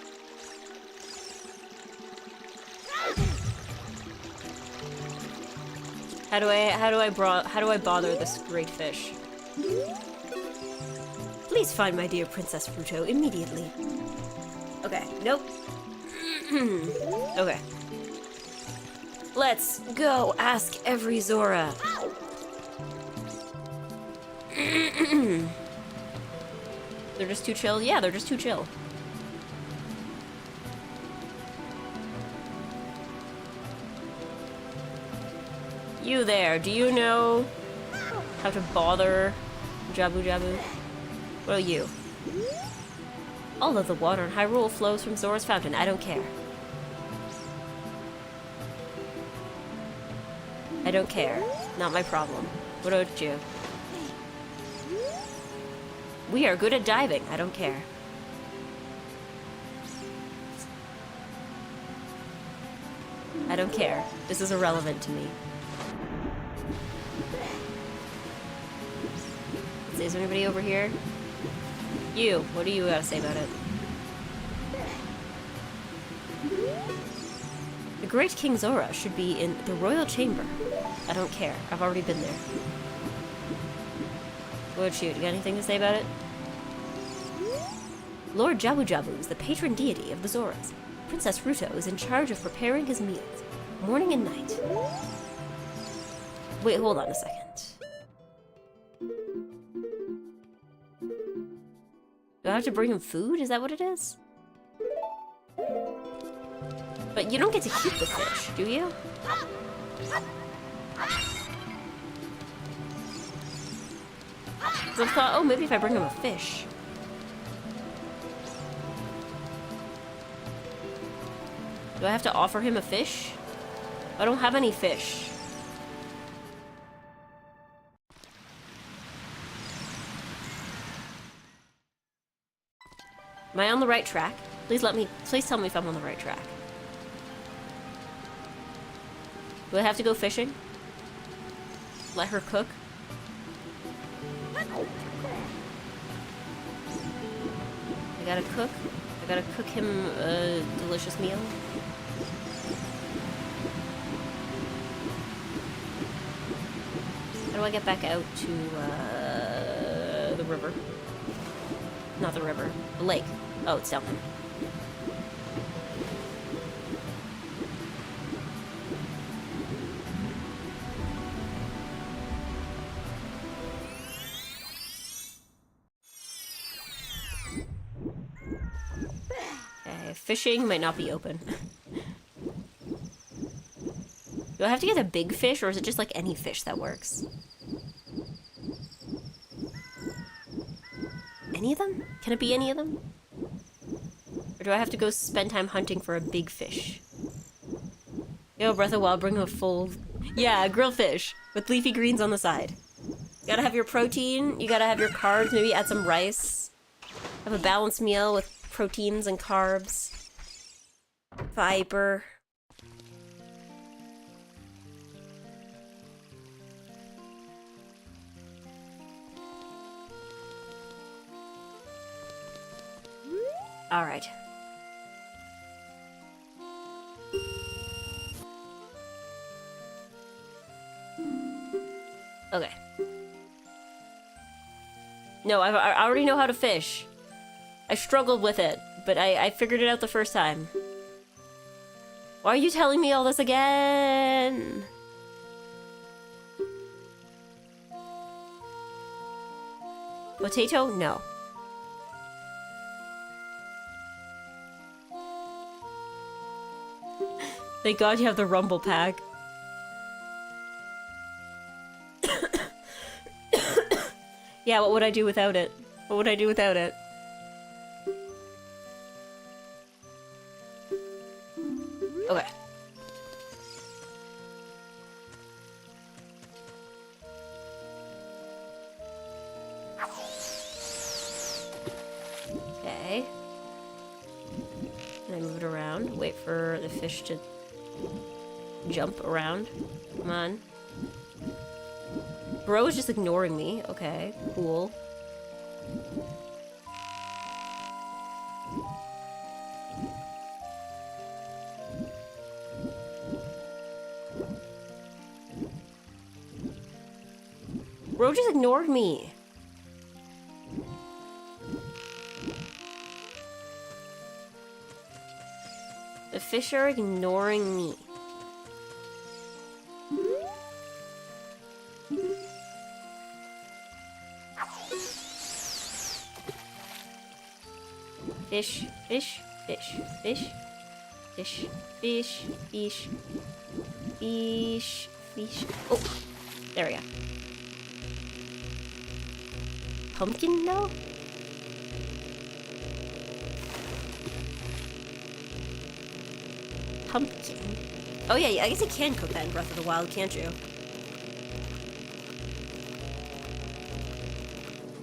How do I bother this great fish? Please find my dear Princess Fruto immediately. Okay, nope. Okay. Let's go ask every Zora. They're just too chill? Yeah, they're just too chill. You there, do you know how to bother Jabu Jabu? What are you? All of the water in Hyrule flows from Zora's fountain. I don't care. I don't care. Not my problem. What about you? We are good at diving. I don't care. I don't care. This is irrelevant to me. Is there anybody over here? You, what do you gotta say about it? The great King Zora should be in the royal chamber. I don't care. I've already been there. What about you? Do you got anything to say about it? Lord Jabu Jabu is the patron deity of the Zoras. Princess Ruto is in charge of preparing his meals, morning and night. Wait, hold on a second. Do I have to bring him food? Is that what it is? But you don't get to keep the fish, do you? So I thought, oh, maybe if I bring him a fish. Do I have to offer him a fish? I don't have any fish. Am I on the right track? Please tell me if I'm on the right track. Do I have to go fishing? Let her cook? I gotta cook? I gotta cook him a delicious meal? How do I get back out to, the river? Not the river. The lake. Oh, it's down there. Okay, fishing might not be open. Do I have to get a big fish, or is it just like any fish that works? Any of them? Can it be any of them? Or do I have to go spend time hunting for a big fish? Yo, Breath of the Wild, bring a full... Yeah, grilled fish with leafy greens on the side. You gotta have your protein, you gotta have your carbs, maybe add some rice. Have a balanced meal with proteins and carbs. Fiber. Alright. Okay. No, I already know how to fish. I struggled with it, but I figured it out the first time. Why are you telling me all this again? Potato? No. Thank God you have the Rumble Pack. Yeah, what would I do without it? What would I do without it? Okay. Okay. Can I move it around? Wait for the fish to jump around. Come on. Bro is just ignoring me. Okay, cool. Bro just ignored me. The fish are ignoring me. Fish, fish, fish, fish, fish, fish, fish, fish, fish. Oh, there we go. Pumpkin, no? Pumpkin. Oh yeah, I guess you can cook that in Breath of the Wild, can't you?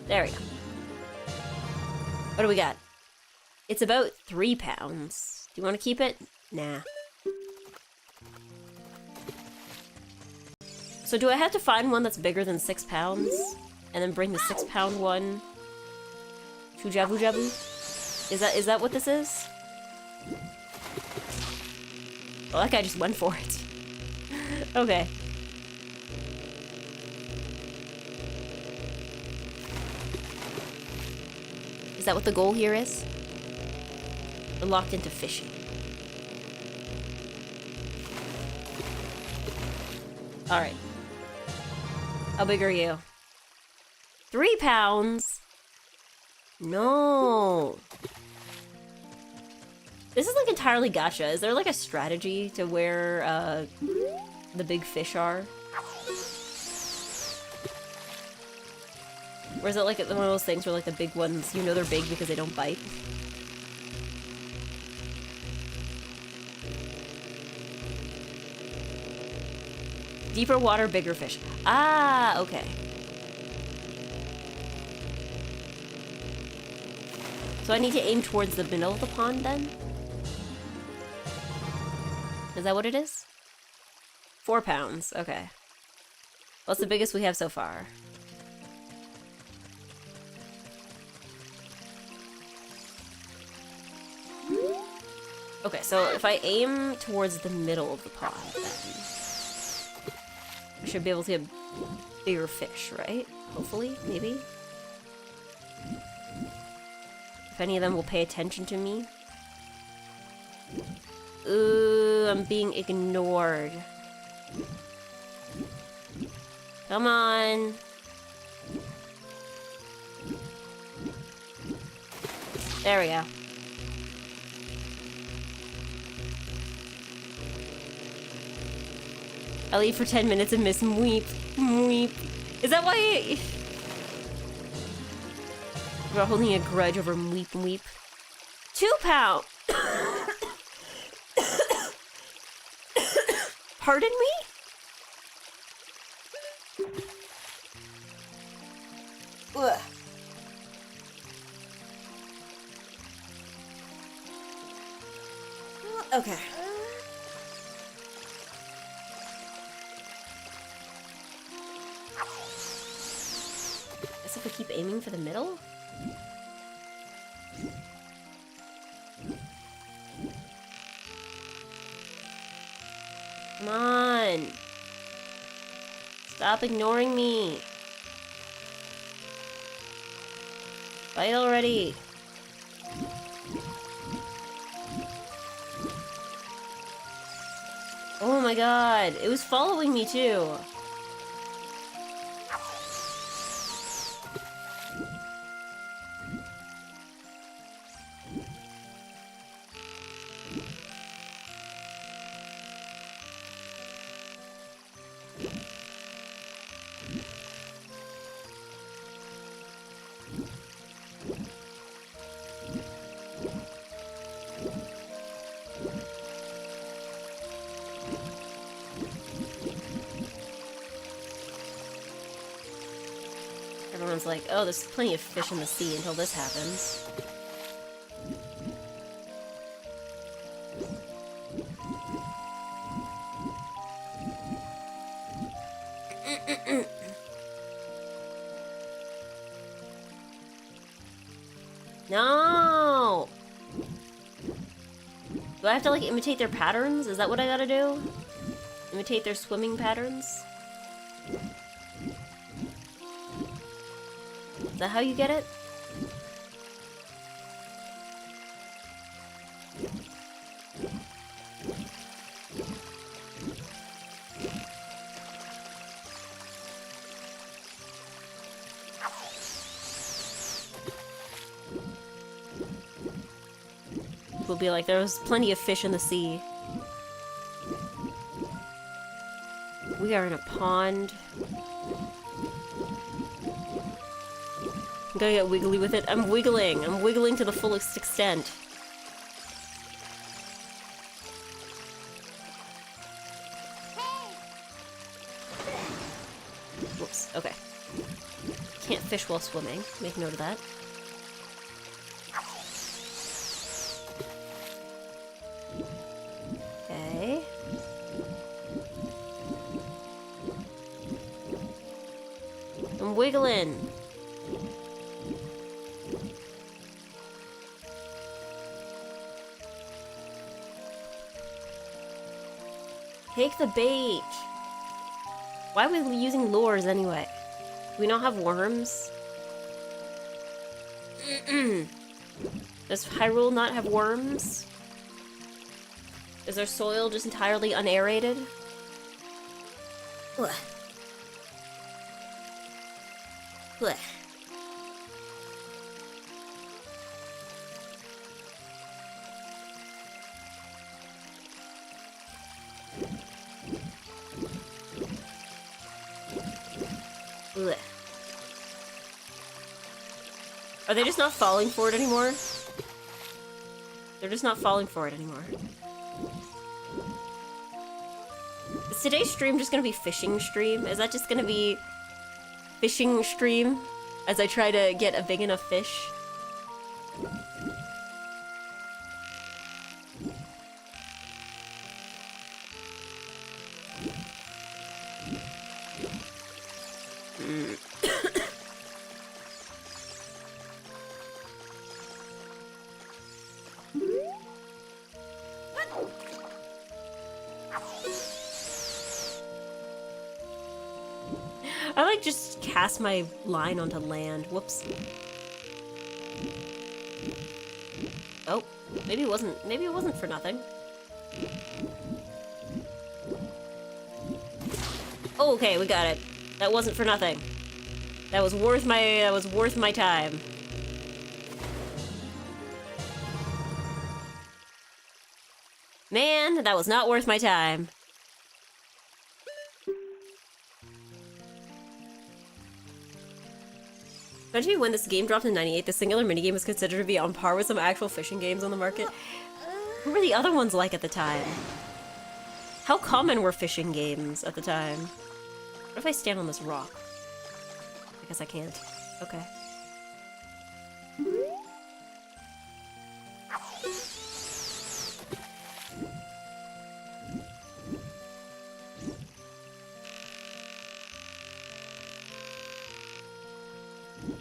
There we go. What do we got? It's about 3 pounds. Do you want to keep it? Nah. So do I have to find one that's bigger than 6 pounds? And then bring the 6-pound one to Jabu Jabu? Is that what this is? Well, that guy just went for it. Okay. Is that what the goal here is? We're locked into fishing. Alright. How big are you? 3 pounds? No. This is like entirely gacha. Is there like a strategy to where the big fish are? Or is it like one of those things where like the big ones, you know they're big because they don't bite? Deeper water, bigger fish. Ah, okay. So I need to aim towards the middle of the pond then? Is that what it is? 4 pounds, okay. What's the biggest we have so far? Okay, so if I aim towards the middle of the pond, then I should be able to get bigger fish, right? Hopefully, maybe? If any of them will pay attention to me. Ooh, I'm being ignored. Come on. There we go. I'll eat for 10 minutes and miss Mweep. Mweep. Is that why we're holding a grudge over Mweep Mweep? 2 pounds! Pardon me? Ugh. Okay. Guess if I keep aiming for the middle? Come on. Stop ignoring me. Fight already. Oh my god, it was following me too. Everyone's like, oh, there's plenty of fish in the sea until this happens. No! Do I have to, like, imitate their patterns? Is that what I gotta do? Imitate their swimming patterns? Is that how you get it? We'll be like, there was plenty of fish in the sea. We are in a pond. I'm gonna get wiggly with it. I'm wiggling. I'm wiggling to the fullest extent. Whoops. Okay. Can't fish while swimming. Make note of that. Okay. I'm wiggling. Take the bait! Why are we using lures anyway? Do we not have worms? Does Hyrule not have worms? Is their soil just entirely unaerated? Ugh. Blech. Blech. Are they just not falling for it anymore? They're just not falling for it anymore. Is today's stream just gonna be fishing stream? Is that just gonna be fishing stream as I try to get a big enough fish? I like just cast my line onto land. Whoops. Oh, maybe it wasn't for nothing. Oh, okay, we got it. That wasn't for nothing. That was worth my time. Man, that was not worth my time. Eventually, when this game dropped in '98, the singular minigame was considered to be on par with some actual fishing games on the market. What were the other ones like at the time? How common were fishing games at the time? What if I stand on this rock? I guess I can't. Okay.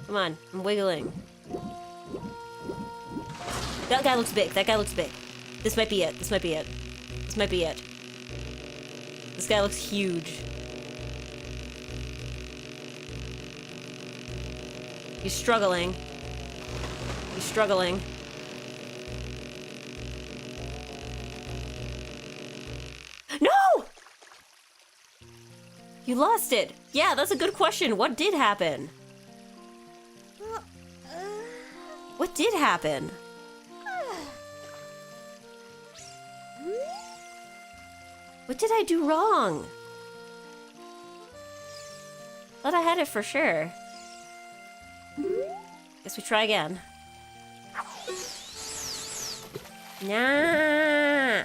Come on, I'm wiggling. That guy looks big. That guy looks big. This might be it. This might be it. This might be it. This guy looks huge. He's struggling. He's struggling. No! You lost it. Yeah, that's a good question. What did happen? What did happen? What did I do wrong? Thought I had it for sure. Guess we try again. Nah.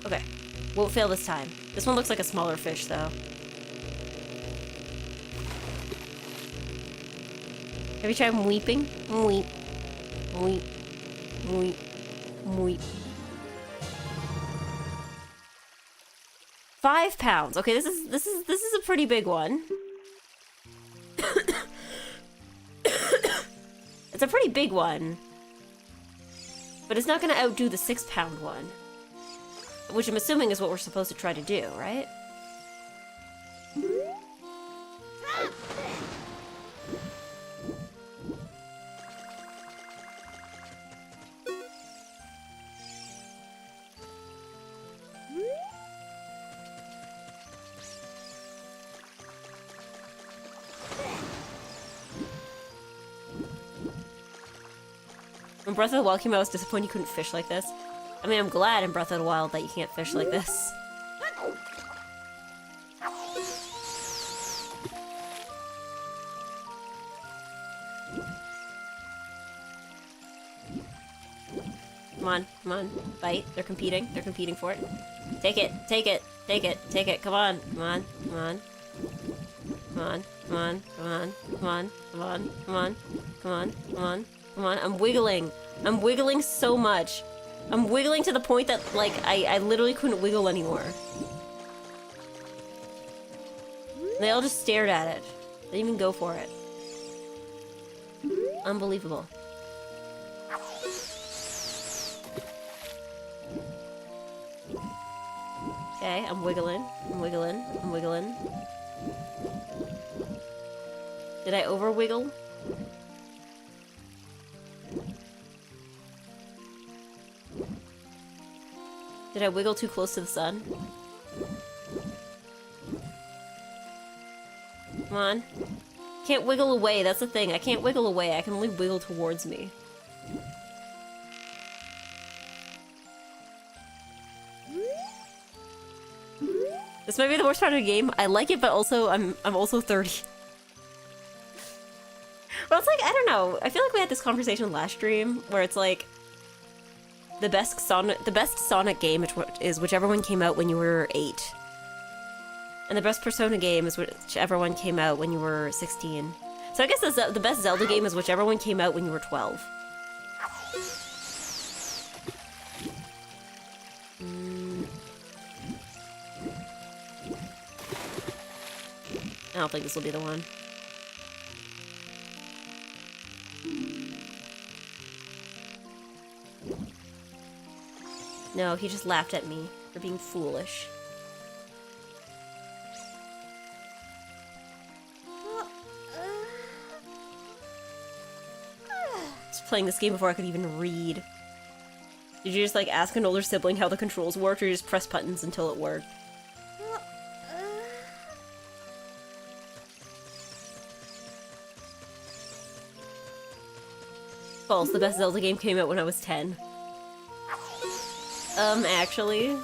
Okay. Won't fail this time. This one looks like a smaller fish, though. Have you tried weeping? Weep. Weep. Weep. Weep. 5 pounds. Okay, this is a pretty big one. It's a pretty big one. But it's not gonna outdo the 6-pound one. Which I'm assuming is what we're supposed to try to do, right? When Breath of the Wild came out, I was disappointed you couldn't fish like this. I mean, I'm glad in Breath of the Wild that you can't fish like this. Come on, come on. Bite. They're competing. They're competing for it. Take it. Take it. Take it. Take it. Come on. Come on. Come on. Come on. Come on. Come on. Come on. Come on. Come on. Come on. Come on. Come on. I'm wiggling. I'm wiggling so much. I'm wiggling to the point that, like, I literally couldn't wiggle anymore. They all just stared at it. They didn't even go for it. Unbelievable. Okay, I'm wiggling. I'm wiggling. I'm wiggling. Did I over wiggle? Did I wiggle too close to the sun? Come on. Can't wiggle away, that's the thing. I can't wiggle away, I can only wiggle towards me. This might be the worst part of the game. I like it, but also I'm also 30. Well, it's like, I don't know. I feel like we had this conversation last stream where it's like the best Sonic game is whichever one came out when you were 8. And the best Persona game is whichever one came out when you were 16. So I guess the best Zelda game is whichever one came out when you were 12. I don't think this will be the one. No, he just laughed at me for being foolish. Just playing this game before I could even read. Did you just like ask an older sibling how the controls worked, or you just press buttons until it worked? False, the best Zelda game came out when I was 10. Actually.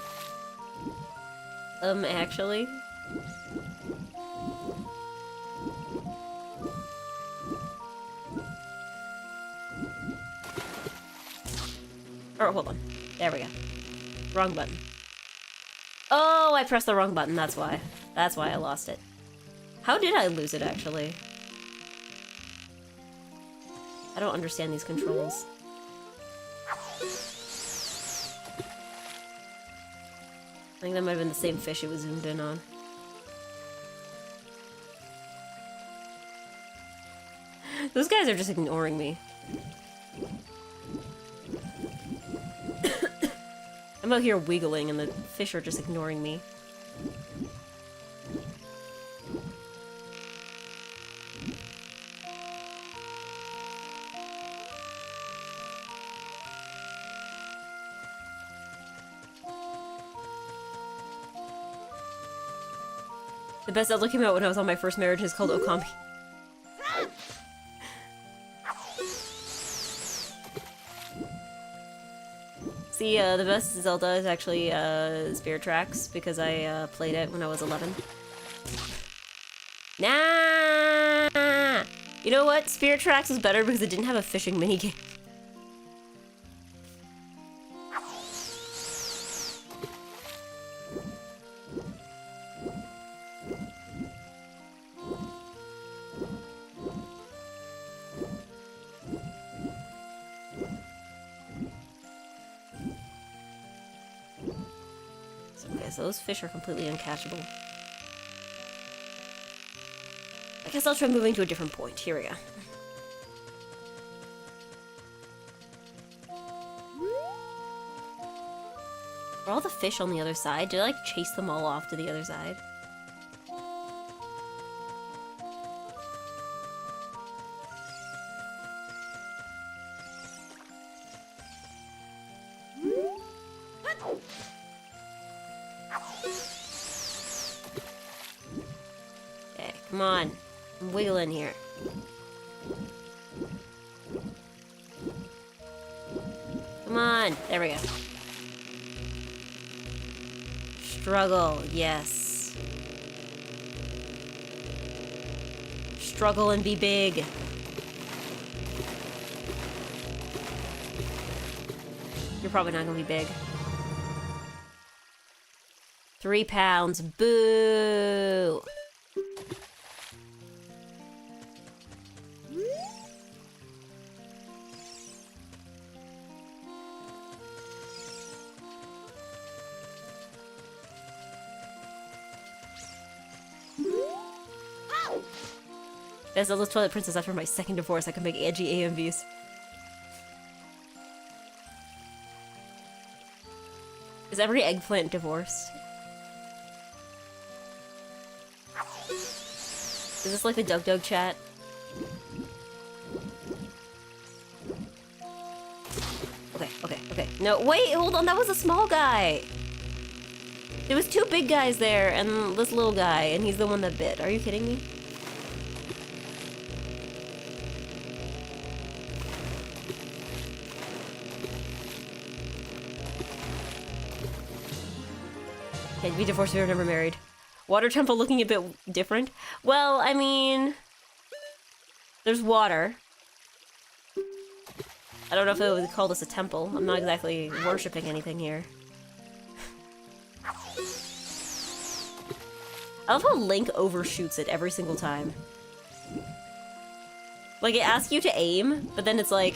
Oh, hold on. There we go. Wrong button. Oh, I pressed the wrong button, that's why. That's why I lost it. How did I lose it, actually? I don't understand these controls. I think that might have been the same fish it was zoomed in on. Those guys are just ignoring me. I'm out here wiggling and the fish are just ignoring me. The best Zelda came out when I was on my first marriage and it's called Okami. See, the best Zelda is actually Spirit Tracks because I played it when I was 11. Nah! You know what? Spirit Tracks was better because it didn't have a fishing minigame. So those fish are completely uncatchable. I guess I'll try moving to a different point. Here we go. Are all the fish on the other side? Did I like chase them all off to the other side? Come on. I'm wiggling here. Come on. There we go. Struggle. Yes. Struggle and be big. You're probably not gonna be big. 3 pounds. Boo! As Zelda's Twilight Princess after my second divorce, I can make edgy AMVs. Is every eggplant divorced? Is this like the Dug Dug chat? No, wait, hold on, that was a small guy. There was two big guys there and this little guy, and he's the one that bit. Are you kidding me? Can't be divorced if you're never married. Water temple looking a bit different. Well, I mean... There's water. I don't know if it would call this a temple. I'm not exactly worshipping anything here. I love how Link overshoots it every single time. Like, it asks you to aim, but then it's like...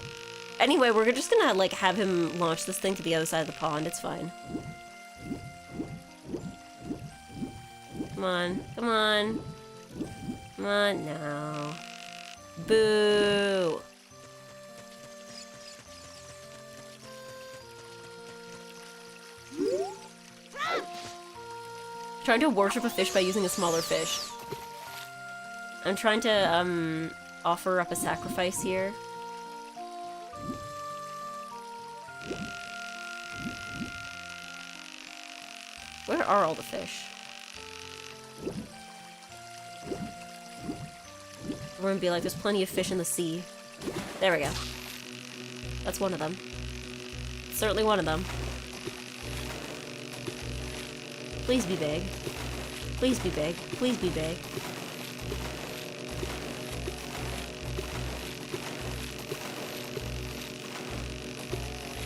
Anyway, we're just gonna, like, have him launch this thing to the other side of the pond. It's fine. Come on. Come on. Come on. No. Boo. Trying to worship a fish by using a smaller fish. I'm trying to, offer up a sacrifice here. Where are all the fish? We're gonna be like, there's plenty of fish in the sea. There we go. That's one of them. Certainly one of them. Please be big. Please be big. Please be big.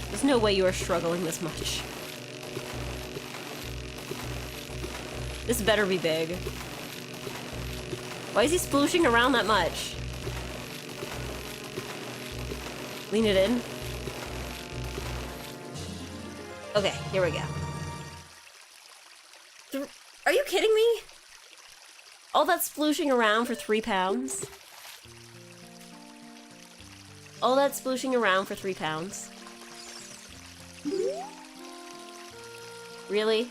There's no way you are struggling this much. This better be big. Why is he splooshing around that much? Lean it in. Okay, here we go. Are you kidding me? All that splooshing around for 3 pounds? All that splooshing around for 3 pounds? Really?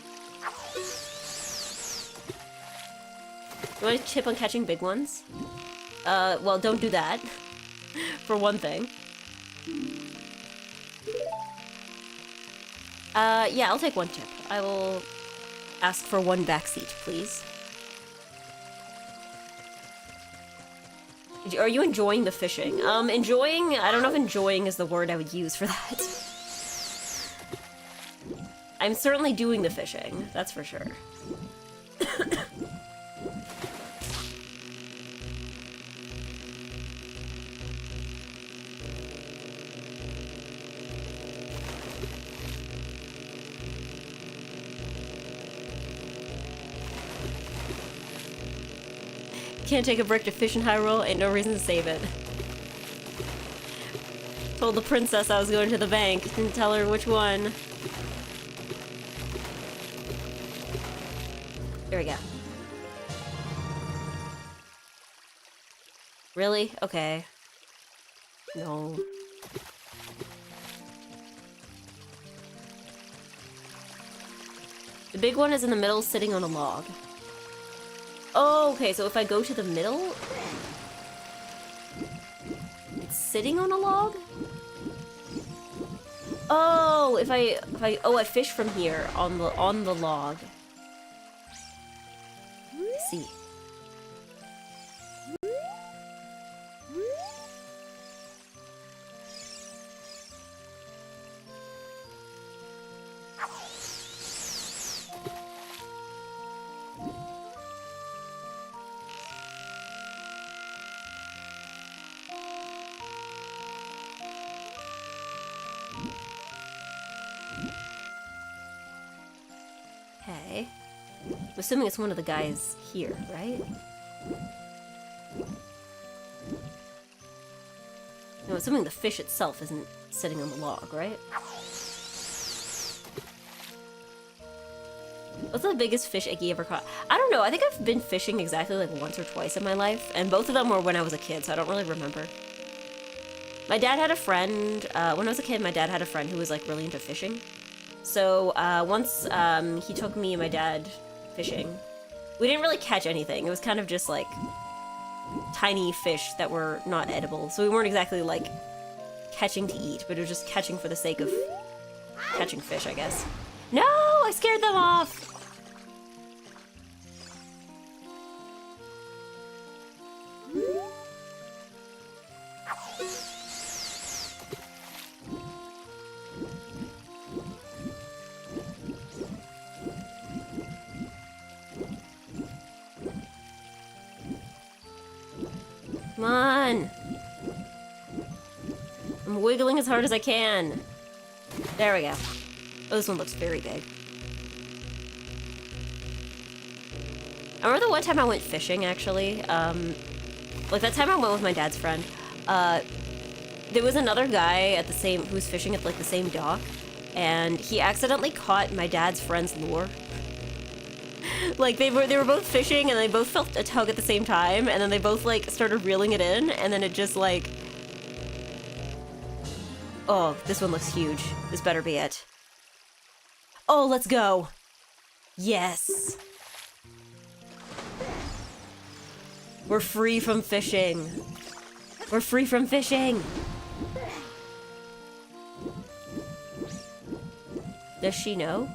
You want to chip on catching big ones? Well, don't do that. For one thing. Yeah, I'll take 1 chip. I will ask for 1 backseat, please. Are you enjoying the fishing? Enjoying? I don't know if enjoying is the word I would use for that. I'm certainly doing the fishing, that's for sure. Can't take a brick to fish in Hyrule, ain't no reason to save it. Told the princess I was going to the bank, didn't tell her which one. There we go. Really? Okay. No. The big one is in the middle, sitting on a log. Oh, okay, so if I go to the middle... It's sitting on a log? Oh, if I I fish from here on the log. I see. Okay. I'm assuming it's one of the guys here, right? No, I'm assuming the fish itself isn't sitting on the log, right? What's the biggest fish Iggy ever caught? I don't know, I think I've been fishing exactly like once or twice in my life, and both of them were when I was a kid, so I don't really remember. My dad had a friend, when I was a kid, my dad had a friend who was like really into fishing. So, once, he took me and my dad fishing. We didn't really catch anything. It was kind of just, like, tiny fish that were not edible. So we weren't exactly, like, catching to eat, but it was just catching for the sake of catching fish, I guess. No! I scared them off! Come on! I'm wiggling as hard as I can. There we go. Oh, this one looks very big. I remember the one time I went fishing, actually. Like that time I went with my dad's friend. There was another guy at the same, who was fishing at like the same dock, and he accidentally caught my dad's friend's lure. Like they were both fishing and they both felt a tug at the same time, and then they both like started reeling it in, and then it just like, oh, this one looks huge. This better be it. Oh, let's go. Yes. We're free from fishing. We're free from fishing. Does she know?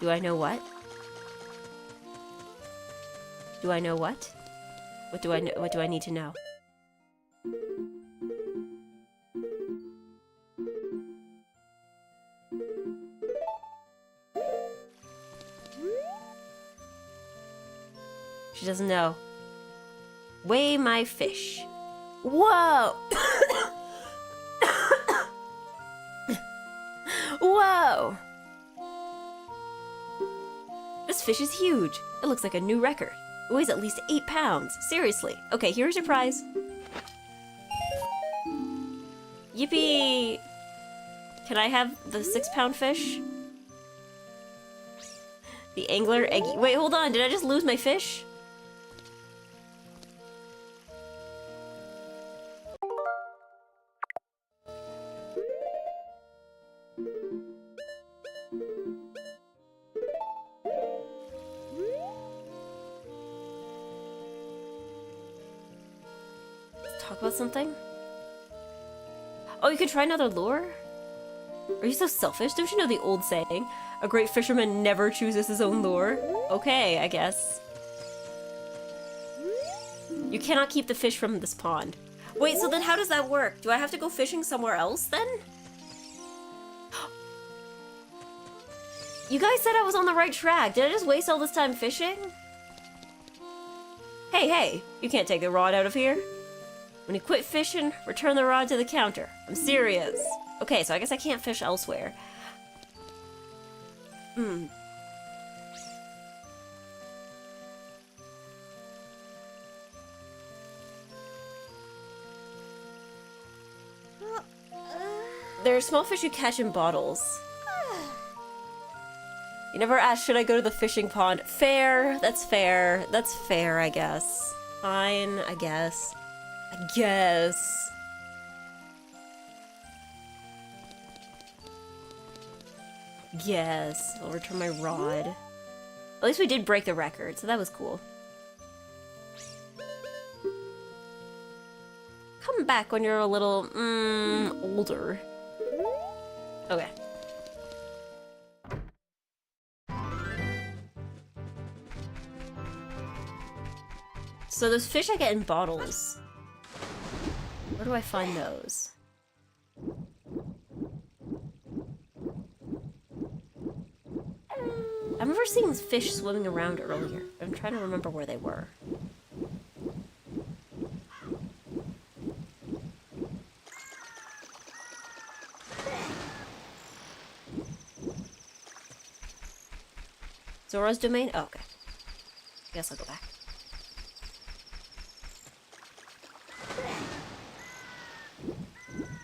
Do I know what? Do I know what? What do I know? What do I need to know? She doesn't know. Weigh my fish. Whoa! Whoa! This fish is huge. It looks like a new record. It weighs at least 8 pounds. Seriously. Okay, here's your prize. Yippee! Can I have the 6-pound fish? The angler EGGY. Wait, hold on. Did I just lose my fish? Let's talk about something. Oh, you could try another lure? Are you so selfish? Don't you know the old saying? A great fisherman never chooses his own lure. Okay, I guess. You cannot keep the fish from this pond. Wait, so then how does that work? Do I have to go fishing somewhere else then? You guys said I was on the right track. Did I just waste all this time fishing? Hey, hey, you can't take the rod out of here. When you quit fishing, return the rod to the counter. I'm serious. Okay, so I guess I can't fish elsewhere. There are small fish you catch in bottles. You never asked, should I go to the fishing pond? Fair. That's fair. That's fair, I guess. Fine, I guess. I guess. Yes, I'll return my rod. At least we did break the record, so that was cool. Come back when you're a little, older. Okay. So those fish I get in bottles. Where do I find those? I remember seeing fish swimming around earlier. I'm trying to remember where they were. Zora's domain? Oh, okay. Guess I'll go back.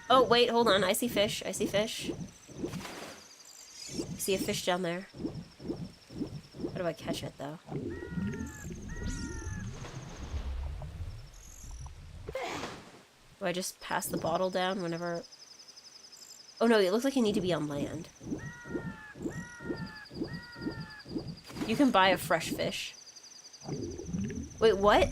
Oh, wait, hold on. I see fish. I see fish. I see a fish down there. How do I catch it, though? Do I just pass the bottle down whenever... Oh, no, it looks like you need to be on land. You can buy a fresh fish. Wait, what?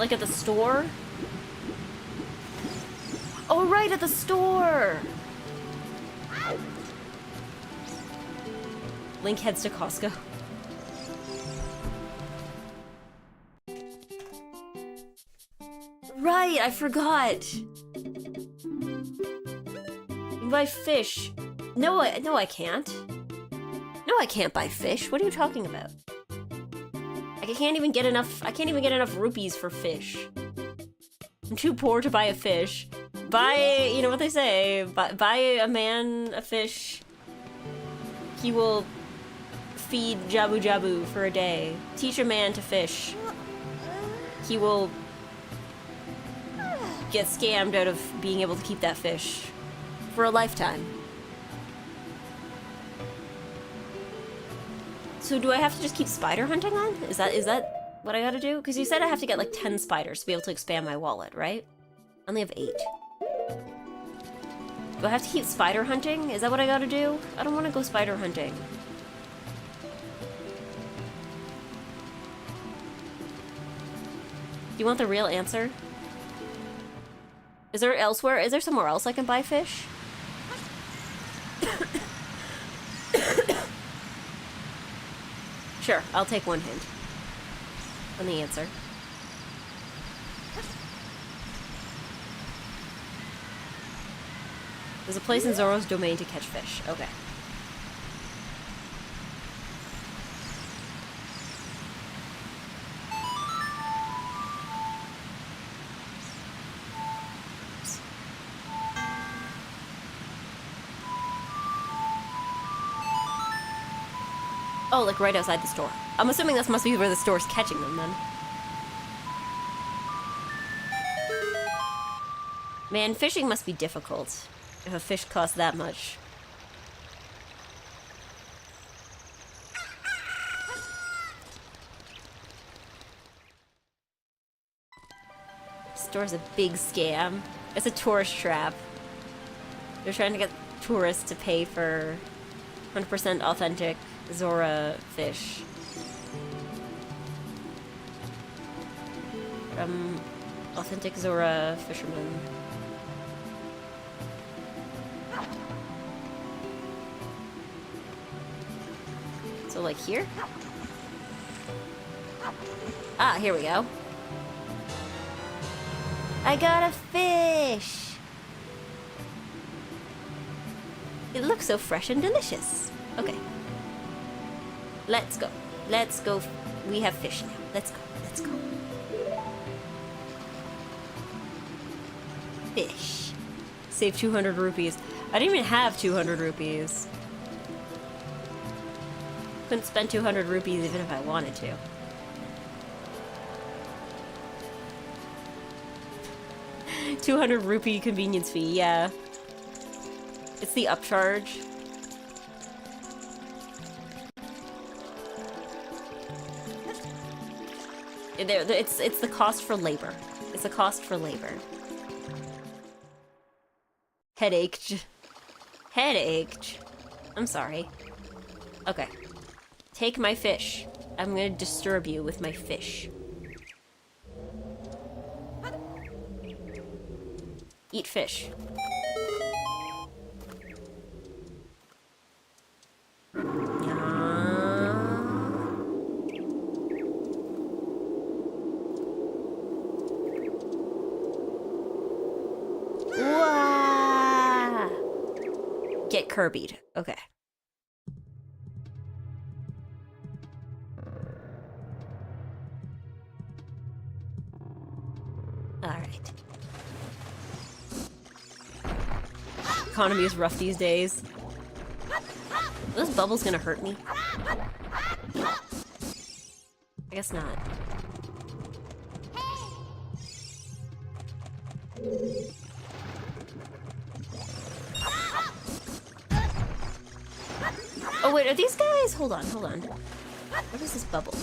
Like at the store? Oh, right, at the store! Link heads to Costco. Right, I forgot! You can buy fish. No, I can't. No, I can't buy fish. What are you talking about? I can't even get enough rupees for fish. I'm too poor to buy a fish. Buy, you know what they say, buy a man a fish. He will feed Jabu Jabu for a day. Teach a man to fish. He will get scammed out of being able to keep that fish for a lifetime. So do I have to just keep spider hunting on? Is that what I gotta do? Because you said I have to get like 10 spiders to be able to expand my wallet, right? I only have 8. Do I have to keep spider hunting? Is that what I gotta do? I don't want to go spider hunting. Do you want the real answer? Is there elsewhere? Is there somewhere else I can buy fish? Sure, I'll take one hint on the answer. There's a place in Zoro's domain to catch fish. Okay. Oh, like right outside the store. I'm assuming this must be where the store's catching them, then. Man, fishing must be difficult if a fish costs that much. Store's a big scam. It's a tourist trap. They're trying to get tourists to pay for 100% authentic Zora fish. Authentic Zora fisherman. So like here? Ah, here we go. I got a fish! It looks so fresh and delicious. Okay. Let's go. Let's go. We have fish now. Let's go. Let's go. Fish. Save 200 rupees. I didn't even have 200 rupees. Couldn't spend 200 rupees even if I wanted to. $200 convenience fee, yeah. It's the upcharge. It's the cost for labor. It's the cost for labor. Headached. Headached. I'm sorry. Okay. Take my fish. I'm gonna disturb you with my fish. Eat fish. Get Kirby'd. Okay. Alright. Economy is rough these days. Are those bubbles gonna hurt me? I guess not. Oh wait, are these guys? Hold on, hold on. What is this bubble?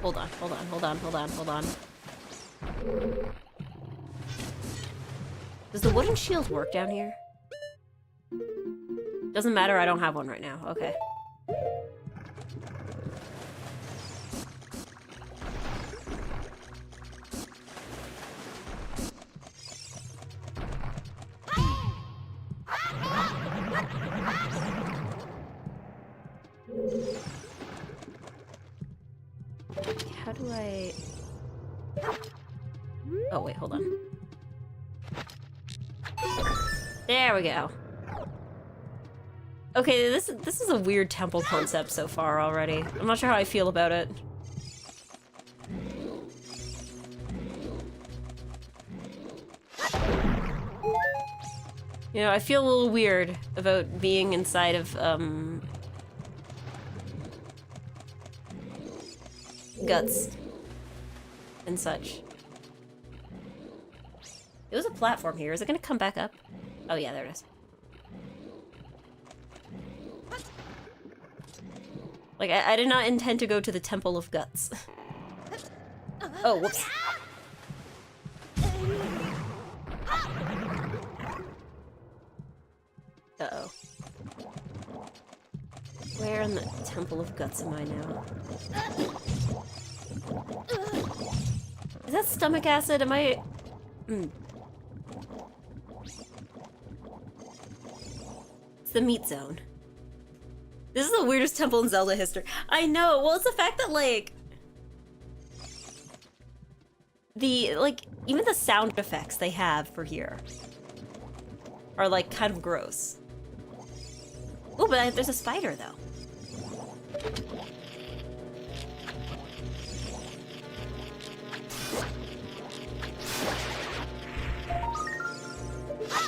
Hold on, hold on, hold on, hold on, hold on. Does the wooden shield work down here? Doesn't matter, I don't have one right now. Okay. How do I... Oh, wait, hold on. There we go. Okay, this is a weird temple concept so far already. I'm not sure how I feel about it. You know, I feel a little weird about being inside of, guts and such. It was a platform here. Is it gonna come back up? Oh yeah, there it is. Like, I did not intend to go to the Temple of Guts. Oh, whoops. Uh-oh. Where in the Temple of Guts am I now? Is that stomach acid? Am I... It's the meat zone. This is the weirdest temple in Zelda history. I know. Well, it's the fact that, like... even the sound effects they have for here are, like, kind of gross. Oh, but there's a spider, though.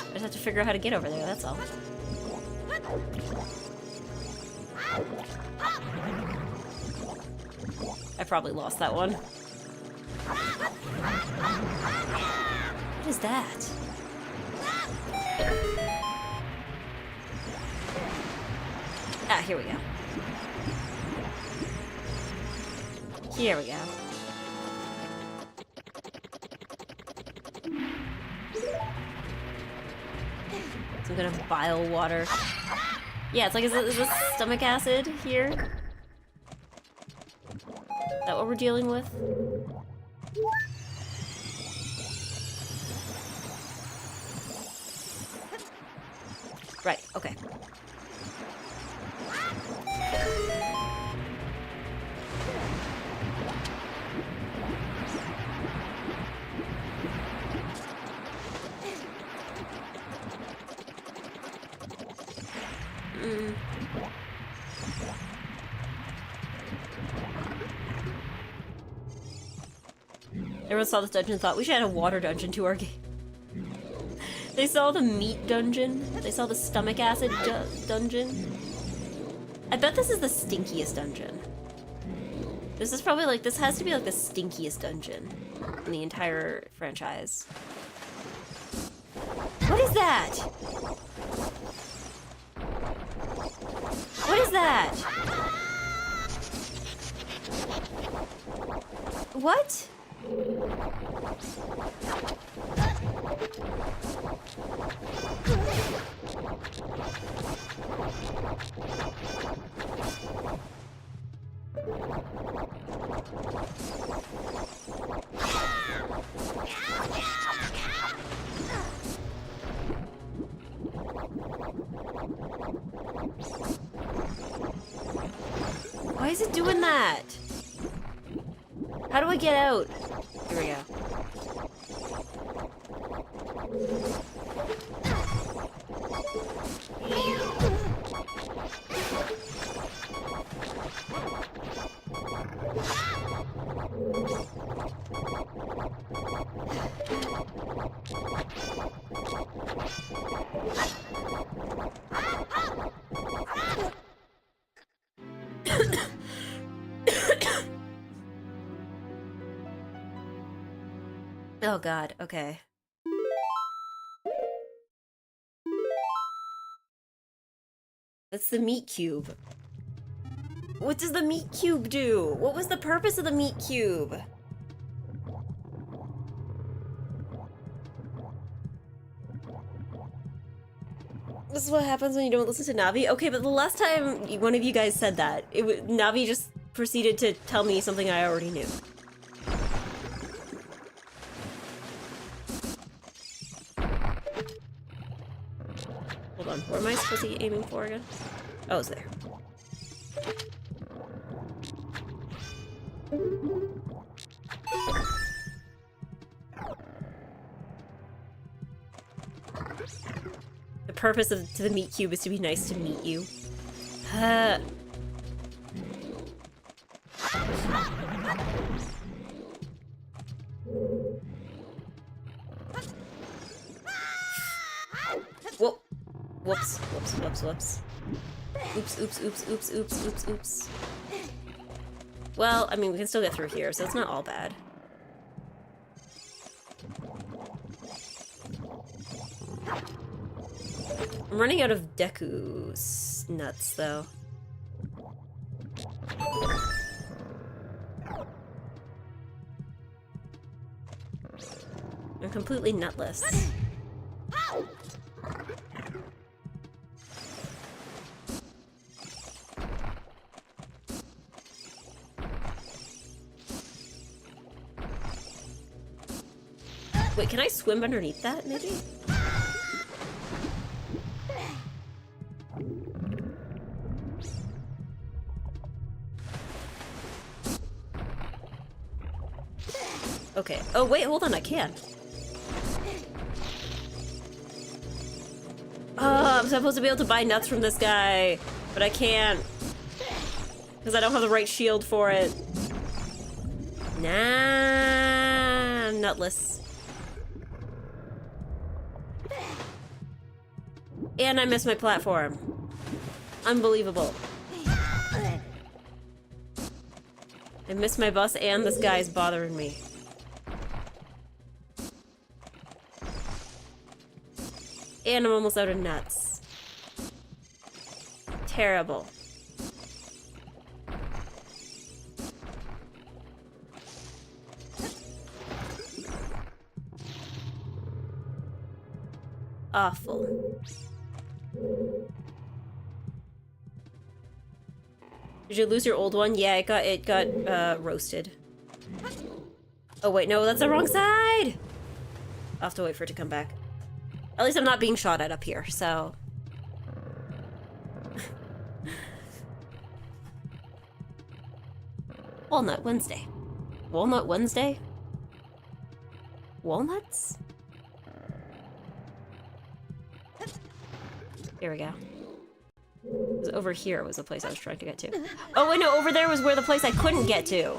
I just have to figure out how to get over there, that's all. I probably lost that one. What is that? Ah, here we go. Here we go. Some kind of bile water. Yeah, it's like, is this stomach acid here? Is that what we're dealing with? Right, okay. Everyone saw this dungeon and thought, we should add a water dungeon to our game. They saw the meat dungeon. They saw the stomach acid dungeon. I bet this is the stinkiest dungeon. This is probably like, this has to be like the stinkiest dungeon in the entire franchise. What is that? What is that? What? Why is it doing that? How do I get out? Here we go. Oh god, okay. That's the meat cube. What does the meat cube do? What was the purpose of the meat cube? This is what happens when you don't listen to Navi? Okay, but the last time one of you guys said that, Navi just proceeded to tell me something I already knew. Hold on, where am I supposed to be aiming for again? Oh, it's there. The purpose of the meat cube is to be nice to meet you. Whoa. Whoops, whoops, whoops, whoops. Oops, oops, oops, oops, oops, oops, oops. Well, I mean, we can still get through here, so it's not all bad. I'm running out of Deku's nuts, though. I'm completely nutless. Wait, can I swim underneath that, maybe? Okay. Oh, wait, hold on, I can. Oh, I'm supposed to be able to buy nuts from this guy, but I can't. Because I don't have the right shield for it. Nah, I'm nutless. And I missed my platform. Unbelievable. I missed my bus and this guy's bothering me. And I'm almost out of nuts. Terrible. Awful. Did you lose your old one? Yeah, it got roasted. Oh wait, no, that's the wrong side! I'll have to wait for it to come back. At least I'm not being shot at up here, so... Walnut Wednesday. Walnut Wednesday? Walnuts? Here we go. It was over here was the place I was trying to get to. Oh wait, no, over there was where the place I couldn't get to.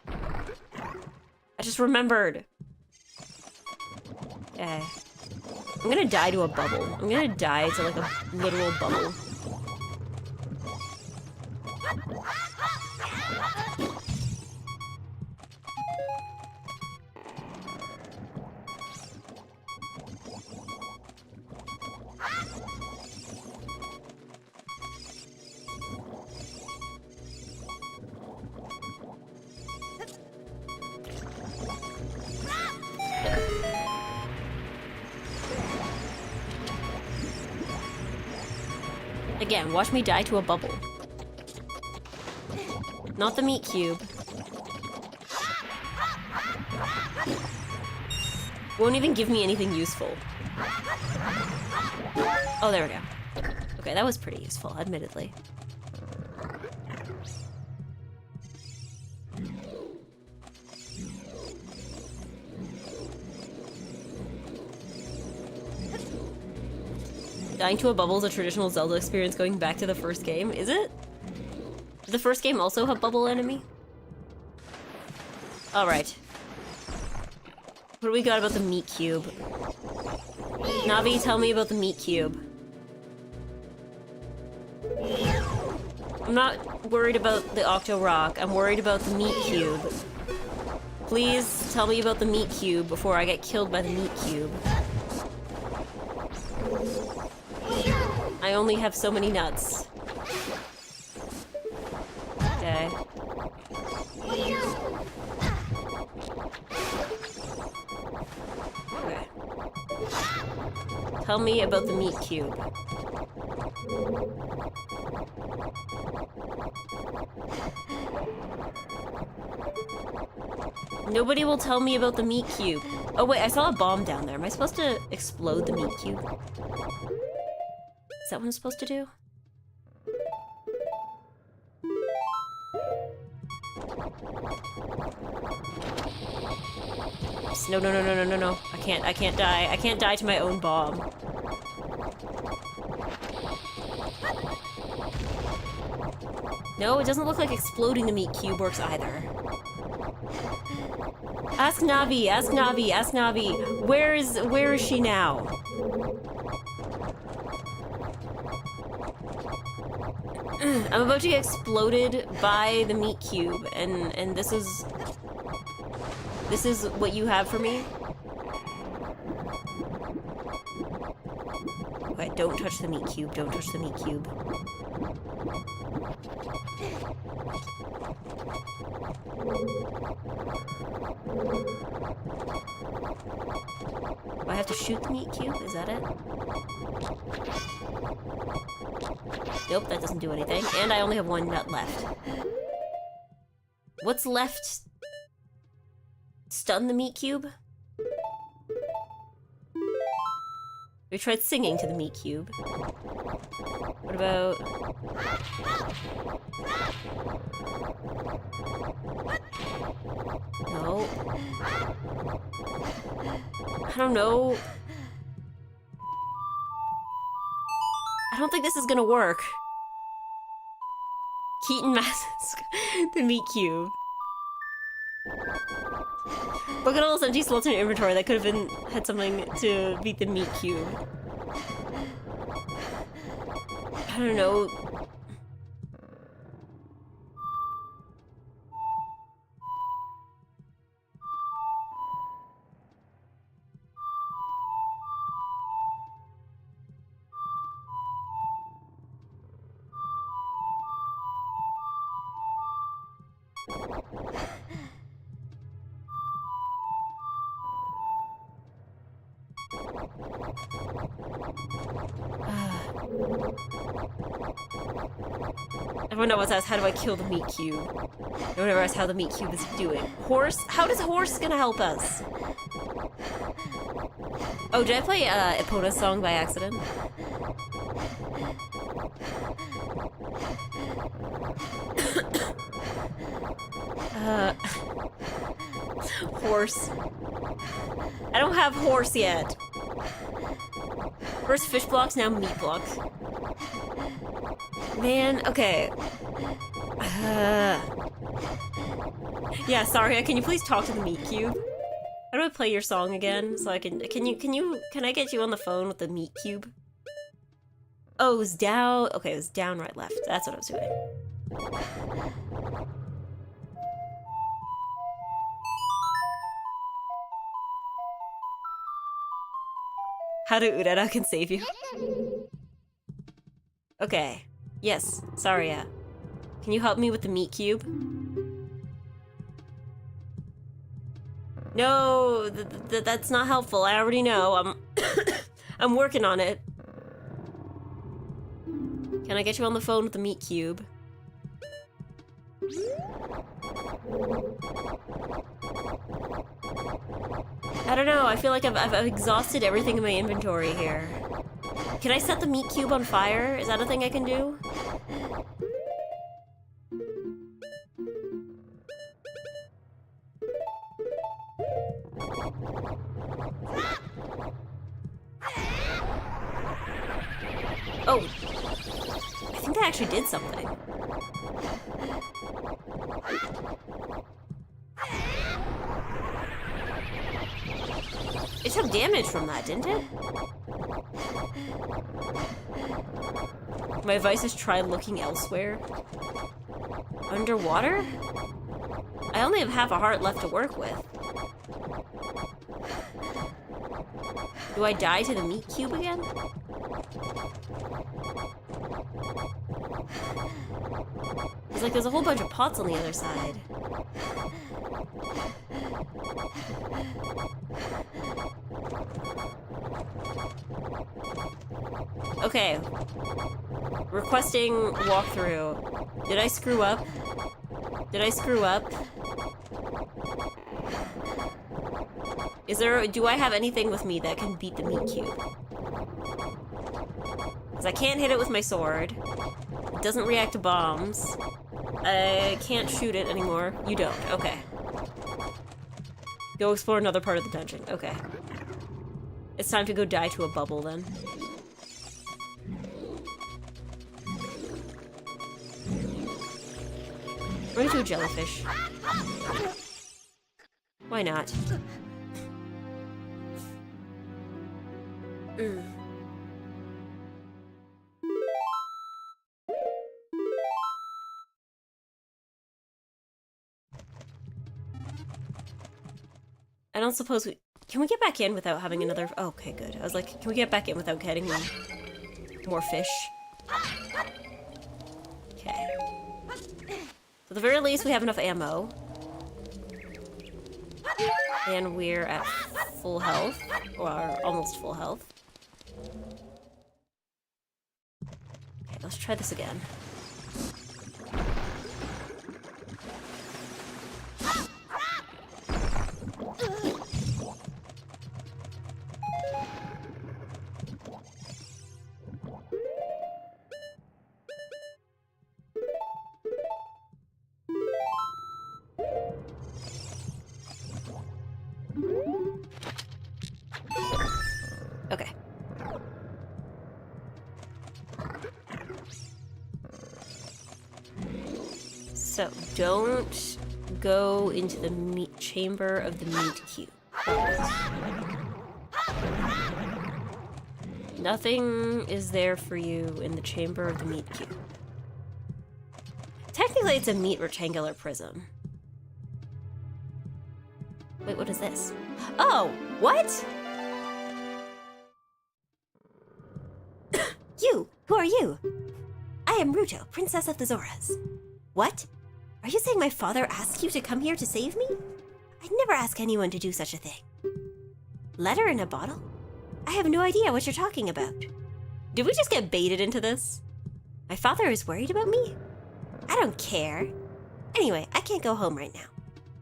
I just remembered. Okay. I'm gonna die to a bubble. I'm gonna die to like a literal bubble. Again, watch me die to a bubble. Not the meat cube. Won't even give me anything useful. Oh, there we go. Okay, that was pretty useful, admittedly. Dying to a bubble is a traditional Zelda experience going back to the first game, is it? Did the first game also have bubble enemy? Alright. What do we got about the meat cube? Navi, tell me about the meat cube. I'm not worried about the Octo Rock, I'm worried about the meat cube. Please tell me about the meat cube before I get killed by the meat cube. I only have so many nuts. Okay. Okay. Tell me about the meat cube. Nobody will tell me about the meat cube. Oh wait, I saw a bomb down there. Am I supposed to explode the meat cube? Is that what I'm supposed to do? No, no, no, no, no, no, no. I can't die. I can't die to my own bomb. No, it doesn't look like exploding the meat cube works either. Ask Navi, ask Navi, ask Navi. Where is she now? I'm about to get exploded by the meat cube, and this is what you have for me? Okay, don't touch the meat cube, don't touch the meat cube. Do I have to shoot the meat cube? Is that it? Nope, that doesn't do anything. And I only have one nut left. What's left? Stun the meat cube? We tried singing to the meat cube. What about... No. I don't know. I don't think this is gonna work. Keaton Mask, the meat cube. Look at all those empty slots in your inventory that could have had something to beat the meat cube. I don't know. Everyone always asks, how do I kill the meat cube? No one ever asks how the meat cube is doing. Horse? How does horse gonna help us? Oh, did I play Epona's song by accident? Horse. I don't have horse yet. First fish blocks, now meat blocks. Man, okay. Yeah, sorry, can you please talk to the meat cube? How do I play your song again? So I can I get you on the phone with the meat cube? Oh, it was down, okay, it was down, right, left. That's what I was doing. How do Urara can save you? Okay. Yes, Saria. Can you help me with the meat cube? No, that's not helpful. I already know. I'm working on it. Can I get you on the phone with the meat cube? I don't know. I feel like I've exhausted everything in my inventory here. Can I set the meat cube on fire? Is that a thing I can do? Oh. I think that actually did something. It took damage from that, didn't it? My advice is try looking elsewhere. Underwater? I only have half a heart left to work with. Do I die to the meat cube again? It's like there's a whole bunch of pots on the other side. Okay. Requesting walkthrough. Did I screw up? Did I screw up? Do I have anything with me that can beat the meat cube? Because I can't hit it with my sword. It doesn't react to bombs. I can't shoot it anymore. You don't. Okay. Go explore another part of the dungeon. Okay. It's time to go die to a bubble then. Run into a jellyfish. Why not? I don't suppose we... Can we get back in without having another... Oh, okay, good. I was like, can we get back in without getting more fish? Okay. So at the very least, we have enough ammo. And we're at full health. Or almost full health. Okay, let's try this again. Okay. So, don't go into the meat chamber of the meat cube. Nothing is there for you in the chamber of the meat cube. Technically, it's a meat rectangular prism. Wait, what is this? Oh, what? You! Who are you? I am Ruto, Princess of the Zoras. What? Are you saying my father asked you to come here to save me? I'd never ask anyone to do such a thing. Letter in a bottle? I have no idea what you're talking about. Did we just get baited into this? My father is worried about me? I don't care. Anyway, I can't go home right now.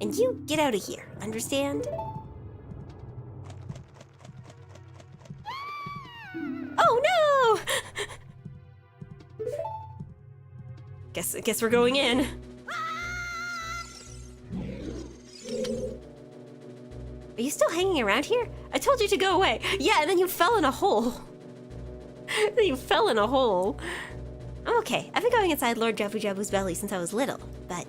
And you get out of here, understand? Oh no! Guess we're going in. Are you still hanging around here? I told you to go away. Yeah, and then you fell in a hole. Then you fell in a hole. I'm okay. I've been going inside Lord Jabu Jabu's belly since I was little, but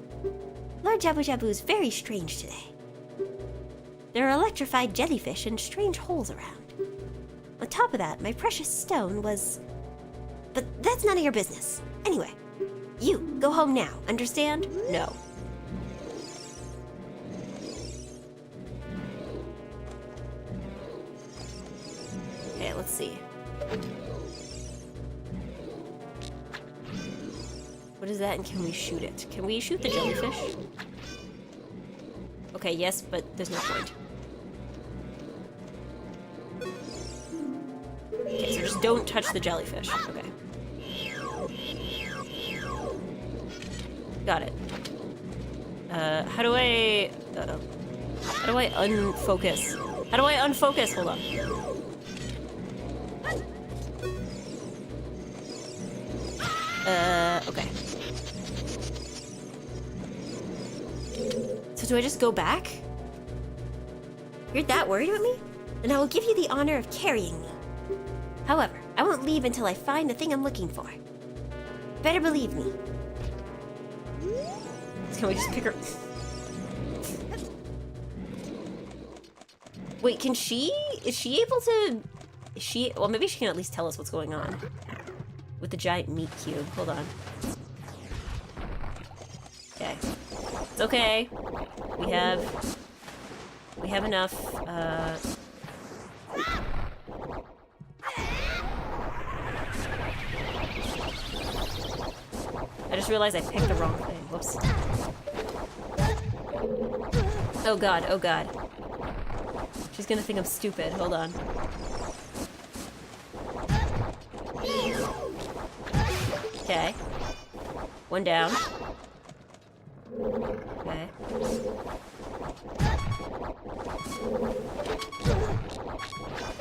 Lord Jabu Jabu is very strange today. There are electrified jellyfish and strange holes around. On top of that, my precious stone was... But that's none of your business. Anyway, you, go home now, understand? No. Okay, let's see. What is that, and can we shoot it? Can we shoot the jellyfish? Okay, yes, but there's no point. Okay, so just don't touch the jellyfish. Okay. Got it. How do I... Uh-oh. How do I unfocus? How do I unfocus? Hold on. Okay. So do I just go back? You're that worried about me? Then I will give you the honor of carrying me. However, I won't leave until I find the thing I'm looking for. Better believe me. Can we just pick her? Wait, can she? Is she able to? Is she? Well, maybe she can at least tell us what's going on with the giant meat cube. Hold on. Okay, it's okay. We have enough. I just realized I picked the wrong thing. Whoops. Oh god, oh god. She's gonna think I'm stupid. Hold on. Okay. One down. Okay.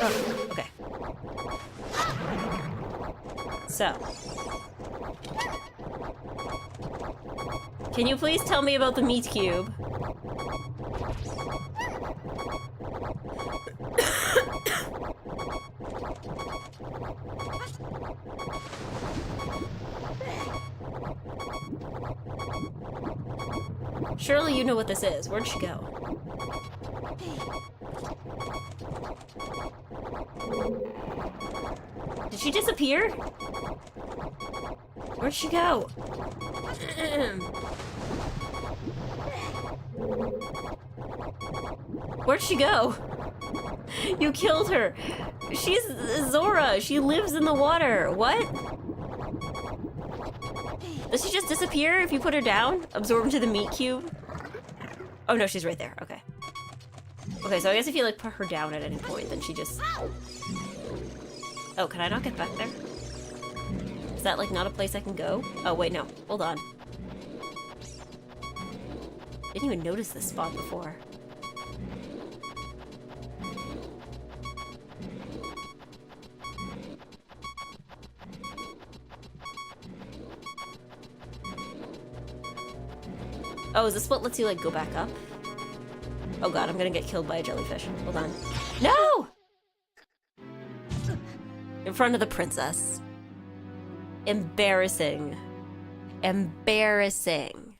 Oh, okay. So. Can you please tell me about the meat cube? Surely you know what this is. Where'd she go? Did she disappear? Where'd she go? Where'd she go? You killed her. She's Zora. She lives in the water. What? Does she just disappear if you put her down? Absorb into the meat cube? Oh no, she's right there. Okay. Okay, so I guess if you like put her down at any point, then she just... Oh, can I not get back there? Is that like not a place I can go? Oh wait, no. Hold on. Didn't even notice this spot before. Oh, is this what lets you, like, go back up? Oh god, I'm gonna get killed by a jellyfish. Hold on. No! In front of the princess. Embarrassing. Embarrassing.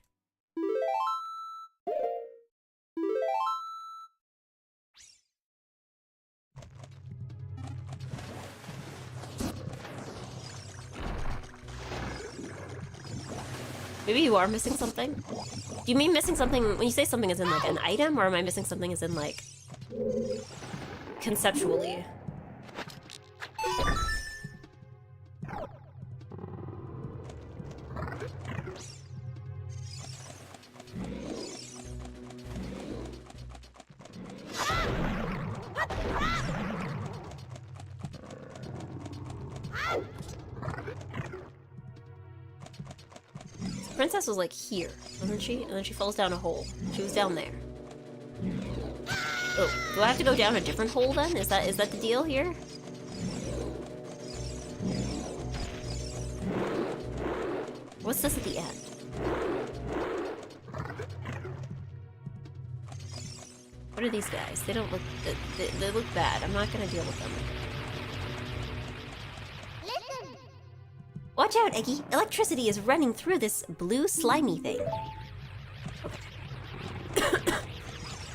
Maybe you are missing something? Do you mean missing something when you say something as in like an item, or am I missing something as in like conceptually? Princess was like here, wasn't she? And then she falls down a hole. She was down there. Oh, do I have to go down a different hole then? Is that the deal here? What's this at the end? What are these guys? They don't look... They look bad. I'm not gonna deal with them. Watch out, Eggy! Electricity is running through this blue slimy thing. Okay.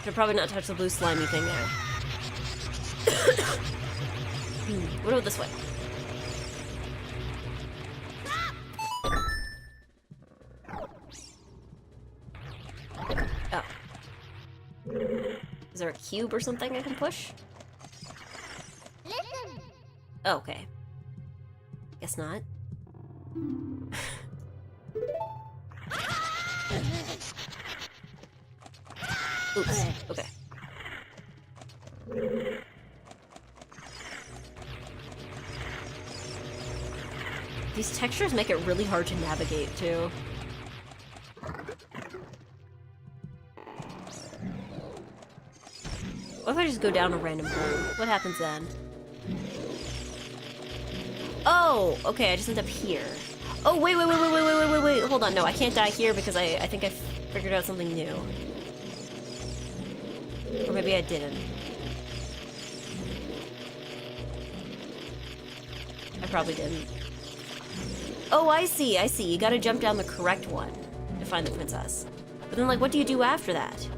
Should probably not touch the blue slimy thing there. What about this way? Oh. Is there a cube or something I can push? Oh, okay. Guess not. Oops, okay. These textures make it really hard to navigate, too. What if I just go down a random hole? What happens then? Oh, okay, I just end up here. Oh, wait. Hold on, no, I can't die here because I think I figured out something new. Or maybe I didn't. I probably didn't. Oh, I see. You gotta jump down the correct one to find the princess. But then, like, what do you do after that?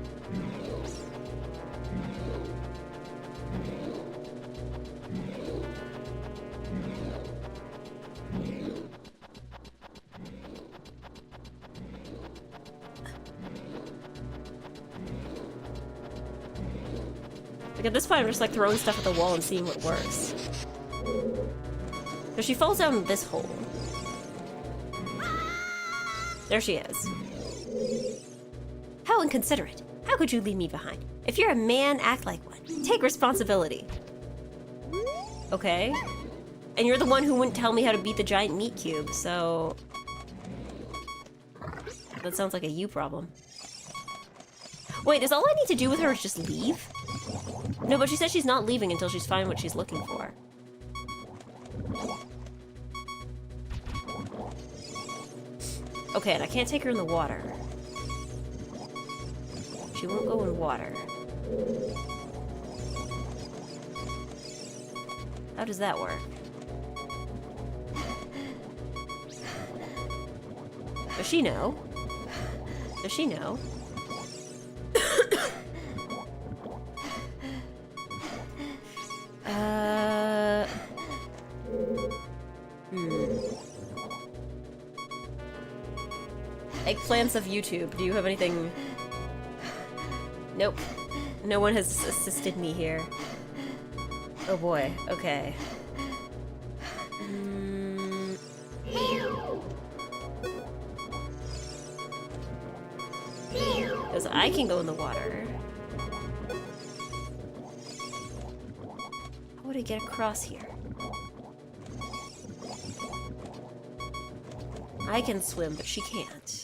Like, at this point, I'm just, like, throwing stuff at the wall and seeing what works. So she falls down this hole. There she is. How inconsiderate. How could you leave me behind? If you're a man, act like one. Take responsibility. Okay. And you're the one who wouldn't tell me how to beat the giant meat cube, so... That sounds like a you problem. Wait, is all I need to do with her is just leave? No, but she said she's not leaving until she's found what she's looking for. Okay, and I can't take her in the water. She won't go in water. How does that work? Does she know? Does she know? Eggplants of YouTube. Do you have anything? Nope. No one has assisted me here. Oh boy. Okay. Because I can go in the water. How would I get across here? I can swim, but she can't.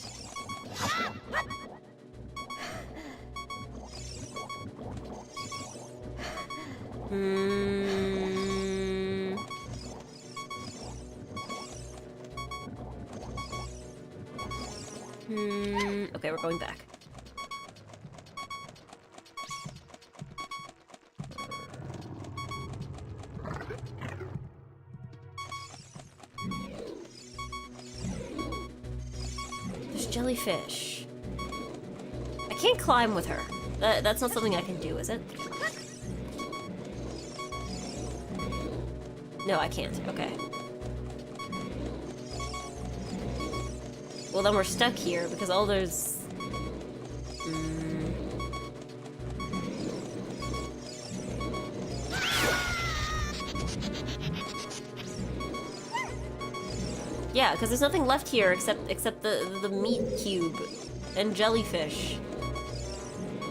Okay, we're going back. There's jellyfish. I can't climb with her. That's not something I can do, is it? No, I can't. Okay. Well, then we're stuck here because all those... Yeah, because there's nothing left here except the meat cube and jellyfish.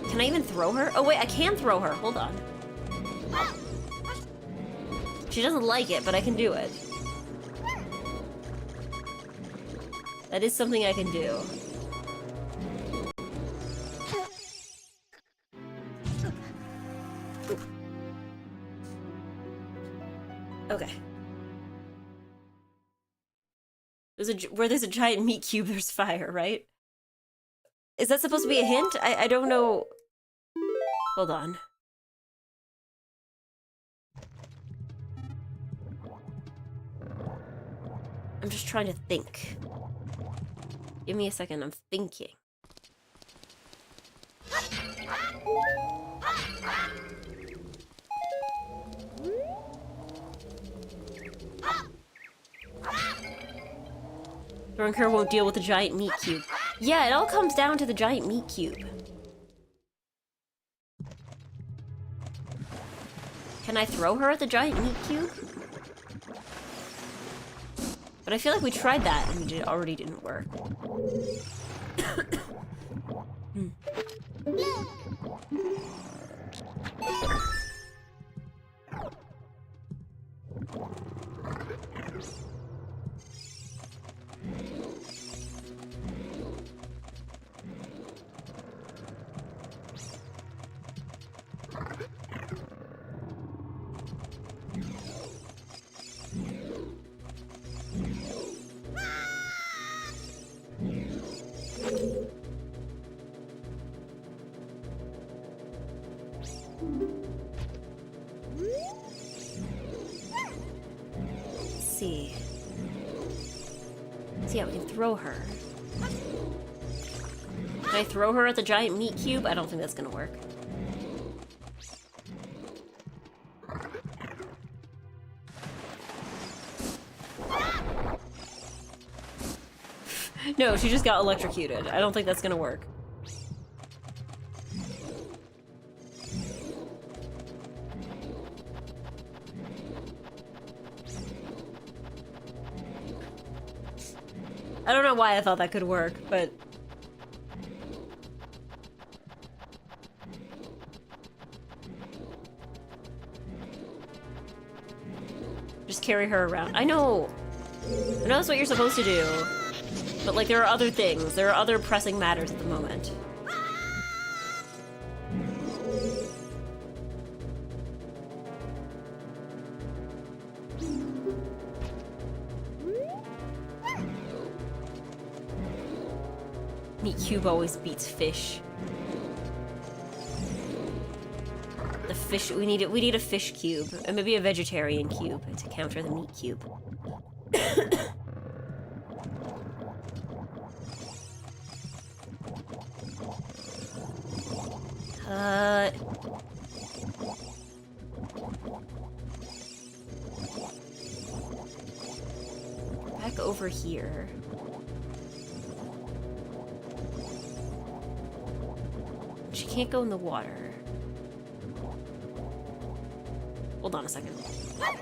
Can I even throw her? Oh wait, I can throw her. Hold on. She doesn't like it, but I can do it. That is something I can do. Ooh. Okay. Where there's a giant meat cube, there's fire, right? Is that supposed to be a hint? I don't know. Hold on. I'm just trying to think. Give me a second, I'm thinking. Drunker won't deal with the giant meat cube. Yeah, it all comes down to the giant meat cube. Can I throw her at the giant meat cube? But I feel like we tried that and it already didn't work. See. So yeah, we can throw her. Can I throw her at the giant meat cube? I don't think that's gonna work. No, she just got electrocuted. I don't think that's gonna work. I don't know why I thought that could work, but... Just carry her around. I know! I know that's what you're supposed to do. But, like, there are other things. There are other pressing matters at the moment. Meat cube always beats fish. The fish, we need a fish cube, and maybe a vegetarian cube to counter the meat cube. Back over here. She can't go in the water. Hold on a second. I'm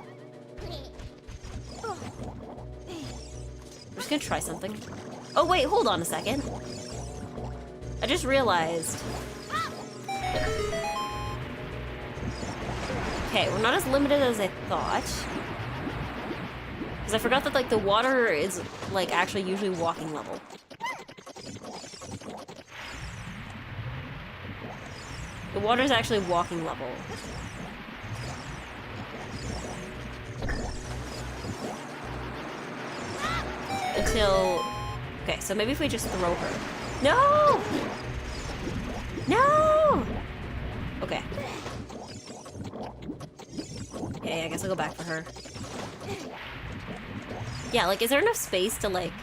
just gonna try something. Oh wait, hold on a second. I just realized. Okay, we're not as limited as I thought. Because I forgot that, like, the water is, like, actually usually walking level. The water is actually walking level. Until... Okay, so maybe if we just throw her. No! No! Okay. Okay, I guess I'll go back for her. Yeah, like, is there enough space to, like,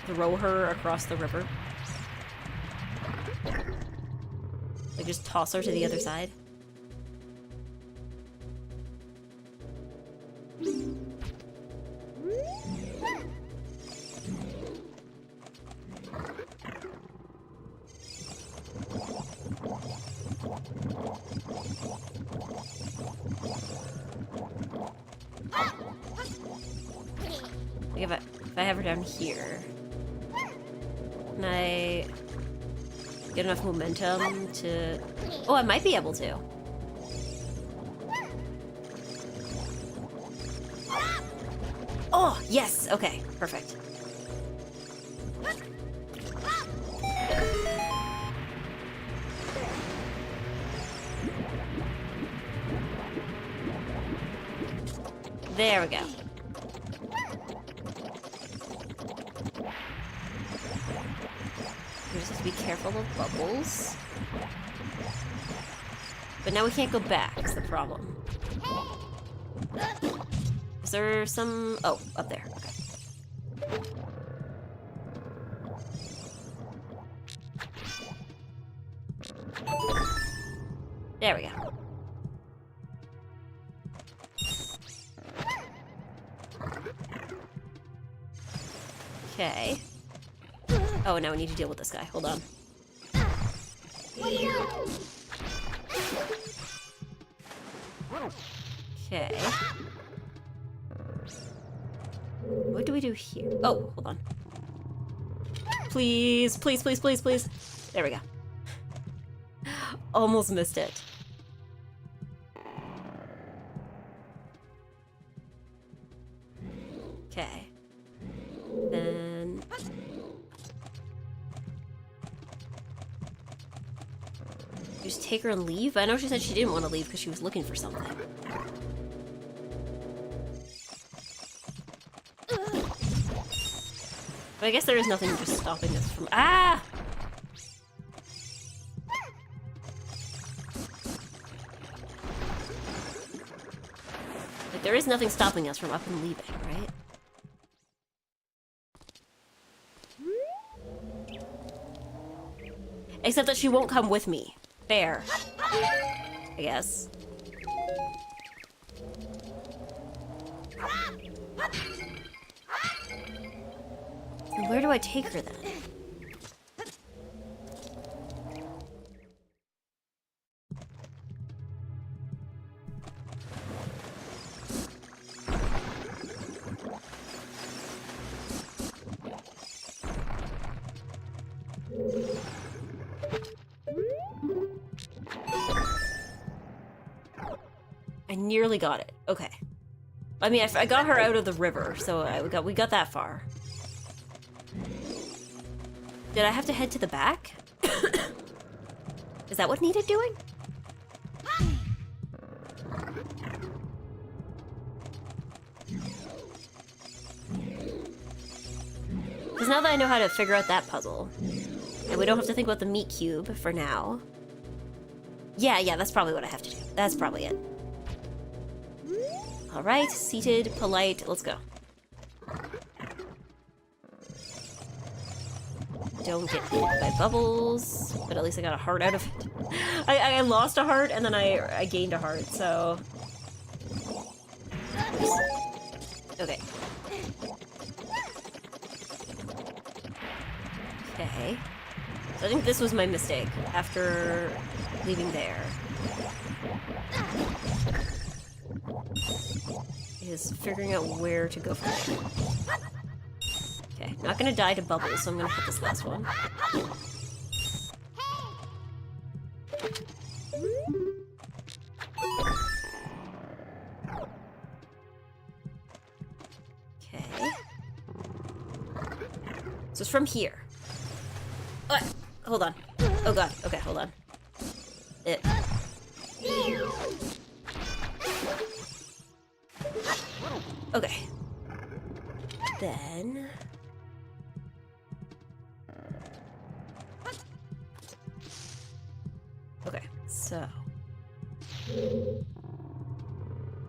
throw her across the river? Like, just toss her to the other side? Like if I have her down here, can I get enough momentum to... Oh, I might be able to. Oh, yes! Okay, perfect. There we go. We just have to be careful of bubbles. But now we can't go back, is the problem. Is there some... Oh, up there. Okay. There we go. Okay. Oh, now we need to deal with this guy. Hold on. Okay. What do we do here? Oh, hold on. Please, please, please, please, please. There we go. Almost missed it. Okay. Then... Just take her and leave? I know she said she didn't want to leave because she was looking for something. But I guess there is nothing just stopping us from... Ah! Like, there is nothing stopping us from up and leaving, right? Except that she won't come with me. Fair. I guess. And where do I take her then? I nearly got it. Okay. I mean, I got her out of the river, so we got that far. Did I have to head to the back? Is that what needed doing? Because now that I know how to figure out that puzzle, and we don't have to think about the meat cube for now. Yeah, that's probably what I have to do. That's probably it. Alright, seated, polite, let's go. Don't get hit by bubbles, but at least I got a heart out of it. I lost a heart and then I gained a heart, so... Okay. Okay. So I think this was my mistake after leaving there. Is figuring out where to go from there. Okay, not gonna die to bubbles, so I'm gonna hit this last one. Okay. So it's from here. Hold on. Oh god. Okay, hold on. Okay. Then... Okay, so...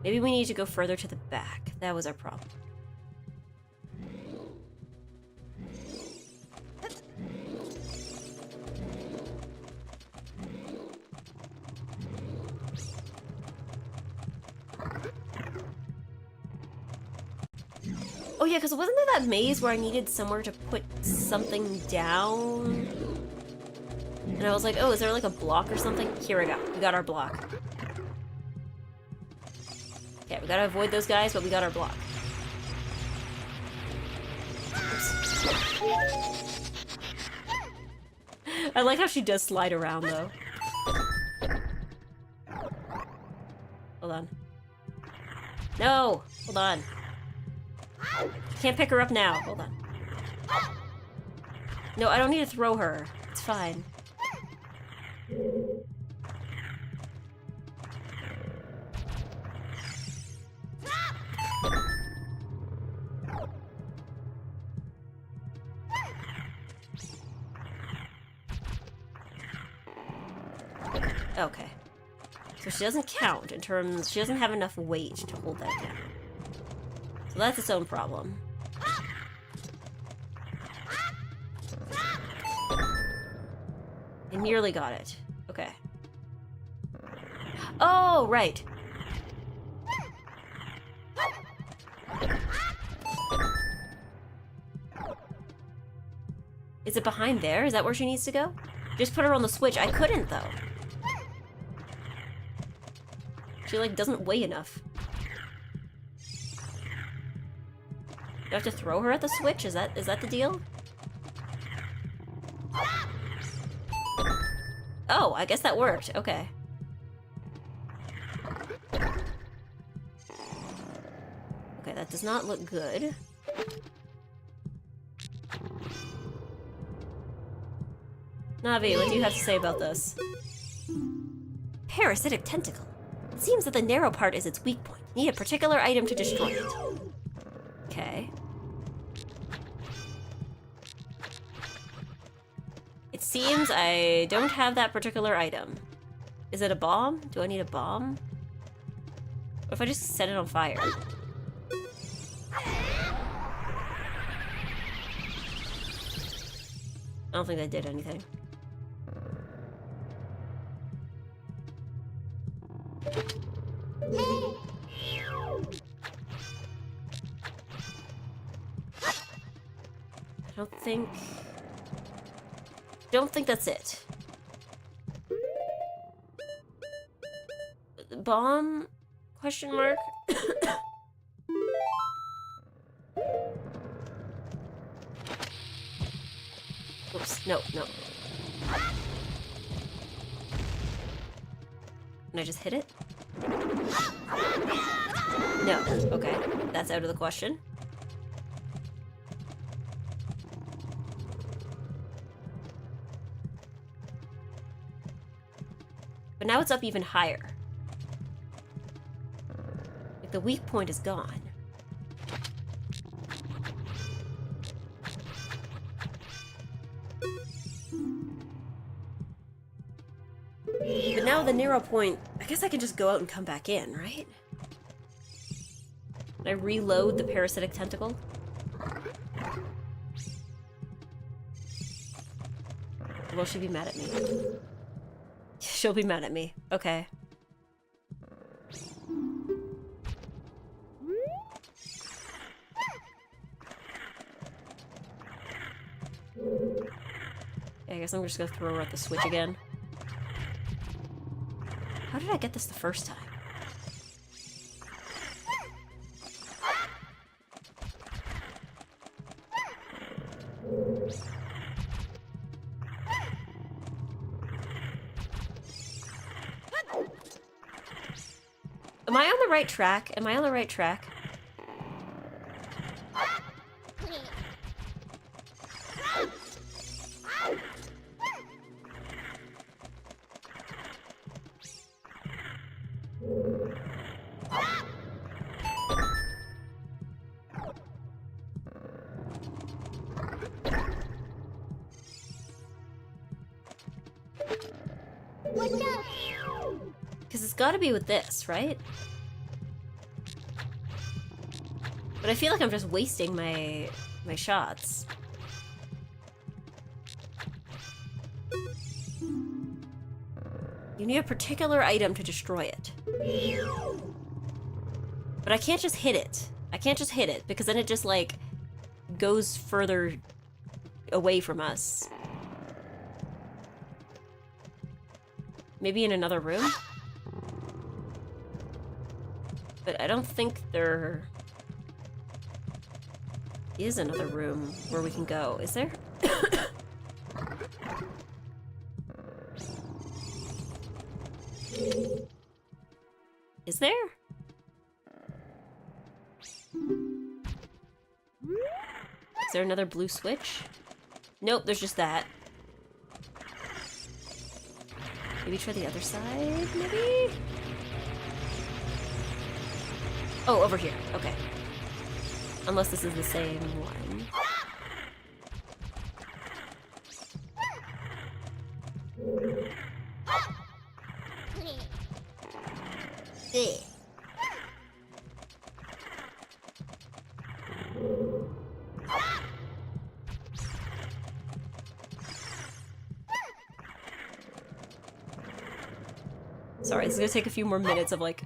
Maybe we need to go further to the back. That was our problem. Oh yeah, because wasn't there that maze where I needed somewhere to put something down? And I was like, oh, is there like a block or something? Here we go. We got our block. Okay, we gotta avoid those guys, but we got our block. Oops. I like how she does slide around, though. Hold on. No! Hold on. Can't pick her up now. Hold on. No, I don't need to throw her. It's fine. Okay. So she doesn't count in terms... She doesn't have enough weight to hold that down. So that's its own problem. I nearly got it. Okay. Oh, right. Is it behind there? Is that where she needs to go? Just put her on the switch. I couldn't, though. She, like, doesn't weigh enough. Do I have to throw her at the switch? Is that the deal? Oh, I guess that worked. Okay. Okay, that does not look good. Navi, what do you have to say about this? Parasitic tentacle. It seems that the narrow part is its weak point. Need a particular item to destroy it. Okay. It seems I don't have that particular item. Is it a bomb? Do I need a bomb? What if I just set it on fire? I don't think that did anything. Don't think that's it. Bomb? Question mark? Oops, no. Can I just hit it? No. Okay. That's out of the question. But now it's up even higher. Like, the weak point is gone. But now the narrow point, I guess I can just go out and come back in, right? Can I reload the parasitic tentacle? Will she be mad at me? She'll be mad at me. Okay. I guess I'm just gonna throw her at the switch again. How did I get this the first time? Am I on the right track? Am I on the right track? Because it's gotta be with this, right? But I feel like I'm just wasting my shots. You need a particular item to destroy it. But I can't just hit it. I can't just hit it, because then it just, like, goes further away from us. Maybe in another room? But I don't think there is another room where we can go. Is there? Is there? Is there another blue switch? Nope, there's just that. Maybe try the other side, maybe? Oh, over here. Okay. Unless this is the same one. Sorry, this is gonna take a few more minutes of, like,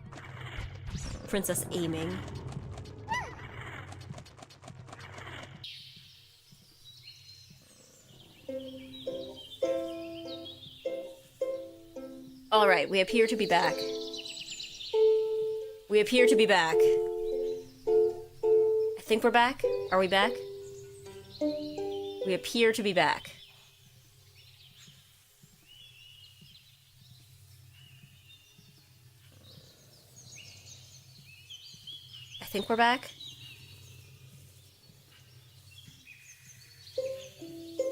Princess aiming. Alright, we appear to be back. We appear to be back. I think we're back. Are we back? We appear to be back. I think we're back.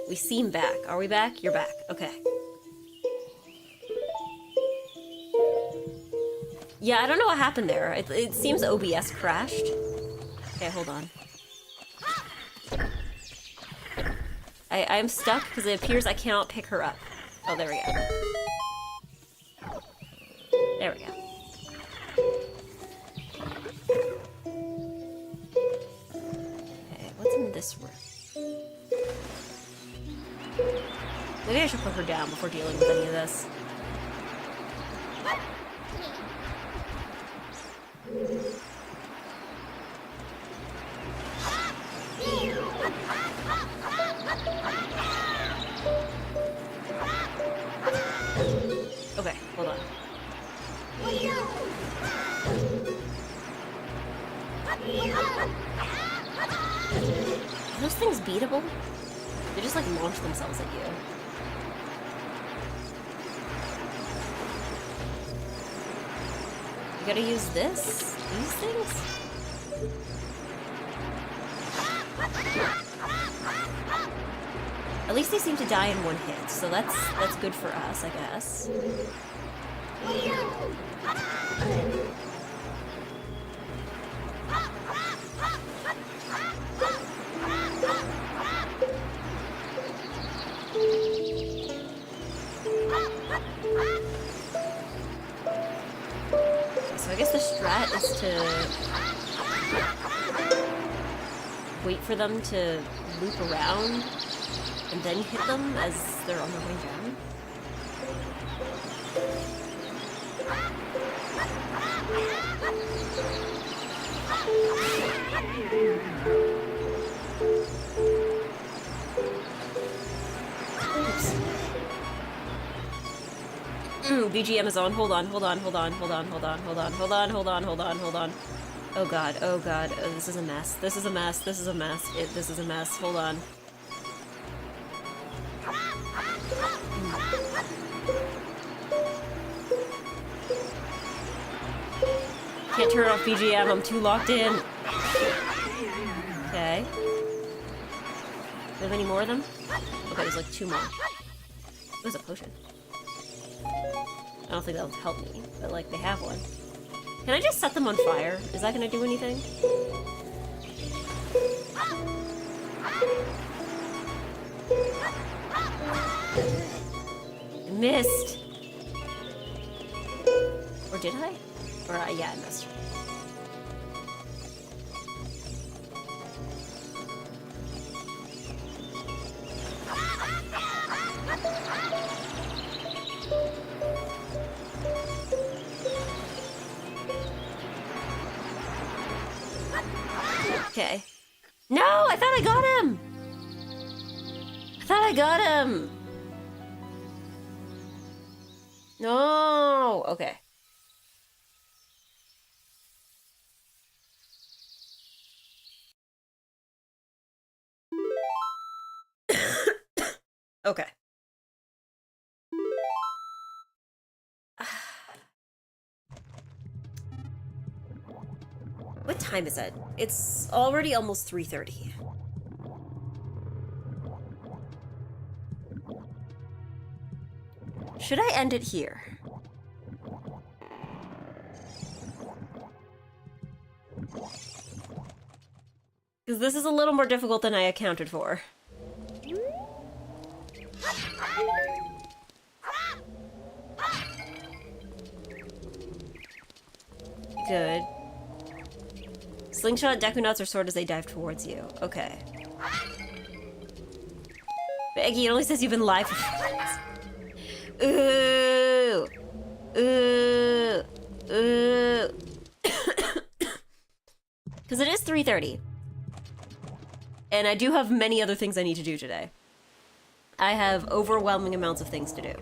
We seem back. Are we back? You're back. Okay. Yeah, I don't know what happened there. It seems OBS crashed. Okay, hold on. I'm stuck because it appears I cannot pick her up. Oh, there we go. There we go. Okay, what's in this room? Maybe I should put her down before dealing with any of this. Okay, hold on. Are those things beatable? They just like launch themselves at you. You gotta use this? These things? At least they seem to die in one hit, so that's good for us, I guess. So I guess the strat is to wait for them to loop around and then hit them as they're on their way down. Oops. BGM is on. Hold on. Oh god. Oh, this is a mess. This is a mess. This is a mess. Hold on. Can't turn off BGM. I'm too locked in. Okay. Do we have any more of them? Okay, there's like 2 more. There's a potion. I don't think that'll help me, but like they have one. Can I just set them on fire? Is that gonna do anything? I missed! Or did I? Or, yeah, I missed. Okay. No! I thought I got him! No! Okay. Okay. What time is it? It's already almost 3:30. Should I end it here? Because this is a little more difficult than I accounted for. Good. Slingshot, Deku Nuts, or Sword as they dive towards you. Okay. But Eggy, it only says you've been live for 4 minutes. Ooh! Ooh! Ooh! Because it is 3:30. And I do have many other things I need to do today. I have overwhelming amounts of things to do.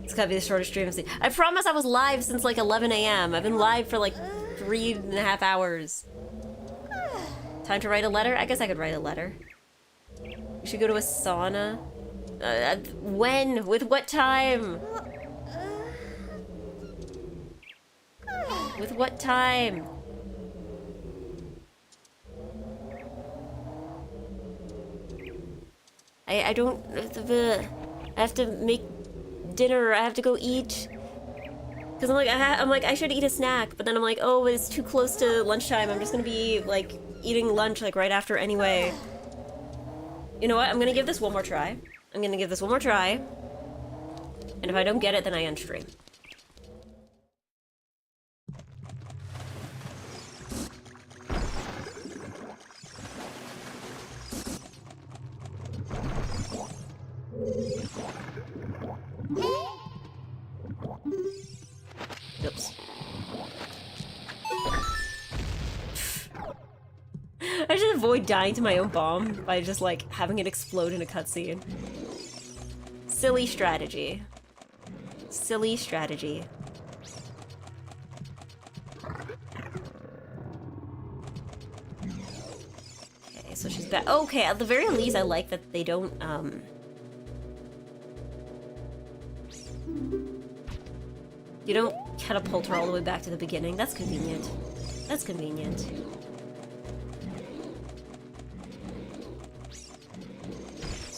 It's gotta be the shortest stream I've seen. I promise I was live since like 11 a.m. I've been live for like 3.5 hours. Time to write a letter? I guess I could write a letter. You should go to a sauna. When? With what time? With what time? I don't... I have to make dinner. I have to go eat. Because I'm like, I should eat a snack. But then I'm like, oh, it's too close to lunchtime. I'm just going to be, like, eating lunch, like, right after anyway. You know what? I'm going to give this one more try. And if I don't get it, then I end stream. Oops. I should avoid dying to my own bomb by just, like, having it explode in a cutscene. Silly strategy. Silly strategy. Okay, so she's back. Okay, at the very least, I like that they don't, you don't catapult her all the way back to the beginning. That's convenient. That's convenient.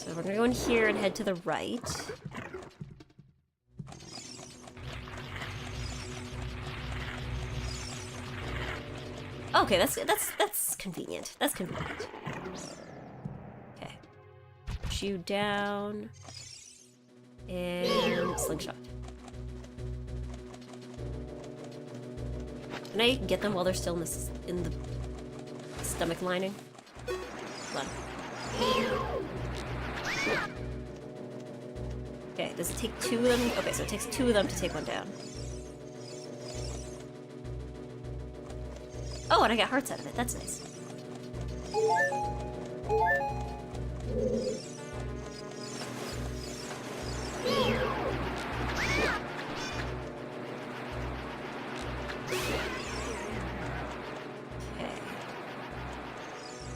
So we're gonna go in here and head to the right. Okay, that's convenient. That's convenient. Okay. Push you down. And slingshot. Can I get them while they're still in the stomach lining? Hold on. Okay, does it take 2 of them? Okay, so it takes 2 of them to take one down. Oh, and I got hearts out of it. That's nice.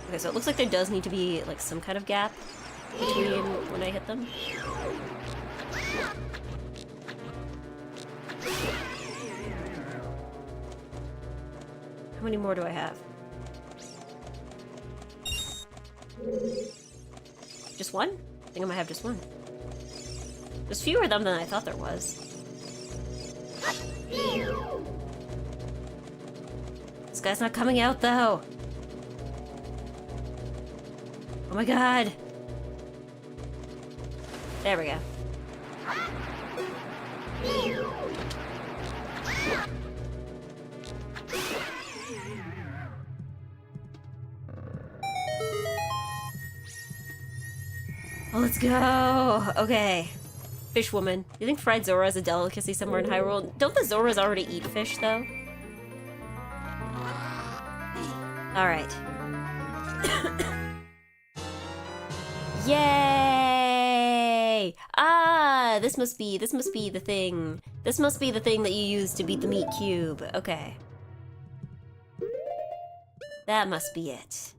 Okay, so it looks like there does need to be, like, some kind of gap between when I hit them. How many more do I have? Just one? I think I might have just one. There's fewer of them than I thought there was. This guy's not coming out, though. Oh my god. There we go. Oh, let's go. Okay. Fish woman. You think fried Zora is a delicacy somewhere in Hyrule? Don't the Zoras already eat fish, though? Alright. Yay! Ah, this must be the thing. This must be the thing that you use to beat the meat cube. Okay. That must be it.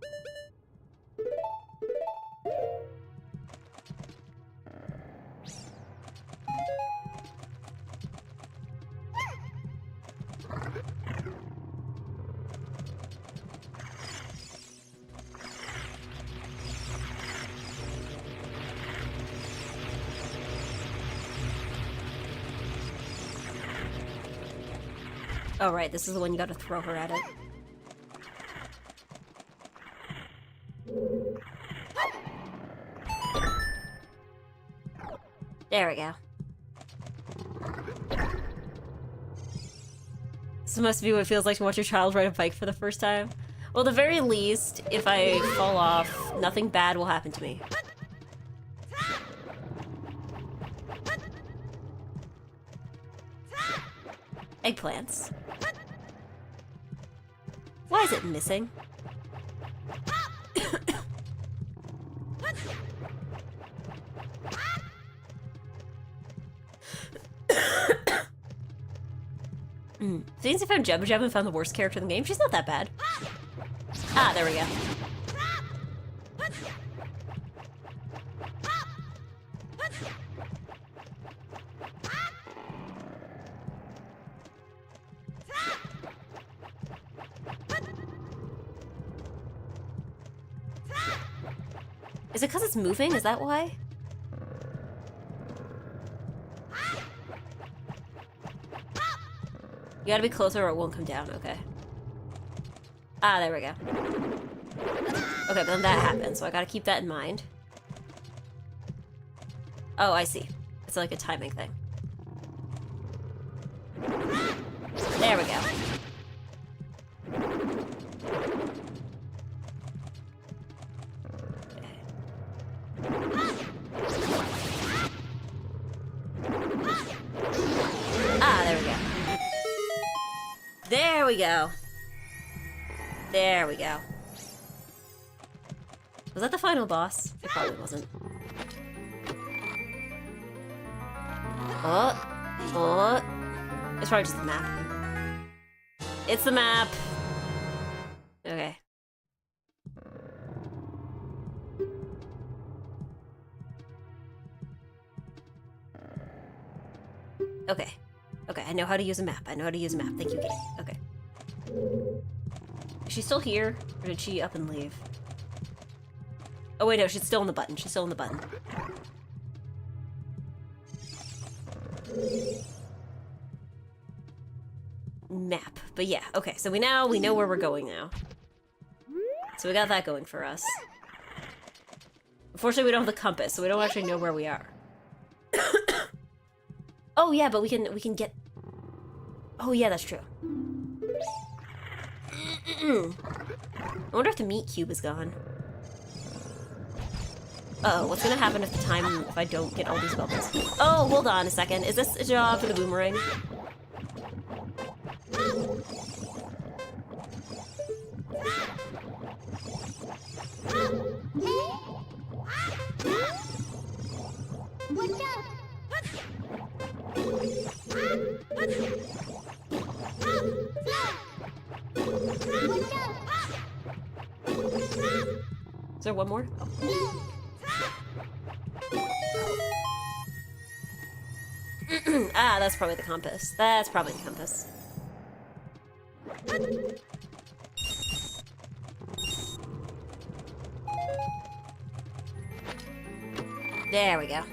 Oh, right, this is the one you gotta throw her at it. There we go. This must be what it feels like to watch your child ride a bike for the first time. Well, at the very least, if I fall off, nothing bad will happen to me. Eggplants. Why is it missing? Since I found Jabba Jabba and found the worst character in the game, she's not that bad. Ah, there we go. Is it because it's moving? Is that why? You gotta be closer or it won't come down, okay. Ah, there we go. Okay, but then that happened, so I gotta keep that in mind. Oh, I see. It's like a timing thing. There we go. There we go. There we go. Was that the final boss? It probably wasn't. Oh. Oh. It's probably just the map. It's the map. Okay. Okay. Okay, I know how to use a map. I know how to use a map. Thank you, game. Okay. Is she still here? Or did she up and leave? Oh wait, no, she's still on the button. She's still on the button. Map. But yeah, okay, so we know where we're going now. So we got that going for us. Unfortunately, we don't have the compass, so we don't actually know where we are. Oh yeah, but we can get... Oh yeah, that's true. I wonder if the meat cube is gone. Uh-oh, what's gonna happen if I don't get all these bubbles? Oh, hold on a second. Is this a job for the boomerang? Is there one more? Oh. Ah, that's probably the compass. That's probably the compass. There we go.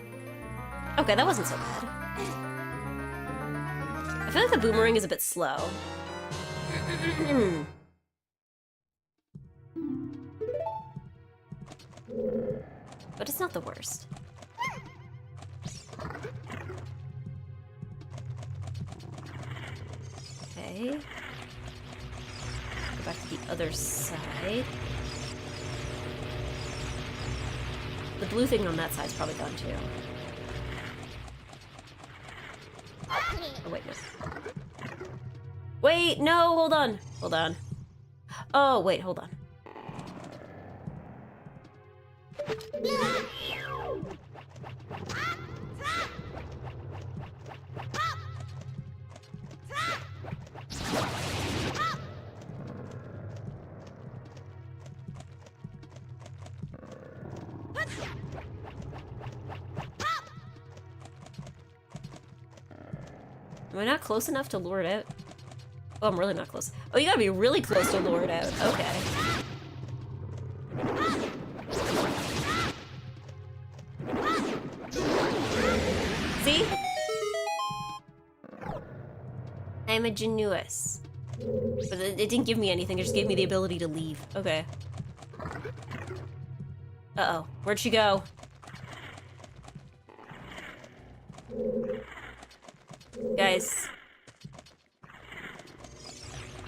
Okay, that wasn't so bad. I feel like the boomerang is a bit slow. But it's not the worst. Okay. Go back to the other side. The blue thing on that side's probably gone too. Oh, wait, no. Wait, no, hold on. Hold on. Oh, wait, hold on. Am I not close enough to lure it out? Oh, I'm really not close. Oh, you gotta be really close to lure it out. Okay. See? I'm a genius. But it didn't give me anything, it just gave me the ability to leave. Okay. Uh-oh. Where'd she go? Guys.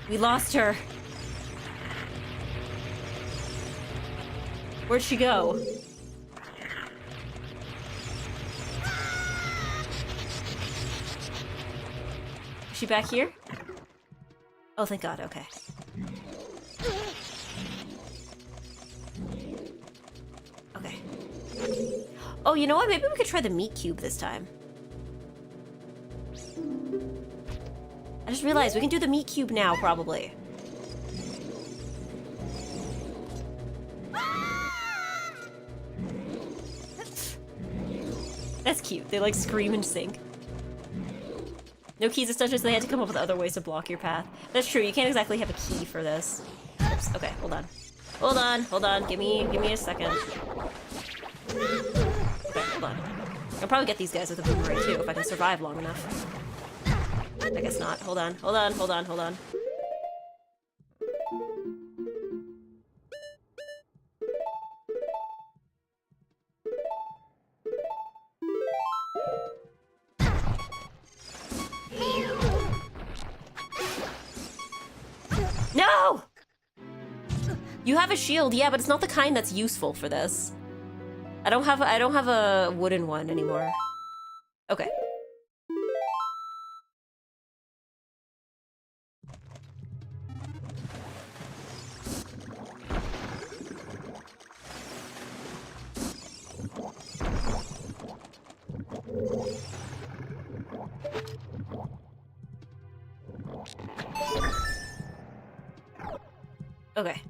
We lost her. Where'd she go? Is she back here? Oh, thank God, okay. Okay. Oh, you know what? Maybe we could try the meat cube this time. I just realized we can do the meat cube now, probably. That's cute. They like scream and sing. No keys as such as they had to come up with other ways to block your path. That's true. You can't exactly have a key for this. Oops. Okay, hold on. Hold on. Hold on. Give me a second. Okay, hold on. I'll probably get these guys with a boomerang too if I can survive long enough. I guess not. Hold on. Hold on. Hold on. Hold on. No! You have a shield, yeah, but it's not the kind that's useful for this. I don't have a wooden one anymore. Okay. Okay.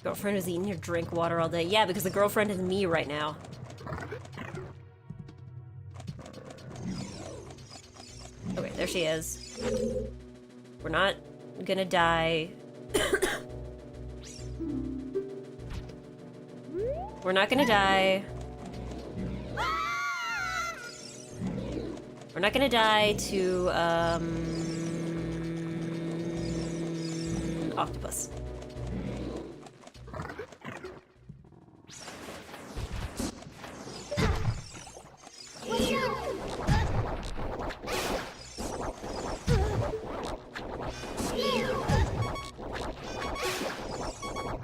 Girlfriend is eating your drink water all day. Yeah, because the girlfriend is me right now. Okay, there she is. We're not gonna die. We're not gonna die. We're not gonna die to, octopus.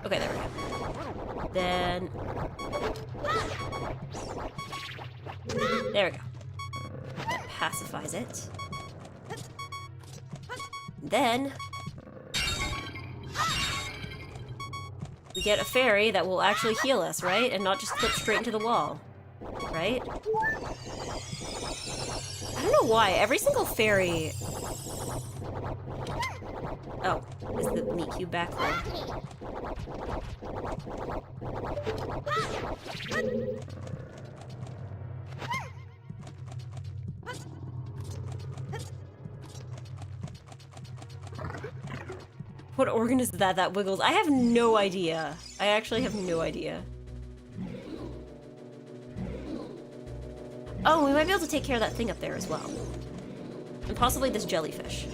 Okay, there we go. Then... there we go. That pacifies it. Then... we get a fairy that will actually heal us, right? And not just clip straight into the wall. Right? I don't know why. Every single fairy... oh, is the meat cube back there? What organ is that wiggles? I have no idea. I actually have no idea. Oh, we might be able to take care of that thing up there as well. And possibly this jellyfish.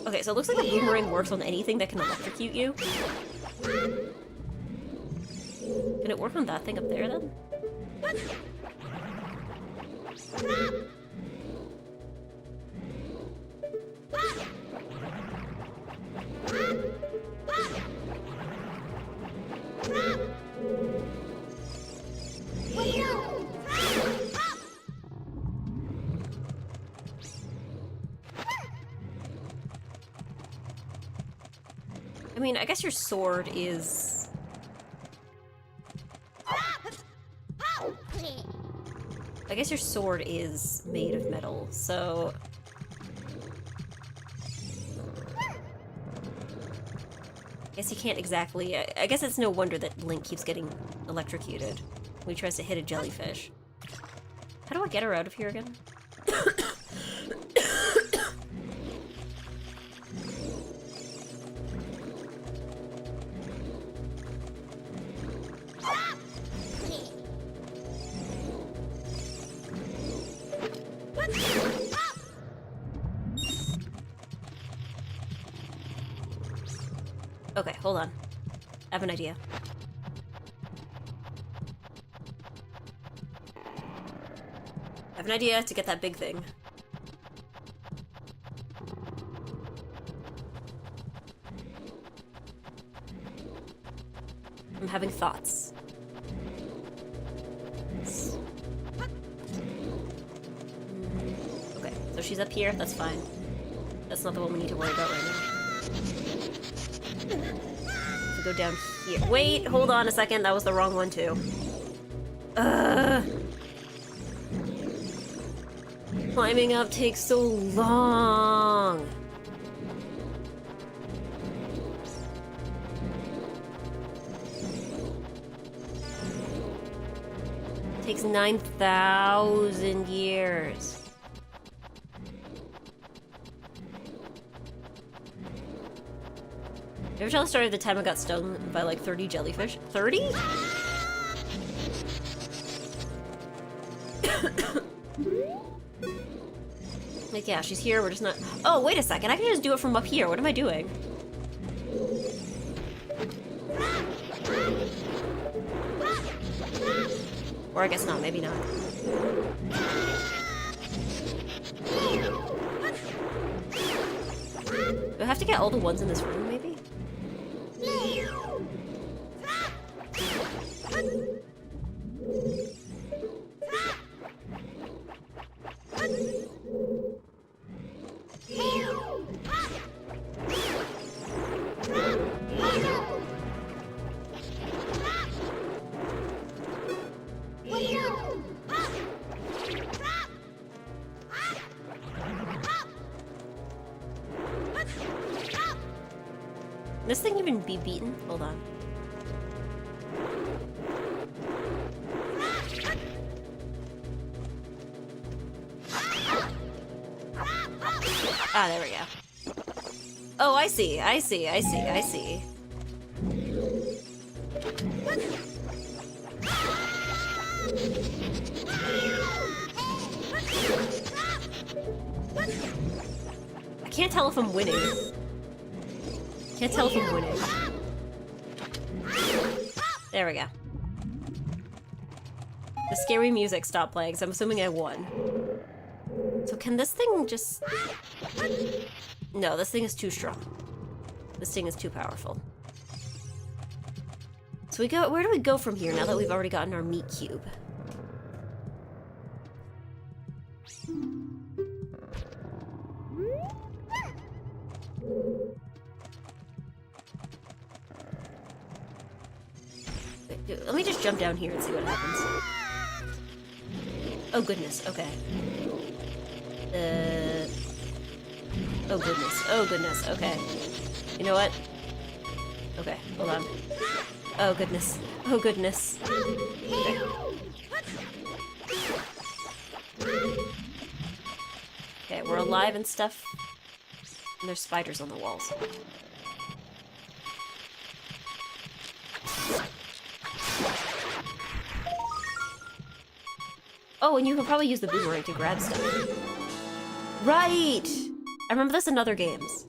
Okay, so it looks like a boomerang works on anything that can electrocute you. Can it work on that thing up there, then? I mean, I guess your sword is... I guess your sword is made of metal, so... I guess you can't exactly... I guess it's no wonder that Link keeps getting electrocuted when he tries to hit a jellyfish. How do I get her out of here again? Okay, hold on. I have an idea. I have an idea to get that big thing. I'm having thoughts. Okay, so she's up here, that's fine. That's not the one we need to worry about right now. Go down here. Wait, hold on a second. That was the wrong one too. Climbing up takes so long. Takes 9,000 years. Ever tell the story of the time I got stung by like 30 jellyfish? 30? Like, yeah, she's here, we're just not... Oh, wait a second, I can just do it from up here. What am I doing? Or I guess not, maybe not. Do I have to get all the ones in this room, maybe? This thing even be beaten? Hold on. Ah, there we go. Oh, I see. I see. I see. I see. I can't tell if I'm winning. Can't tell if I'm winning. There we go. The scary music stopped playing, so I'm assuming I won. So can this thing just... No, this thing is too strong. This thing is too powerful. So we go... Where do we go from here now that we've already gotten our meat cube? Let me just jump down here and see what happens. Oh goodness, okay. Oh goodness, oh goodness, okay. You know what? Okay, hold on. Oh goodness, oh goodness. Okay. Okay, we're alive and stuff. And there's spiders on the walls. Oh, and you can probably use the boomerang to grab stuff. Right! I remember this in other games.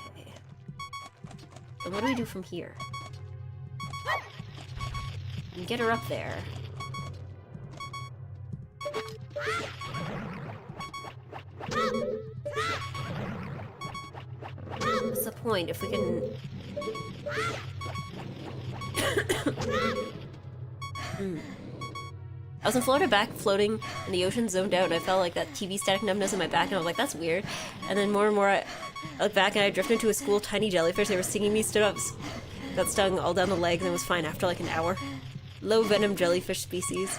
Okay. And what do we do from here? We can get her up there. What's the point if we can... I was in Florida back floating and the ocean zoned out and I felt like that TV static numbness in my back and I was like, that's weird. And then more and more I looked back and I drifted into a school of tiny jellyfish. They were stinging me, stood up, got stung all down the legs and was fine after like an hour. Low venom jellyfish species.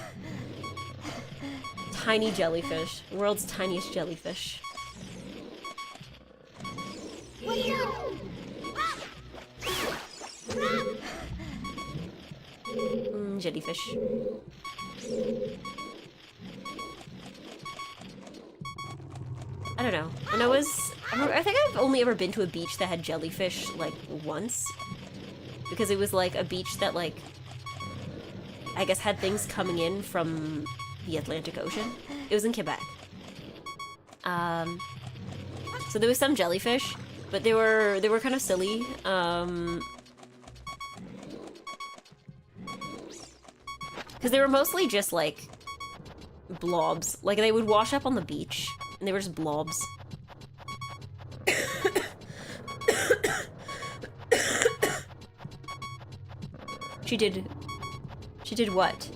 Tiny jellyfish. World's tiniest jellyfish. Jellyfish. I don't know. When I think I've only ever been to a beach that had jellyfish, like, once. Because it was, like, a beach that, like, I guess had things coming in from the Atlantic Ocean. It was in Quebec. So there was some jellyfish, but they were kind of silly. Because they were mostly just, like, blobs. Like, they would wash up on the beach, and they were just blobs. She did what?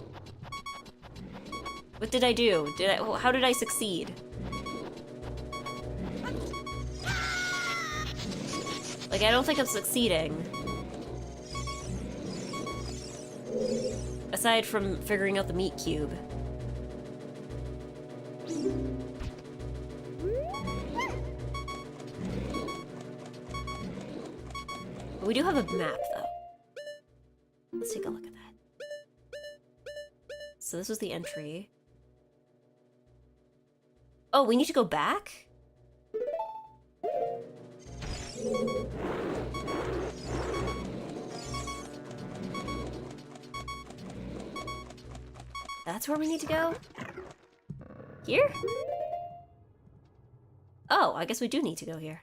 What did I do? How did I succeed? Like, I don't think I'm succeeding. Aside from figuring out the meat cube. We do have a map, though. Let's take a look at that. So this was the entry. Oh, we need to go back? That's where we need to go? Here? Oh, I guess we do need to go here.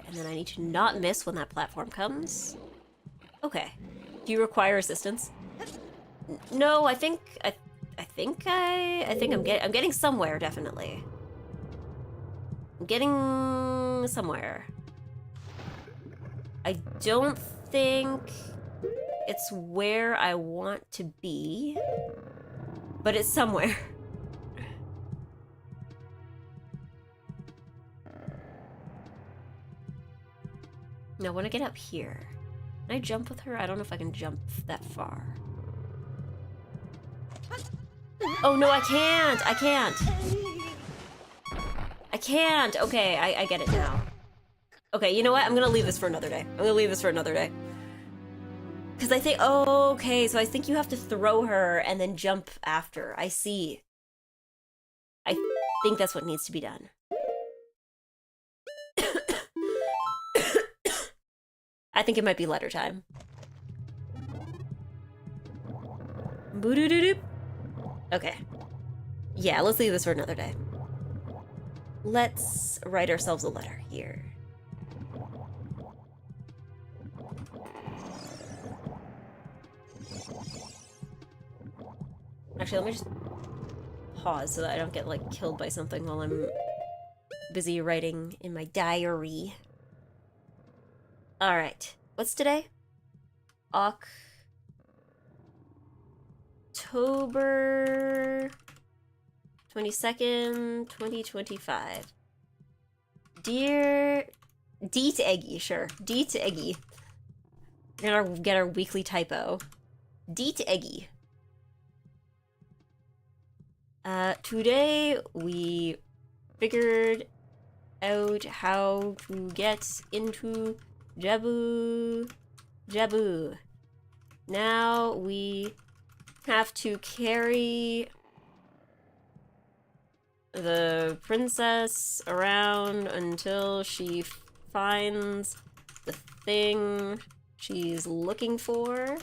And then I need to not miss when that platform comes. Okay. Do you require assistance? No, I think I'm getting somewhere, definitely. I'm getting somewhere. I don't think it's where I want to be, but it's somewhere. Now, when I get up here, can I jump with her? I don't know if I can jump that far. Oh, no, I can't! I can't! I can't! Okay, I get it now. Okay, you know what? I'm gonna leave this for another day. I'm gonna leave this for another day. Because I think... Oh, okay, so I think you have to throw her and then jump after. I see. I think that's what needs to be done. I think it might be letter time. Boo-doo-doo-doo. Okay. Yeah, let's leave this for another day. Let's write ourselves a letter here. Actually, let me just pause so that I don't get, like, killed by something while I'm busy writing in my diary. Alright. What's today? October 22nd, 2025. Dear... D to Eggy, sure. D to Eggy. We're gonna get our weekly typo. D to Eggy. Today we figured out how to get into Jabu. Now we have to carry the princess around until she finds the thing she's looking for.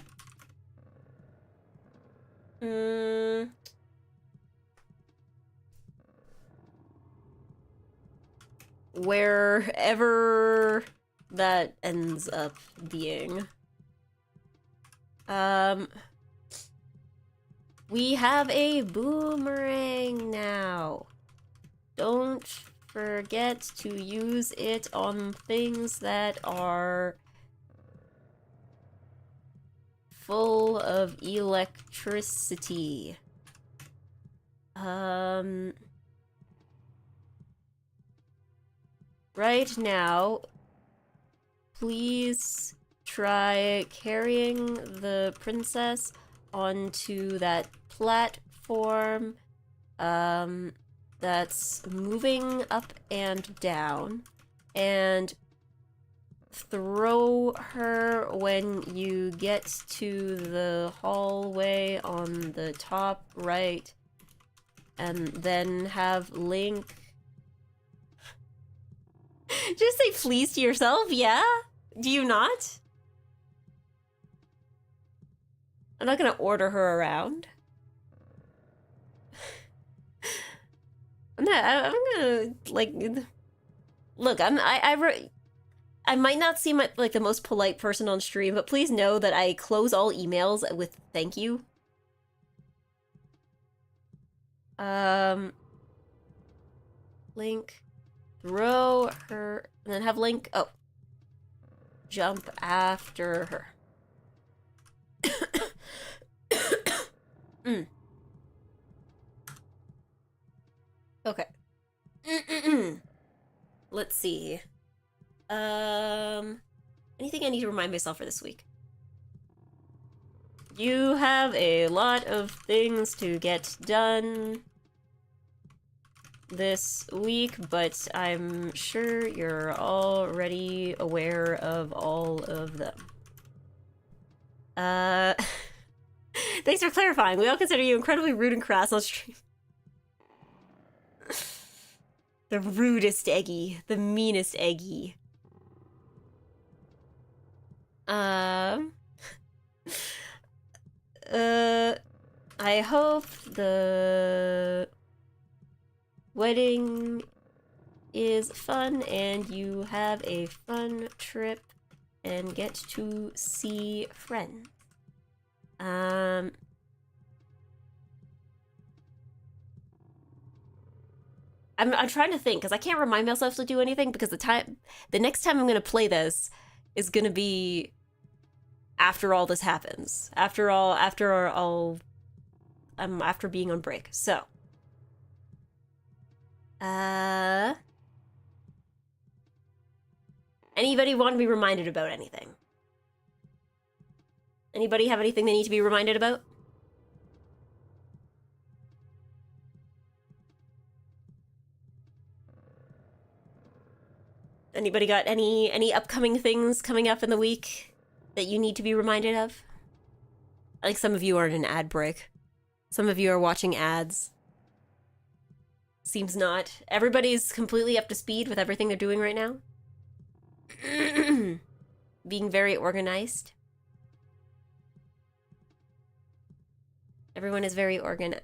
Wherever that ends up being. We have a boomerang now. Don't forget to use it on things that are full of electricity. Right now, please try carrying the princess onto that platform that's moving up and down, and throw her when you get to the hallway on the top right, and then have Link just say please to yourself, yeah? Do you not? I'm not gonna order her around. I'm gonna, like, look, I might not seem like the most polite person on stream, but please know that I close all emails with thank you. Link, throw her, and then have Link, oh, jump after her. Okay. Let's see. Anything I need to remind myself for this week? You have a lot of things to get done this week, but I'm sure you're already aware of all of them. Thanks for clarifying. We all consider you incredibly rude and crass on stream. The rudest Eggy. The meanest Eggy. I hope the wedding is fun and you have a fun trip and get to see friends. I'm trying to think, because I can't remind myself to do anything, because the next time I'm gonna play this is gonna be after all this happens. After being on break. So Anybody want to be reminded about anything? Anybody have anything they need to be reminded about? Anybody got any upcoming things coming up in the week that you need to be reminded of? I think some of you are in an ad break. Some of you are watching ads. Seems not. Everybody's completely up to speed with everything they're doing right now. Being very organized. Everyone is very organized.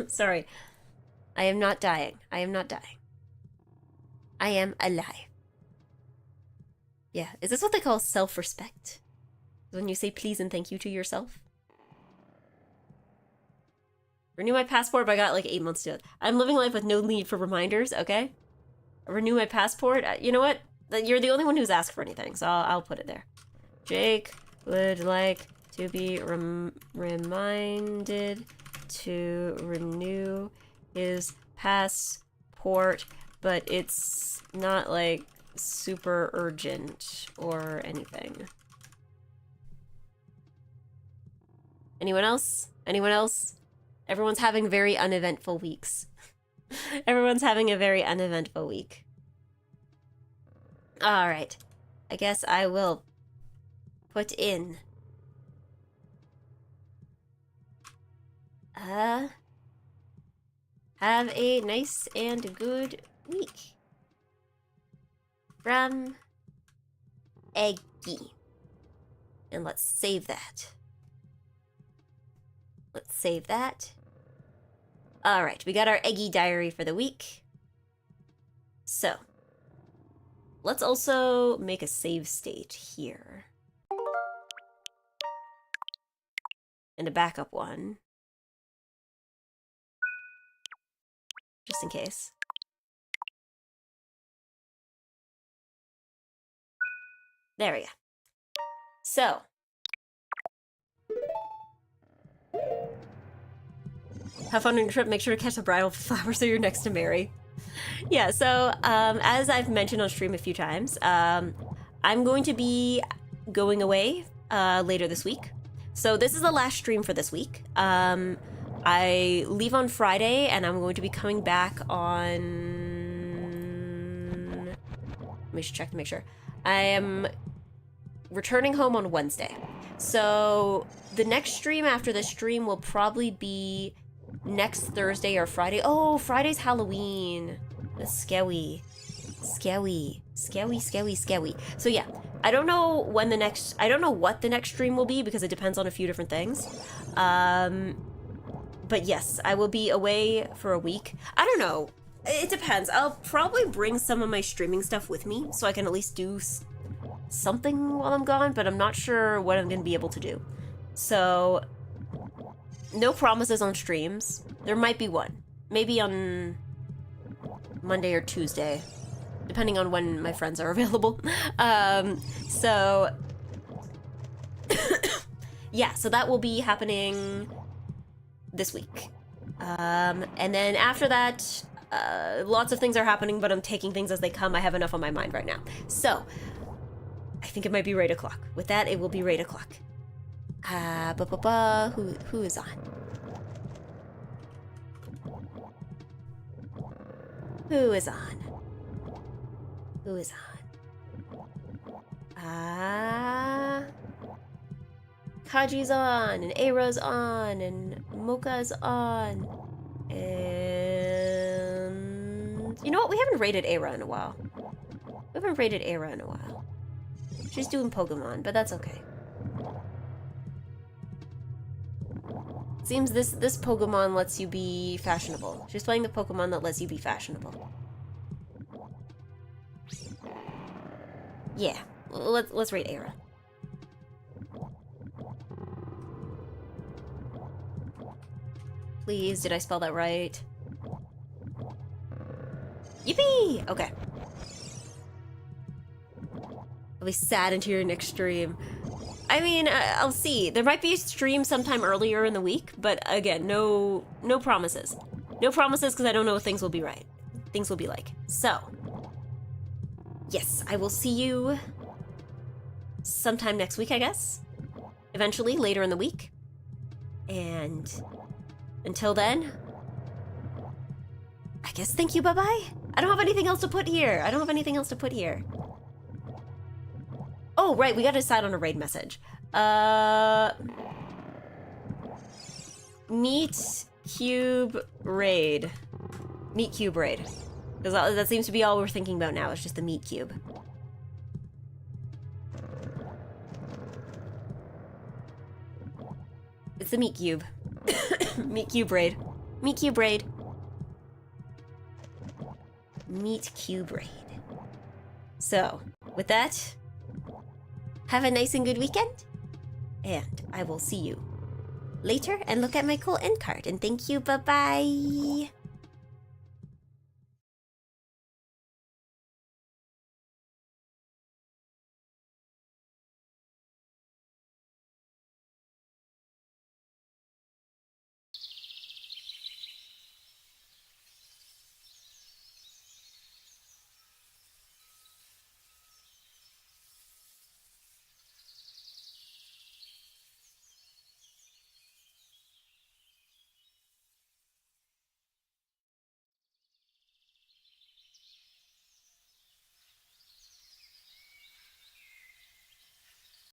Sorry. I am not dying. I am not dying. I am alive. Yeah, is this what they call self-respect? When you say please and thank you to yourself? Renew my passport, but I got like 8 months to do it. I'm living life with no need for reminders, okay? Renew my passport. You know what? You're the only one who's asked for anything, so I'll put it there. Jake would like to be reminded to renew his passport, but it's not like super urgent or anything. Anyone else? Anyone else? Everyone's having very uneventful weeks. Everyone's having a very uneventful week. Alright. I guess I will put in have a nice and good week. From EGGY. And let's save that. Let's save that. Alright, we got our EGGY diary for the week. So, let's also make a save state here. And a backup one. Just in case. There we go. So. Have fun on your trip. Make sure to catch the bridal flowers so you're next to Mary. Yeah, so as I've mentioned on stream a few times, I'm going to be going away later this week. So this is the last stream for this week. I leave on Friday, and I'm going to be coming back on... Let me check to make sure. I am returning home on Wednesday. So the next stream after this stream will probably be next Thursday or Friday. Oh, Friday's Halloween. That's scary. Scary. Scary, scary, scary. So yeah, I don't know when the next... I don't know what the next stream will be because it depends on a few different things. But yes, I will be away for a week. I don't know. It depends. I'll probably bring some of my streaming stuff with me so I can at least do something while I'm gone, but I'm not sure what I'm going to be able to do. So, no promises on streams. There might be one. Maybe on Monday or Tuesday, depending on when my friends are available. So, yeah, so that will be happening this week. And then after that, lots of things are happening, but I'm taking things as they come. I have enough on my mind right now. So, I think it might be right o'clock. With that, it will be right o'clock. Who is on? Who is on? Who is on? Kaji's on, and Aira's on, and Mocha's on, and... You know what? We haven't rated Aira in a while. We haven't rated Aira in a while. She's doing Pokemon, but that's okay. Seems this Pokemon lets you be fashionable. She's playing the Pokemon that lets you be fashionable. Yeah, let's rate Aira. Please, did I spell that right? Yippee! Okay. I'll be sad into your next stream. I mean, I'll see. There might be a stream sometime earlier in the week, but again, no promises. No promises because I don't know if things will be right. Things will be like. So, yes, I will see you sometime next week, I guess. Eventually, later in the week. And until then, I guess thank you, bye-bye. I don't have anything else to put here. Oh, right, we gotta decide on a raid message. Meet Cube Raid. Meet Cube Raid. Because that seems to be all we're thinking about now, is just the Meet Cube. It's the Meet Cube. Meet Cube Raid. Meet Cube Raid. Meet Cube Raid. So, with that, have a nice and good weekend, and I will see you later and look at my cool end card. And thank you, bye-bye!